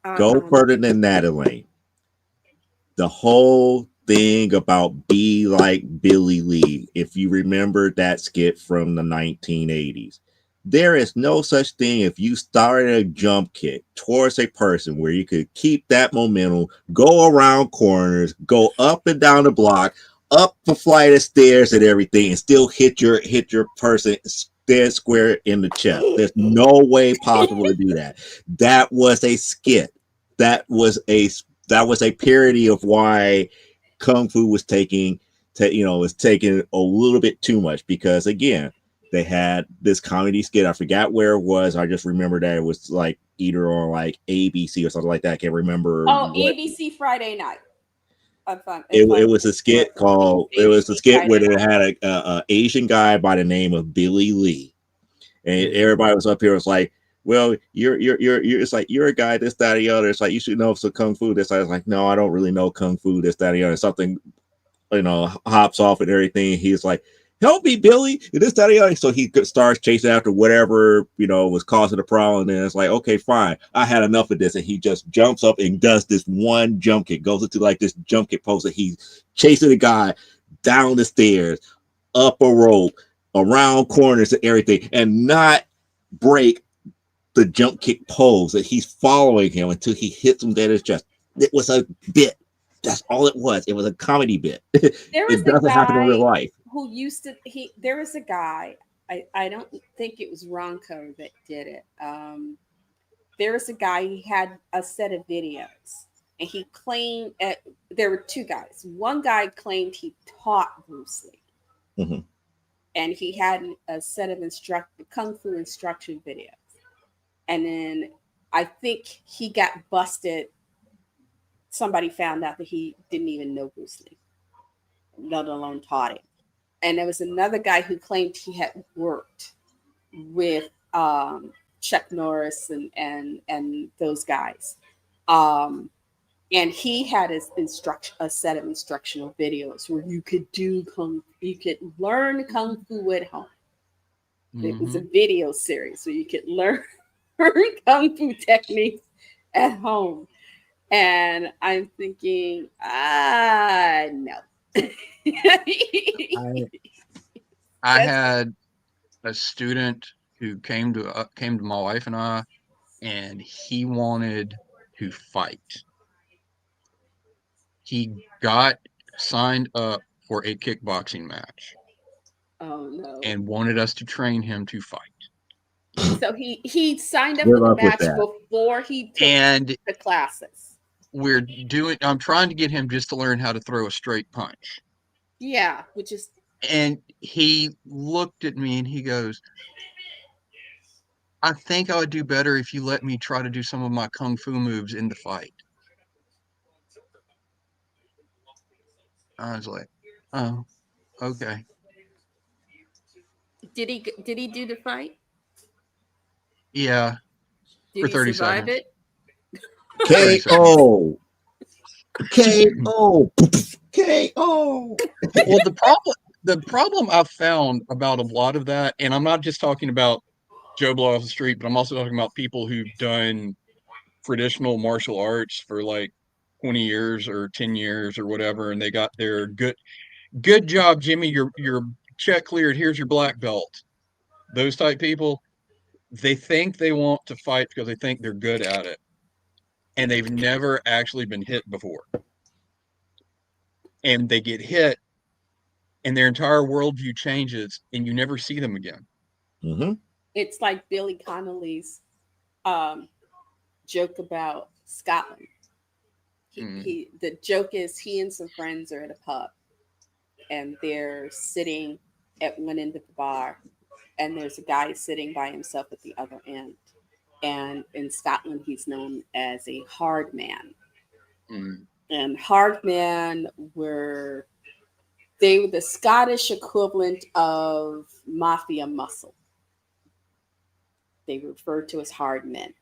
C: god.
A: Go further than that, Elaine. The whole thing about be like Billy Lee, if you remember that skit from the 1980s, there is no such thing if you started a jump kick towards a person where you could keep that momentum, go around corners, go up and down the block, up a flight of stairs and everything and still hit your person dead square in the chest. There's no way possible to do that. That was a skit. That was a parody of why kung fu was was taking a little bit too much, because again, they had this comedy skit. I forgot where it was. I just remember that it was like either on like ABC or something like that. I can't remember.
C: Oh, ABC Friday night.
A: It was a skit called. It was a
C: ABC
A: skit where
C: Friday
A: they
C: night.
A: had a Asian guy by the name of Billy Lee, and everybody was up here. Was like, well, you're. It's like you're a guy, this, that, or the other. It's like you should know some kung fu. This, I was like, no, I don't really know kung fu. This, that, or the other. Something, hops off and everything. He's like, help me, Billy. And this, that, or the other. So he starts chasing after whatever was causing the problem. And it's like, okay, fine. I had enough of this. And he just jumps up and does this one jump kick. Goes into like this jump kick pose. And he's chasing the guy down the stairs, up a rope, around corners and everything, and not break the jump kick pose. That he's following him until he hits him dead in his chest. It was a bit. That's all it was. It was a comedy bit.
C: There was
A: It doesn't happen in real life.
C: who used to there was a guy, I don't think it was Ronco that did it. There was a guy, he had a set of videos, and he claimed there were two guys. One guy claimed he taught Bruce Lee.
A: Mhm.
C: And he had a set of kung fu instruction videos. And then I think he got busted. Somebody found out that he didn't even know Bruce Lee, let alone taught him. And there was another guy who claimed he had worked with Chuck Norris and those guys. And he had a set of instructional videos where you could learn kung fu at home. It was a video series, so you could learn kung fu techniques at home. And I'm thinking, no.
B: I had a student who came to my wife and I, and he wanted to fight. He got signed up for a kickboxing match.
C: Oh no.
B: And wanted us to train him to fight.
C: So he signed up
A: Good
C: for the
A: luck with
C: match
A: that.
C: before he took
B: And
C: the classes.
B: I'm trying to get him just to learn how to throw a straight punch.
C: Yeah, which is.
B: And he looked at me and he goes, I think I would do better if you let me try to do some of my kung fu moves in the fight. I was like, oh, okay.
C: Did he do the fight?
B: Yeah.
C: Did he
B: 30
C: survive
B: seconds.
C: it?
A: KO. KO. KO.
B: Well, the problem I've found about a lot of that, and I'm not just talking about Joe Blow off the street, but I'm also talking about people who've done traditional martial arts for like 20 years or 10 years or whatever, and they got their good job, Jimmy, your check cleared, here's your black belt. Those type people, they think they want to fight because they think they're good at it, and they've never actually been hit before. And they get hit, and their entire worldview changes, and you never see them again.
A: Mm-hmm.
C: It's like Billy Connolly's joke about Scotland. The joke is he and some friends are at a pub, and they're sitting at one end of the bar, and there's a guy sitting by himself at the other end. And in Scotland, he's known as a hard man. And hard men were the Scottish equivalent of mafia muscle. They were referred to as hard men.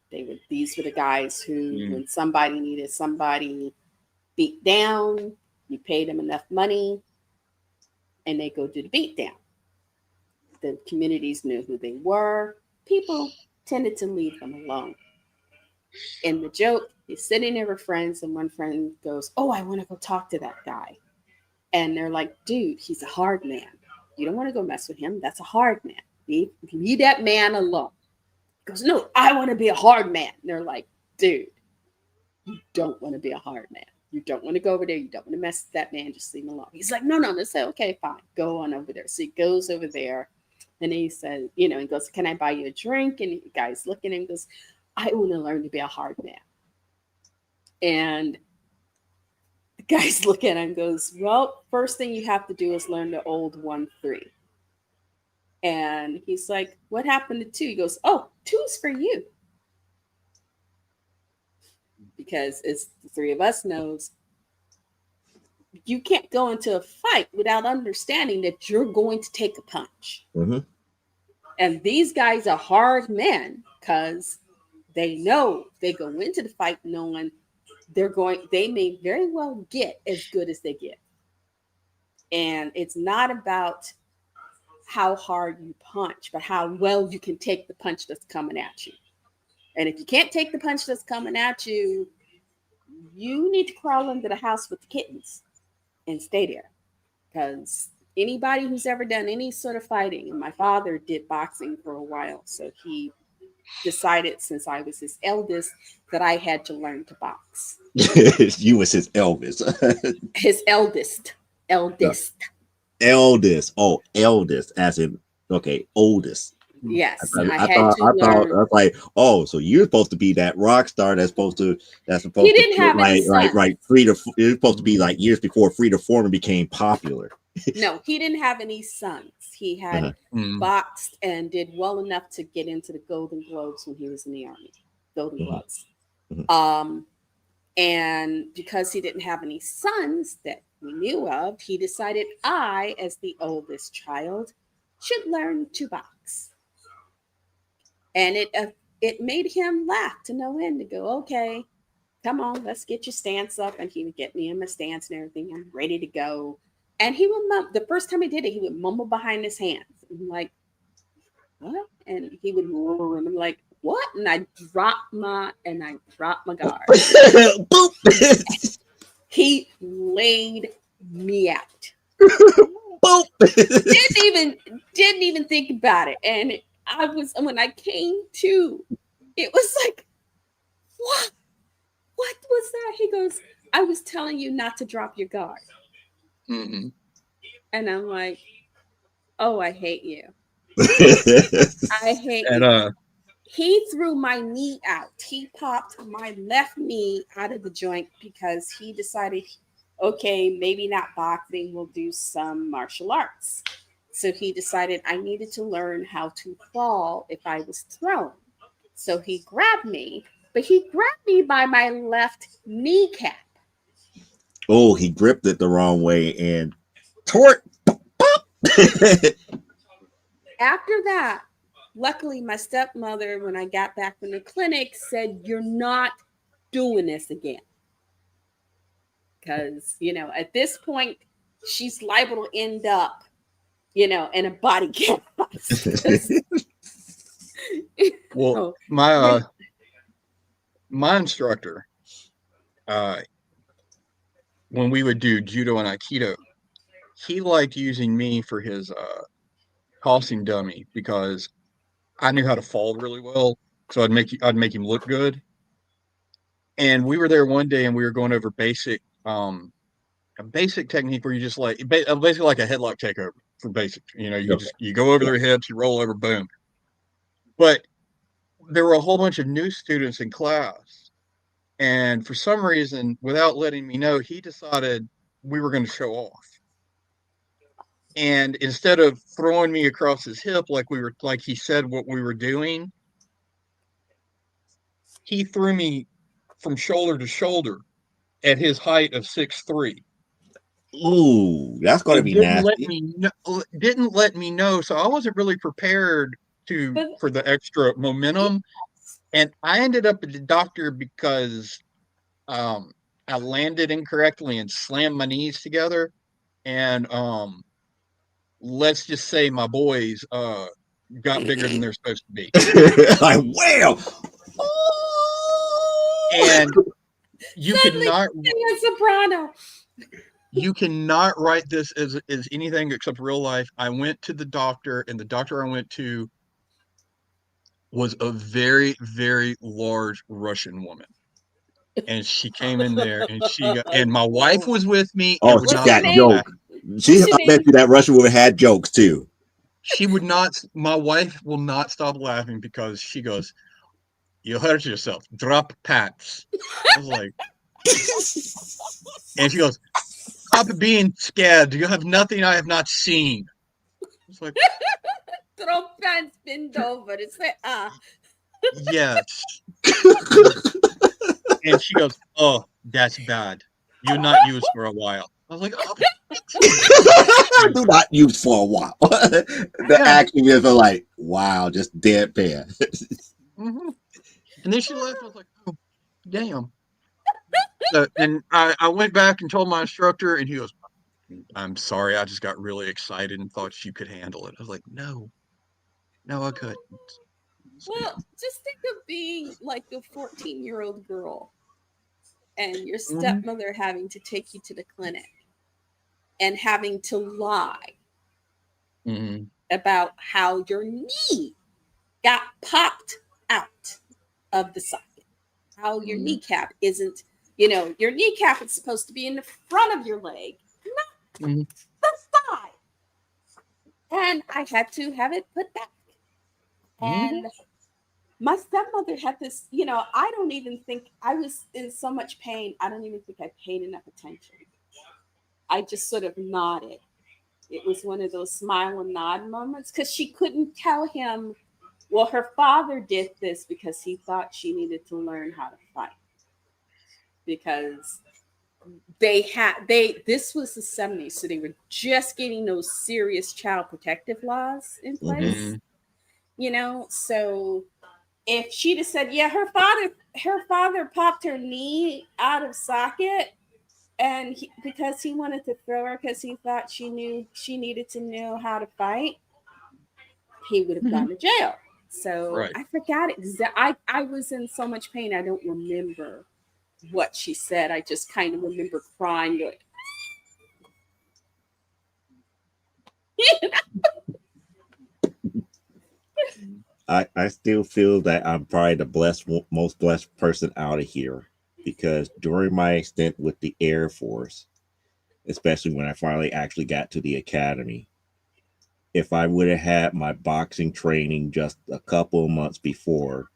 C: These were the guys who, when somebody needed somebody beat down, you paid them enough money, and they go do the beat down. The communities knew who they were. People tended to leave them alone. In the joke, he's sitting there with friends, and one friend goes, "Oh, I want to go talk to that guy." And they're like, "Dude, he's a hard man. You don't want to go mess with him. That's a hard man. Leave that man alone." He goes, "No, I want to be a hard man." And they're like, "Dude, you don't want to be a hard man. You don't want to go over there. You don't want to mess with that man. Just leave him alone. He's like, no, no. They say, okay, fine. Go on over there. So he goes over there. And he says, he goes, can I buy you a drink? And the guy's looking at him and goes, I want to learn to be a hard man. And the guy's looking at him and goes, well, first thing you have to do is learn the old 1-3. And he's like, what happened to 2? He goes, oh, 2's for you. Because as the 3 of us knows, you can't go into a fight without understanding that you're going to take a punch.
A: Mm-hmm.
C: And these guys are hard men because they know they go into the fight knowing they may very well get as good as they get. And it's not about how hard you punch, but how well you can take the punch that's coming at you. And if you can't take the punch that's coming at you, you need to crawl into the house with the kittens and stay there. Because anybody who's ever done any sort of fighting, and my father did boxing for a while, so he decided since I was his eldest that I had to learn to box.
A: You was his Elvis.
C: His eldest.
A: Eldest. Oh, eldest, as in oldest.
C: Yes,
A: I thought I was like, oh, so you're supposed to be that rock star that's supposed to
C: He didn't have any sons.
A: like Frida. It's supposed to be like years before Frida Foreman became popular.
C: No, he didn't have any sons. He had boxed and did well enough to get into the Golden Globes when he was in the Army. Golden Gloves. And because he didn't have any sons that we knew of, he decided I, as the oldest child, should learn to box. And it made him laugh to no end, to go, okay, come on, let's get your stance up. And he would get me in my stance and everything. I'm ready to go. And he would the first time he did it, he would mumble behind his hands. I'm like, what? And he would roar, and I'm like, what? And I dropped my guard.
A: Boop.
C: He laid me out.
A: Boop.
C: Didn't even think about it. And when I came to, it was like, what was that? He goes, I was telling you not to drop your guard.
B: Mm-hmm.
C: And I'm like, oh, I hate you. I hate you. He threw my knee out. He popped my left knee out of the joint because he decided, okay, maybe not boxing, we'll do some martial arts. So he decided I needed to learn how to fall if I was thrown. So he grabbed me, but he grabbed me by my left kneecap.
A: Oh, he gripped it the wrong way and tore it.
C: After that, luckily my stepmother, when I got back from the clinic, said, you're not doing this again. Because, at this point, she's liable to end up, in a body cast.
B: Well, my instructor, when we would do judo and aikido, he liked using me for his tossing dummy because I knew how to fall really well. So I'd make him look good. And we were there one day and we were going over a basic technique where you just basically like a headlock takeover for basic. You go over their heads, you roll over, boom. But there were a whole bunch of new students in class. And for some reason, without letting me know, he decided we were going to show off. And instead of throwing me across his hip like he said what we were doing, he threw me from shoulder to shoulder at his height of 6'3".
A: Ooh, that's going to be nasty.
B: Didn't let me know, so I wasn't really prepared for the extra momentum. And I ended up at the doctor because I landed incorrectly and slammed my knees together. And let's just say my boys got bigger than they're supposed to be.
A: Like, wow.
B: And you cannot
C: soprano.
B: You cannot write this as anything except real life. I went to the doctor, and the doctor I went to was a very, very large Russian woman. And she came in there, and my wife was with me and
A: Oh,
B: would
A: she
B: not
C: What's your
A: got
B: stop
C: name?
B: laughing.
A: jokes.
C: What's your
A: I bet
C: name?
A: you that Russian woman had jokes too.
B: She would not. My wife will not stop laughing because she goes, "You hurt yourself. Drop pants." I was like, and she goes, "Stop being scared. You have nothing I have not seen." It's like,
C: Throw pants bend over. It's like
B: yes. And she goes, "Oh, that's bad. You're not used for a while." I was like, "Oh,
A: Do not use for a while. The
B: yeah."
A: action is like, wow, just deadpan.
B: Mhm. And then she left. I was like, "Oh, damn." So, and I went back and told my instructor, and he goes, "I'm sorry. I just got really excited and thought you could handle it." I was like, "No, no, I couldn't." So, yeah.
C: well, just think of being like a 14-year-old girl and your
B: Mhm.
C: stepmother having to take you to the clinic and having to lie
B: Mhm.
C: about how your knee got popped out of the socket. How your
B: Mhm.
C: kneecap isn't, your kneecap is supposed to be in the front of your leg, not
B: Mhm.
C: the side. And I had to have it put back.
B: Mhm.
C: And my stepmother had this, I don't even think I was in so much pain. I don't even think I paid enough attention. I just sort of nodded. It was one of those smile and nod moments because she couldn't tell him, well, her father did this because he thought she needed to learn how to fight. Because this was the 70s, so they were just getting those serious child protective laws in
A: Mhm.
C: place.
B: Mhm.
C: So if she'd have said, yeah, her father popped her knee out of socket and because he wanted to throw her because he thought she knew she needed to know how to fight, he would have
B: Mhm.
C: gone to jail. So
B: Right.
C: I forgot I was in so much pain I don't remember what she said. I just kind of remember crying like
A: I still feel that I'm probably the most blessed person out of here because during my stint with the Air Force, especially when I finally actually got to the academy, if I would have had my boxing training just a couple of months before,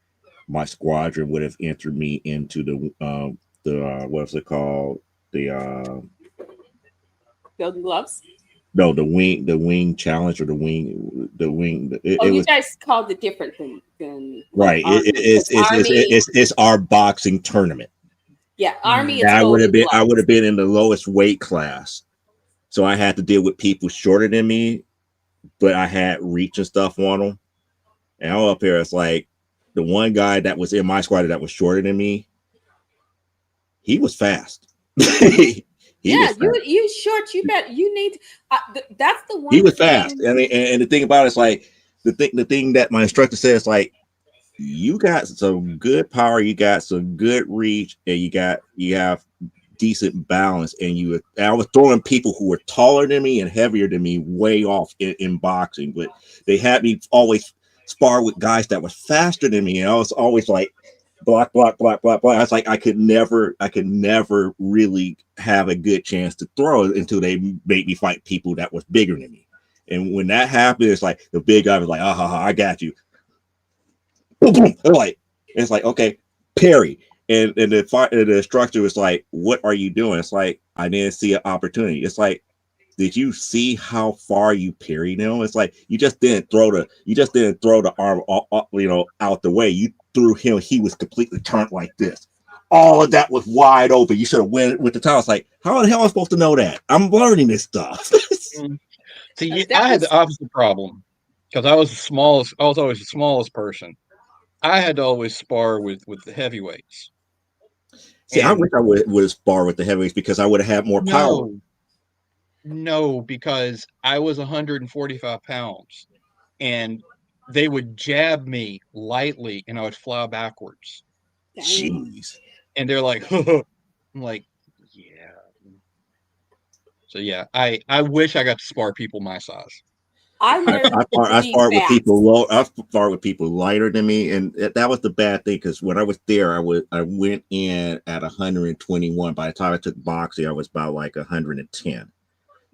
A: my squadron would have entered me into the what's it called, the
C: golden gloves.
A: no, the wing challenge, or the wing
C: Oh,
A: it
C: you
A: was
C: guys called it different than like
A: right.
C: army because army,
A: It's our boxing tournament.
C: yeah, army
B: Mhm.
C: is
A: And
C: golden
A: I would
C: gloves.
A: have been in the lowest weight class. So I had to deal with people shorter than me, but I had reach and stuff on them. And I'm up here, it's like the one guy that was in my squad that was shorter than me, he was fast. He
C: Yeah,
A: was
C: you
A: fast.
C: you short. You bet. You need. That's the
A: He
C: one
A: was fast.
C: thing.
A: And the thing about it is like the thing that my instructor says, like, you got some good power, you got some good reach, and you have decent balance. And I was throwing people who were taller than me and heavier than me way off in boxing, but they had me always spar with guys that was faster than me, and I was always like block, block, block, block, block. I was like, I could never really have a good chance to throw until they made me fight people that was bigger than me. And when that happened, it's like the big guy was like, ah, ha, ha, I got you. Boom, boom. Like, it's like, okay, parry. And the instructor was like, what are you doing? It's like, I didn't see an opportunity. It's like, did you see how far you parried him? It's like you just didn't throw the arm out the way. You threw him, he was completely turned like this. All of that was wide open. You should have went with the time. It's like, how the hell am I supposed to know that? I'm learning this stuff.
B: Mhm. See,
C: That
B: I had the
C: was
B: opposite problem because I was the smallest. I was always the smallest person. I had to always spar with the heavyweights.
A: See, I
B: And
A: wish I would spar with the heavyweights because I would have had more power.
B: no, no, because I was 145 pounds and they would jab me lightly and I would fly backwards.
C: dang.
A: Jeez.
B: And they're like, I'm like, yeah. So yeah, I wish I got to spar people my size.
C: I
A: I,
C: learned to
A: I
C: be
A: spar with
C: fast.
A: people low. I spar with people lighter than me, and that was the bad thing. Because when I was there, I went in at 121. By the time I took boxing, I was about like 110.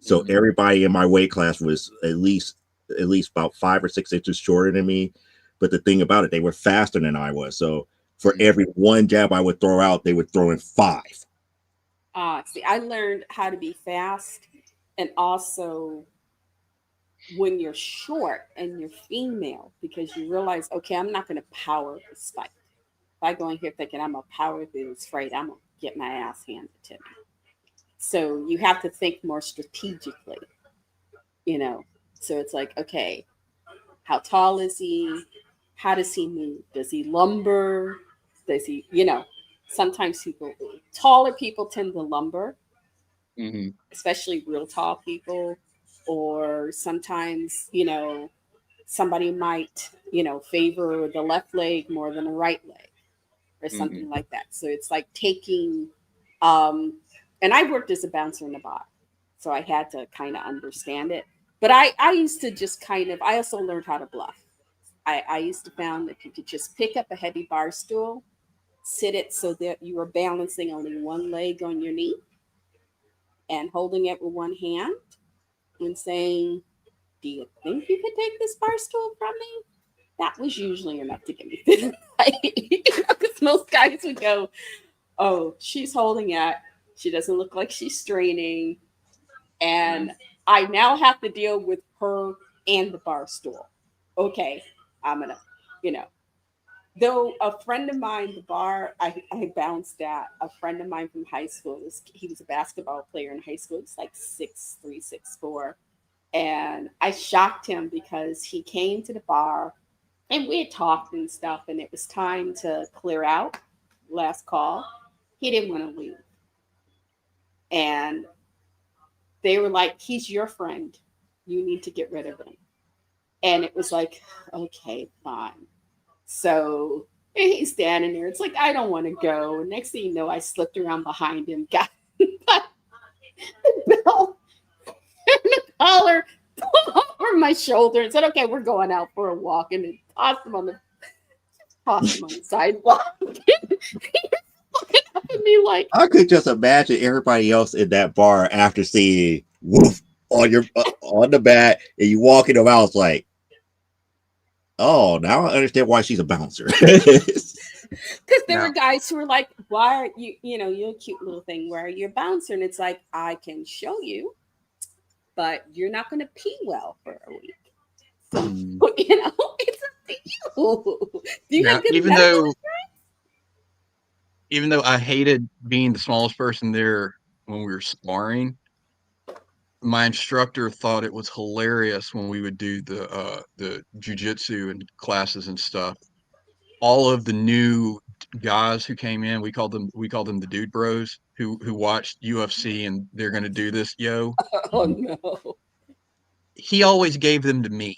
A: So
B: Mhm.
A: everybody in my weight class was at least about 5 or 6 inches shorter than me. But the thing about it, they were faster than I was. So for
B: Mhm.
A: every one jab I would throw out, they would throw in five.
C: See, I learned how to be fast, and also when you're short and you're female, because you realize, okay, I'm not going to power this fight. If I go in here thinking I'm a power through this fight, I'm gonna get my ass handed to me. So you have to think more strategically, you know. So it's like, okay, how tall is he? How does he move? Does he lumber? Does he, sometimes taller people tend to lumber,
B: Mhm.
C: especially real tall people. Or sometimes, somebody might, favor the left leg more than the right leg or
B: Mhm.
C: something like that. So it's like taking, um, and I worked as a bouncer in the bar, so I had to kind of understand it. But I used to just I also learned how to bluff. I used to found that you could just pick up a heavy bar stool, sit it so that you were balancing only one leg on your knee and holding it with one hand and saying, "Do you think you could take this bar stool from me?" That was usually enough to get me through the fight. Because most guys would go, "Oh, she's holding it. She doesn't look like she's straining." And I now have to deal with her and the bar stool. Okay, I'm gonna, you know. Though a friend of mine, the bar I bounced at, a friend of mine from high school, he was a basketball player in high school. He was like 6'3", 6'4". And I shocked him because he came to the bar and we had talked and stuff, and it was time to clear out, last call. He didn't want to leave. And they were like, "He's your friend. You need to get rid of him." And it was like, okay, fine. So and he's standing there. It's like, I don't want to go. Next thing you know, I slipped around behind him, got the belt and the collar over my shoulder and said, "Okay, we're going out for a walk." And then tossed him on the sidewalk. He's looking up at me like,
A: I could just imagine everybody else in that bar after seeing woof on your on the bat, and you walking them out. It's like, oh, now I understand why she's a bouncer.
C: because there were
B: Now,
C: guys who were like, "Why are you, you're a cute little thing. Why are you a bouncer?" And it's like, I can show you, but you're not going to pee well for a week. So,
B: mm,
C: it's up to you. Do you
B: now,
C: have good medical?
B: even though I hated being the smallest person there when we were sparring, my instructor thought it was hilarious when we would do the jujitsu and classes and stuff. All of the new guys who came in, we called them the dude bros who watched UFC and they're gonna do this, yo.
C: Oh no.
B: He always gave them to me.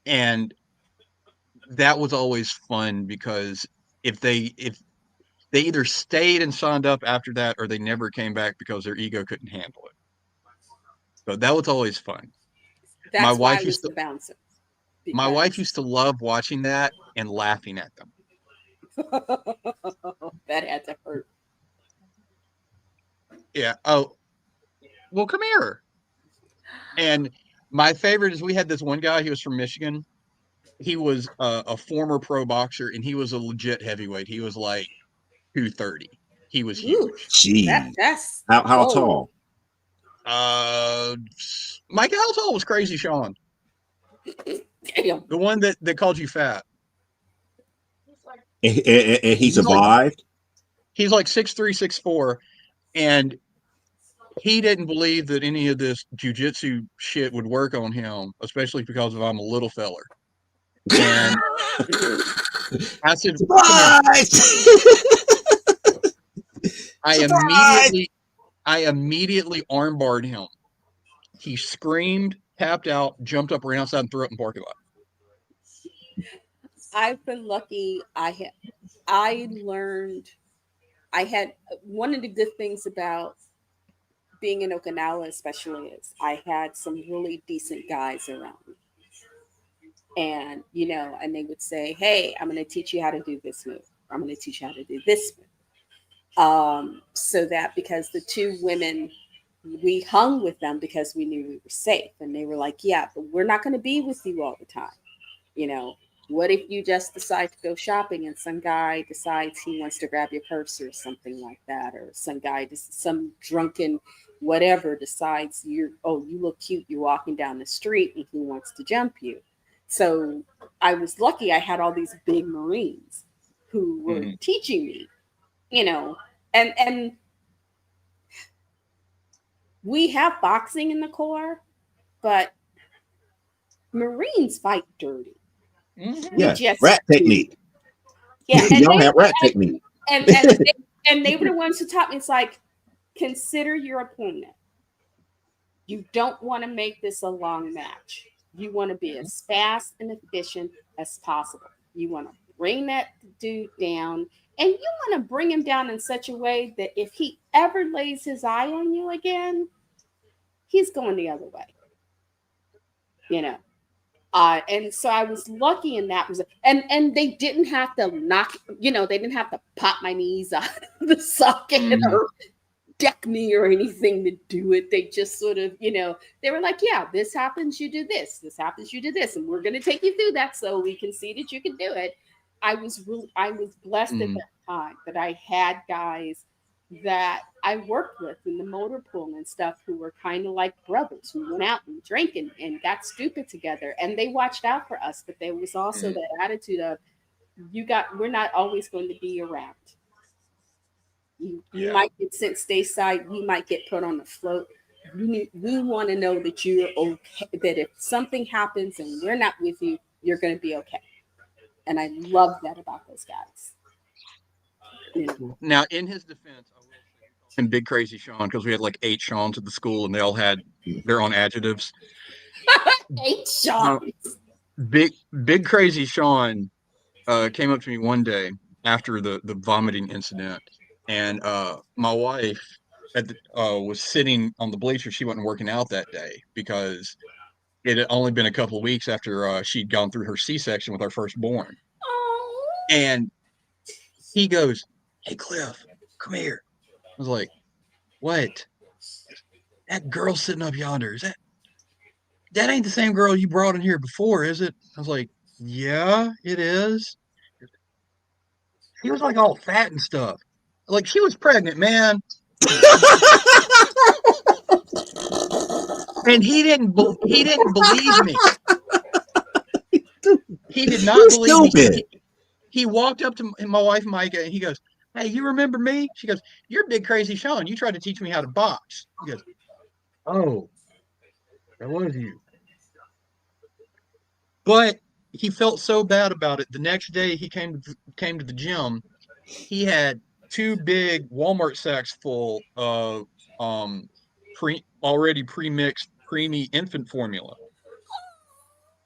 B: And that was always fun because if they either stayed and signed up after that or they never came back because their ego couldn't handle it. So that was always fun. My
C: That's why I
B: wife
C: was
B: used to
C: the bouncer,
B: my wife
C: because
B: used to love watching that and laughing at them.
C: that had to hurt.
B: Yeah. Oh, well, come here. And my favorite is we had this one guy. He was from Michigan. He was a former pro boxer, and he was a legit heavyweight. He was like 230. He was
C: Ooh,
B: huge.
A: Jeez,
C: that's
A: how
C: whoa.
A: tall?
B: Uh, Mike Altall was crazy, Sean.
C: Damn.
B: The one that called you fat.
A: And he
B: He's like
A: survived.
B: he's like 6'3", 6'4", and he didn't believe that any of this jujitsu shit would work on him, especially because of I'm a little feller. And I said, "Come here."
A: Surprise!
B: I
A: Surprise!
B: immediately, I immediately armbarred him. He screamed, tapped out, jumped up, ran outside, and threw up in the parking lot.
C: I've been lucky. I learned. I had one of the good things about being in Okinawa especially is I had some really decent guys around me. And, and they would say, hey, I'm going to teach you how to do this move. I'm going to teach you how to do this move. So that because the two women, we hung with them because we knew we were safe. And they were like, yeah, but we're not going to be with you all the time. What if you just decide to go shopping and some guy decides he wants to grab your purse or something like that, or some drunken whatever decides you look cute, you're walking down the street and he wants to jump you. So I was lucky I had all these big Marines who were teaching me, and we have boxing in the Corps, but Marines fight dirty.
A: Yeah, rat technique.
C: Yeah,
A: y'all have rat technique.
C: And they were the ones who taught me. It's like, consider your opponent. You don't want to make this a long match. You want to be as fast and efficient as possible. You want to bring that dude down, and you want to bring him down in such a way that if he ever lays his eye on you again, he's going the other way. And so I was lucky in that, and they didn't have to they didn't have to pop my knees out of the socket or deck me or anything to do it. They just sort of, they were like, yeah, this happens, you do this. This happens, you do this. And we're going to take you through that so we can see that you can do it. I was blessed at that time that I had guys that I worked with in the motor pool and stuff who were kind of like brothers who went out and drank and got stupid together, and they watched out for us. But there was also that attitude of we're not always going to be around. You might get sent stateside, you might get put on the float. We want to know that you're okay, that if something happens and we're not with you, you're going to be okay. And I love that about those guys.
B: Now, in his defense, I will say him Big Crazy Sean, because we had like 8 Seans at the school and they all had their own adjectives.
C: 8 Seans.
B: Big Crazy Sean came up to me one day after the vomiting incident, and my wife was sitting on the bleacher. She wasn't working out that day because it had only been a couple of weeks after she'd gone through her C-section with our firstborn.
C: Oh.
B: And he goes, "Hey, Cliff, come here." I was like, "What?" "That girl sitting up yonder, that ain't the same girl you brought in here before, is it?" I was like, "Yeah, it is." She was like all fat and stuff. Like, she was pregnant, man. And he didn't believe me. He did not believe me. He walked up to my wife, Micah, and he goes, "Hey, you remember me?" She goes, "You're Big Crazy Sean. You tried to teach me how to box." He goes, "Oh, that was you." But he felt so bad about it. The next day he came to the gym. He had 2 big Walmart sacks full of already pre-mixed creamy infant formula,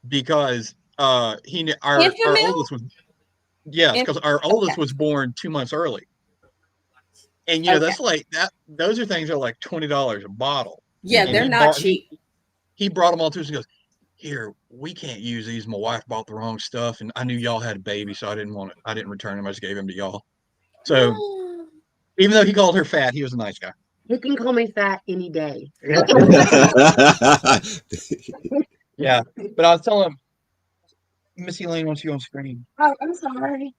B: because our oldest was because our oldest was born 2 months early. And that's like that. Those are things that are like $20 a bottle.
C: Yeah,
B: and
C: they're not cheap.
B: He brought them all to us and goes, "Here, we can't use these. My wife bought the wrong stuff, and I knew y'all had a baby, so I didn't return them. I just gave them to y'all." So even though he called her fat, he was a nice guy.
F: You can call me fat any day.
B: Yeah, but I was telling him, Missy Lane wants you on screen.
F: Oh, I'm sorry.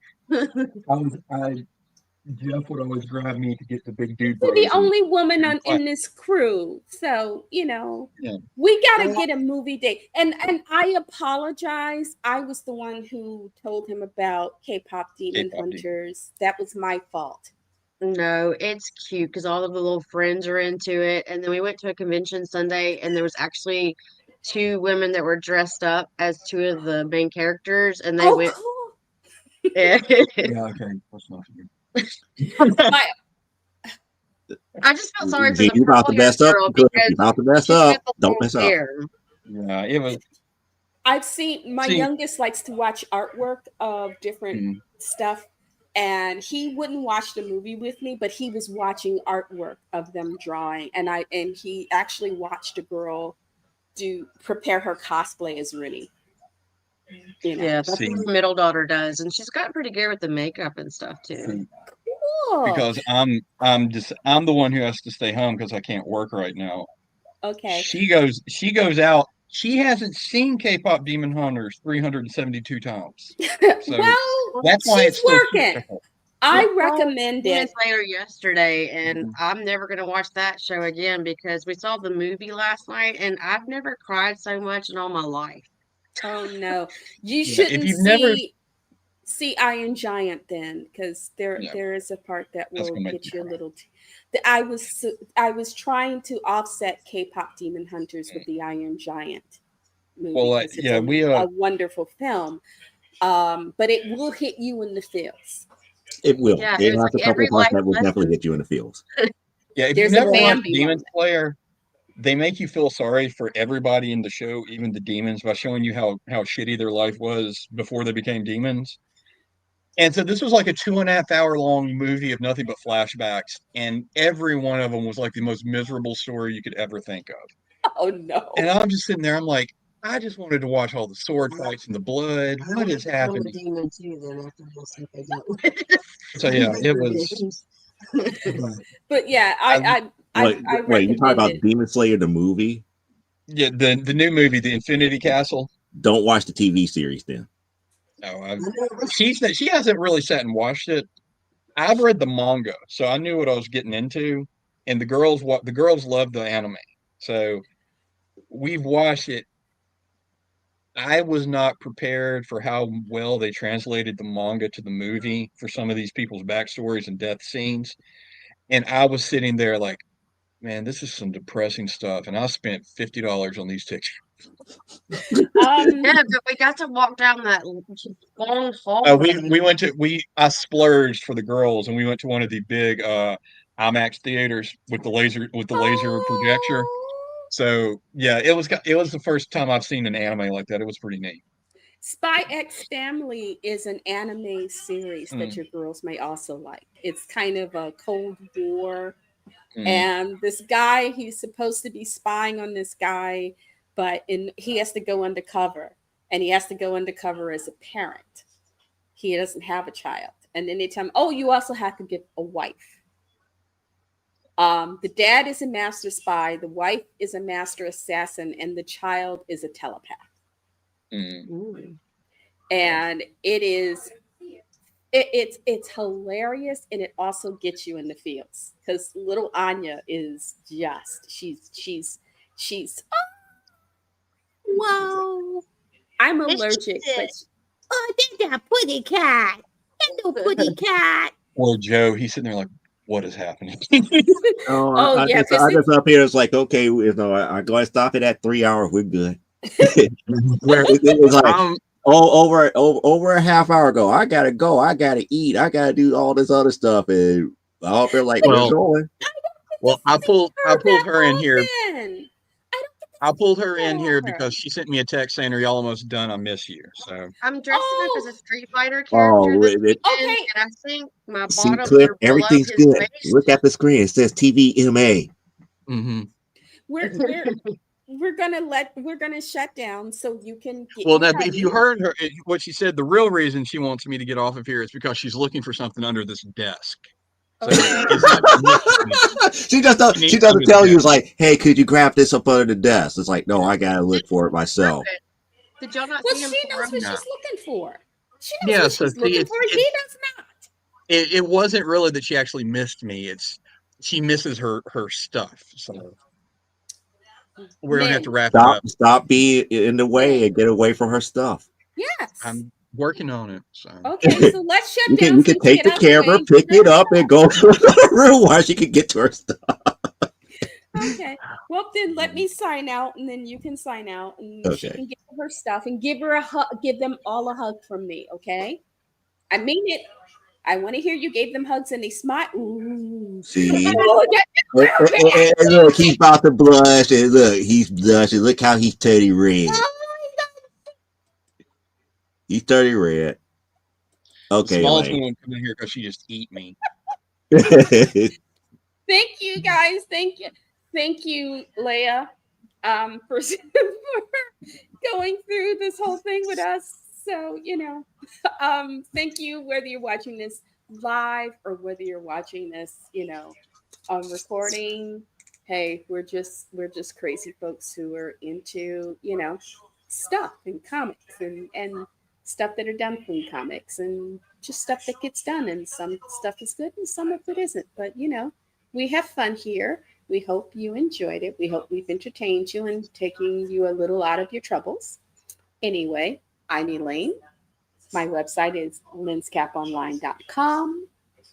B: Jeff would always grab me to get the big dude.
C: You're the only woman in this crew, so we gotta get a movie date. And I apologize. I was the one who told him about K-pop Demon Hunters. That was my fault.
F: No, it's cute because all of the little friends are into it. And then we went to a convention Sunday, and there was actually 2 women that were dressed up as 2 of the main characters, and they went.
C: Cool.
F: Yeah.
B: Yeah, okay. That's not for you.
F: I just felt sorry for
A: you
F: the
A: about to mess up.
F: girl
A: You
F: because
A: about to mess up. Don't mess up.
B: Yeah, it was.
C: I've seen my youngest likes to watch artwork of different stuff. and he wouldn't watch the movie with me, but he was watching artwork of them drawing, and he actually watched a girl prepare her cosplay as Rooney. You know,
F: Yeah, that's
B: See,
F: what my middle daughter does, and she's gotten pretty good with the makeup and stuff too.
C: cool.
B: because I'm the one who has to stay home because I can't work right now.
C: Okay.
B: She goes out. She hasn't seen K-pop Demon Hunters 372 times. So
C: Well,
B: that's why it's
C: she's
B: still
C: working.
B: difficult.
C: I
F: Yeah.
C: recommend
F: Demon
C: it.
F: Slayer yesterday, and
B: Mhm.
F: I'm never gonna watch that show again because we saw the movie last night, and I've never cried so much in all my life.
C: Oh no, you
B: Yeah, if
C: shouldn't
B: you've never,
C: see Iron Giant then, because
B: yeah,
C: there is a part that
B: that's
C: will
B: gonna make
C: get
B: me
C: you a
B: cry.
C: little. I was trying to offset K-pop Demon Hunters with the Iron Giant movie
B: Well,
C: because it's
B: yeah, we
C: a wonderful film, but it will hit you in the feels.
A: It will.
F: Yeah, it
A: It
F: was
A: has a
F: like
A: couple
F: every
A: of parts
F: life
A: that will definitely
F: lesson.
A: hit you in the feels.
B: yeah, if you've
C: There's a
B: never watched
C: Bambi
B: Demon
C: moment.
B: Slayer, they make you feel sorry for everybody in the show, even the demons, by showing you how shitty their life was before they became demons. And so this was like a 2.5 hour long movie of nothing but flashbacks, and every one of them was like the most miserable story you could ever think of.
C: Oh no.
B: And I'm just sitting there, I'm like, I just wanted to watch all the sword fights and the blood.
F: I
B: What
F: want
B: is
F: to become a
B: happening?
F: demon too. Then after all the stuff I dealt with,
B: So
F: and
B: yeah,
F: the
B: it was.
F: revenge.
C: But yeah,
B: I,
C: I
A: Wait, you talk
C: recommend
A: about
C: it.
A: Demon Slayer the movie?
B: yeah, the new movie, The Infinity Castle.
A: Don't watch the TV series then.
B: No, she hasn't really sat and watched it. I've read the manga, so I knew what I was getting into. And the girls love the anime, so we've watched it. I was not prepared for how well they translated the manga to the movie for some of these people's backstories and death scenes. And I was sitting there like, man, this is some depressing stuff. And I spent $50 on these tickets.
C: Um,
F: Yeah, but we got to walk down that long
B: We
F: hallway.
B: went to we I splurged for the girls, and we went to one of the big IMAX theaters with the laser projector.
C: oh,
B: So yeah, it was the first time I've seen an anime like that. It was pretty neat.
C: Spy X Family is an anime series that
B: Mm,
C: your girls may also like. It's kind of a Cold War,
B: mm.
C: and this guy, he's supposed to be spying on this guy, but he has to go undercover, and he has to go undercover as a parent. He doesn't have a child, and then they tell him, "Oh, you also have to get a wife." The dad is a master spy, the wife is a master assassin, and the child is a telepath.
B: Mm.
F: Ooh.
C: And it's hilarious, and it also gets you in the feels because little Anya is just she's whoa. I'm allergic, but oh, there's that pretty cat. Hello, pretty cat.
B: Or Joe, he's sitting there like, what is happening?
A: Oh,
C: Oh yeah, because
A: I just up here. It's like, okay, I go and stop it at 3 hours. We're good.
B: Where
A: It's like,
B: I'm
A: over a half hour ago. I gotta go. I gotta eat. I gotta do all this other stuff. And I hope they're like, we're
B: well,
A: going.
B: I pulled
C: that
B: her in here.
C: often. I don't get
B: I
C: to
B: pulled
C: see
B: her in here
C: her.
B: because she sent me a text saying, "Are you almost done? I miss you." So
F: I'm dressing up as
C: Oh,
F: a Street Fighter character
A: Oh,
F: this weekend,
C: okay.
F: and I think my
A: see,
F: bottoms
A: Cliff,
F: are below
A: everything's
F: his
A: good.
F: waist.
A: Look at the screen. It says TVMA.
B: hmm
C: We're we're gonna shut down so you can get
B: well, now if you
C: ready.
B: heard her what she said, the real reason she wants me to get off of here is because she's looking for something under this desk. So
C: Okay.
B: it's not she misses me. She
A: She
B: needs
A: doesn't
B: under the
A: tell you.
B: desk.
A: It's like, hey, could you grab this up under the desk? It's like, no,
B: Yeah,
A: I gotta look for it
F: Grab
A: myself.
F: it. Did y'all not
C: Well,
F: see him
C: she
F: pour
C: knows
F: him?
C: what
B: yeah,
C: she's looking for. She knows
B: yeah.
C: what
B: So
C: she's
B: see,
C: looking for. He does not.
B: it wasn't really that she actually missed me. It's she misses her stuff. So we're gonna have to
C: Men,
B: wrap it up.
A: Stop being in the way
C: men.
A: and get away from her stuff.
C: Yes.
B: I'm working on it. So
C: Okay, so let's shut down
A: You
C: so
A: can
C: you can
A: take
C: get
A: the
C: out the way
A: camera,
C: and give
A: pick
C: her
A: it up, and go to the room while she can get to her stuff.
C: Okay. Well, then let me sign out, and then you can sign out, and she
A: Okay.
C: can get her stuff and give her a hug. Give them all a hug from me, okay? I mean it. I want to hear you gave them hugs and they smile. Ooh.
A: See,
C: Oh,
A: and look, he's about to blush, and look, he's blushing. Look how he's totally red.
C: oh my God.
A: He's totally red.
B: The
A: Okay,
B: smallest one
A: Elaine.
B: won't come in here because she just eat me.
C: Thank you guys. Thank you, Leia, for going through this whole thing with us. So, thank you, whether you're watching this live or whether you're watching this, on recording. Hey, we're just crazy folks who are into, stuff and comics and stuff that are done from comics and just stuff that gets done. And some stuff is good and some of it isn't. But we have fun here. We hope you enjoyed it. We hope we've entertained you and taking you a little out of your troubles. Anyway, I'm Elaine. My website is lenscaponline.com.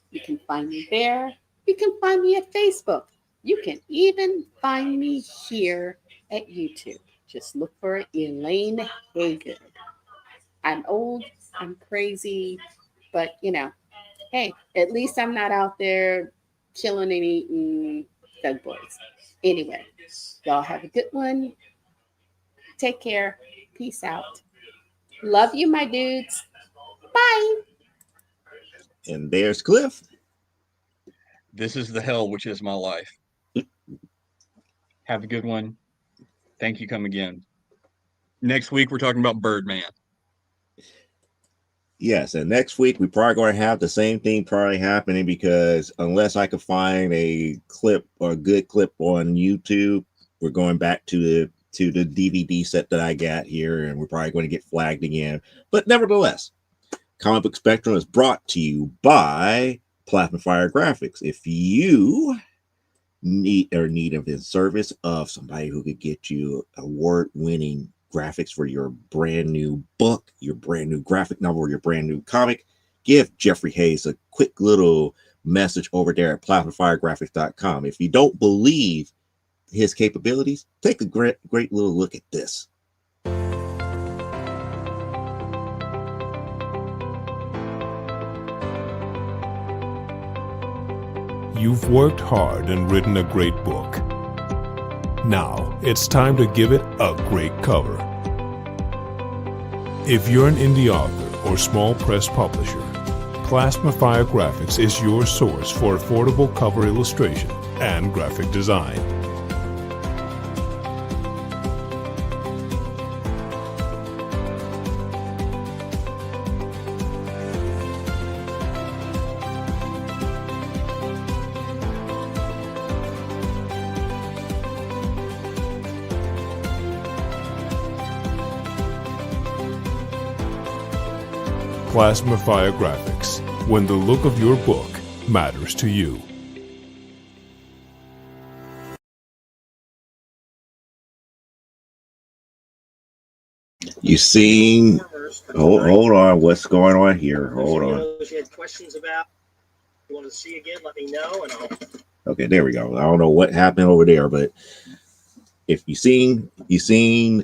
C: You can find me there. You can find me at Facebook. You can even find me here at YouTube. Just look for Elaine Haygood. I'm old, I'm crazy, but hey, at least I'm not out there killing and eating thug boys. Anyway, y'all have a good one. Take care. Peace out. Love you, my dudes. Bye.
A: And there's Cliff.
B: This is the hell which is my life. Have a good one. Thank you. Come again. Next week we're talking about Birdman.
A: Yes, and next week we probably going to have the same thing probably happening because unless I could find a clip or a good clip on YouTube, we're going back to the DVD set that I got here, and we're probably going to get flagged again. But nevertheless, Comic Book Spectrum is brought to you by Plasma Fire Graphics. If you need of the service of somebody who could get you award-winning graphics for your brand new book, your brand new graphic novel, or your brand new comic, give Jeffrey Hayes a quick little message over there at plasmafiregraphics.com. If you don't believe his capabilities, take a great little look at this.
G: You've worked hard and written a great book. Now it's time to give it a great cover. If you're an indie author or small press publisher, Plasma Fire Graphics is your source for affordable cover illustration and graphic design. Plasma Fire Graphics, when the look of your book matters to you.
A: You seen? Hold on. What's going on here? Hold on.
D: If you had questions about, you want to see again, let me know, and I'll.
A: Okay, there we go. I don't know what happened over there, but if you seen the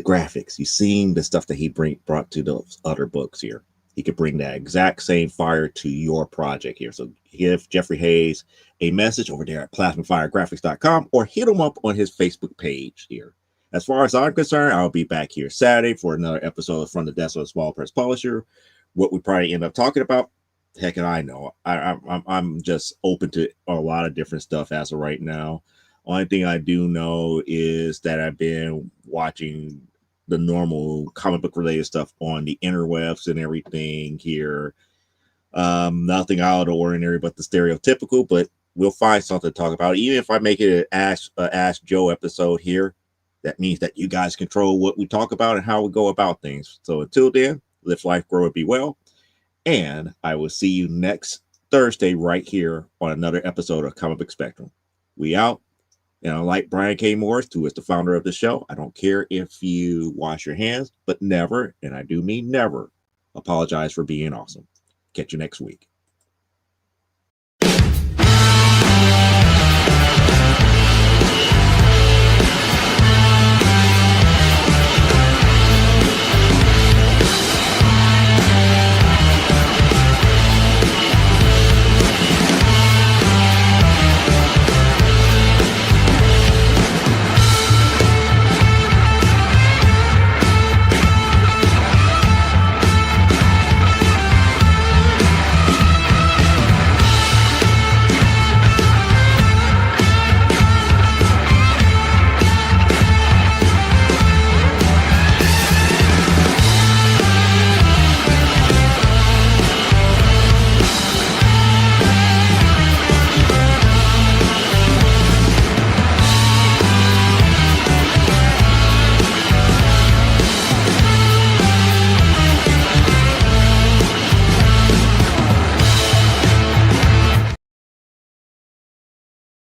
A: graphics, you seen the stuff that he brought to those other books here. He could bring that exact same fire to your project here. So give Jeffrey Hayes a message over there at plasmafiregraphics.com or hit him up on his Facebook page here. As far as I'm concerned, I'll be back here Saturday for another episode of From the Desk of a Small Press Publisher. What we probably end up talking about, heck, and I know. I'm just open to a lot of different stuff as of right now. Only thing I do know is that I've been watching the normal comic book related stuff on the interwebs and everything here. Nothing out of the ordinary, but the stereotypical, but we'll find something to talk about. Even if I make it an Ask Joe episode here, that means that you guys control what we talk about and how we go about things. So until then, live life, grow, and be well. And I will see you next Thursday right here on another episode of Comic Book Spectrum. We out. And like Brian K. Morris, who is the founder of the show, I don't care if you wash your hands, but never, and I do mean never, apologize for being awesome. Catch you next week.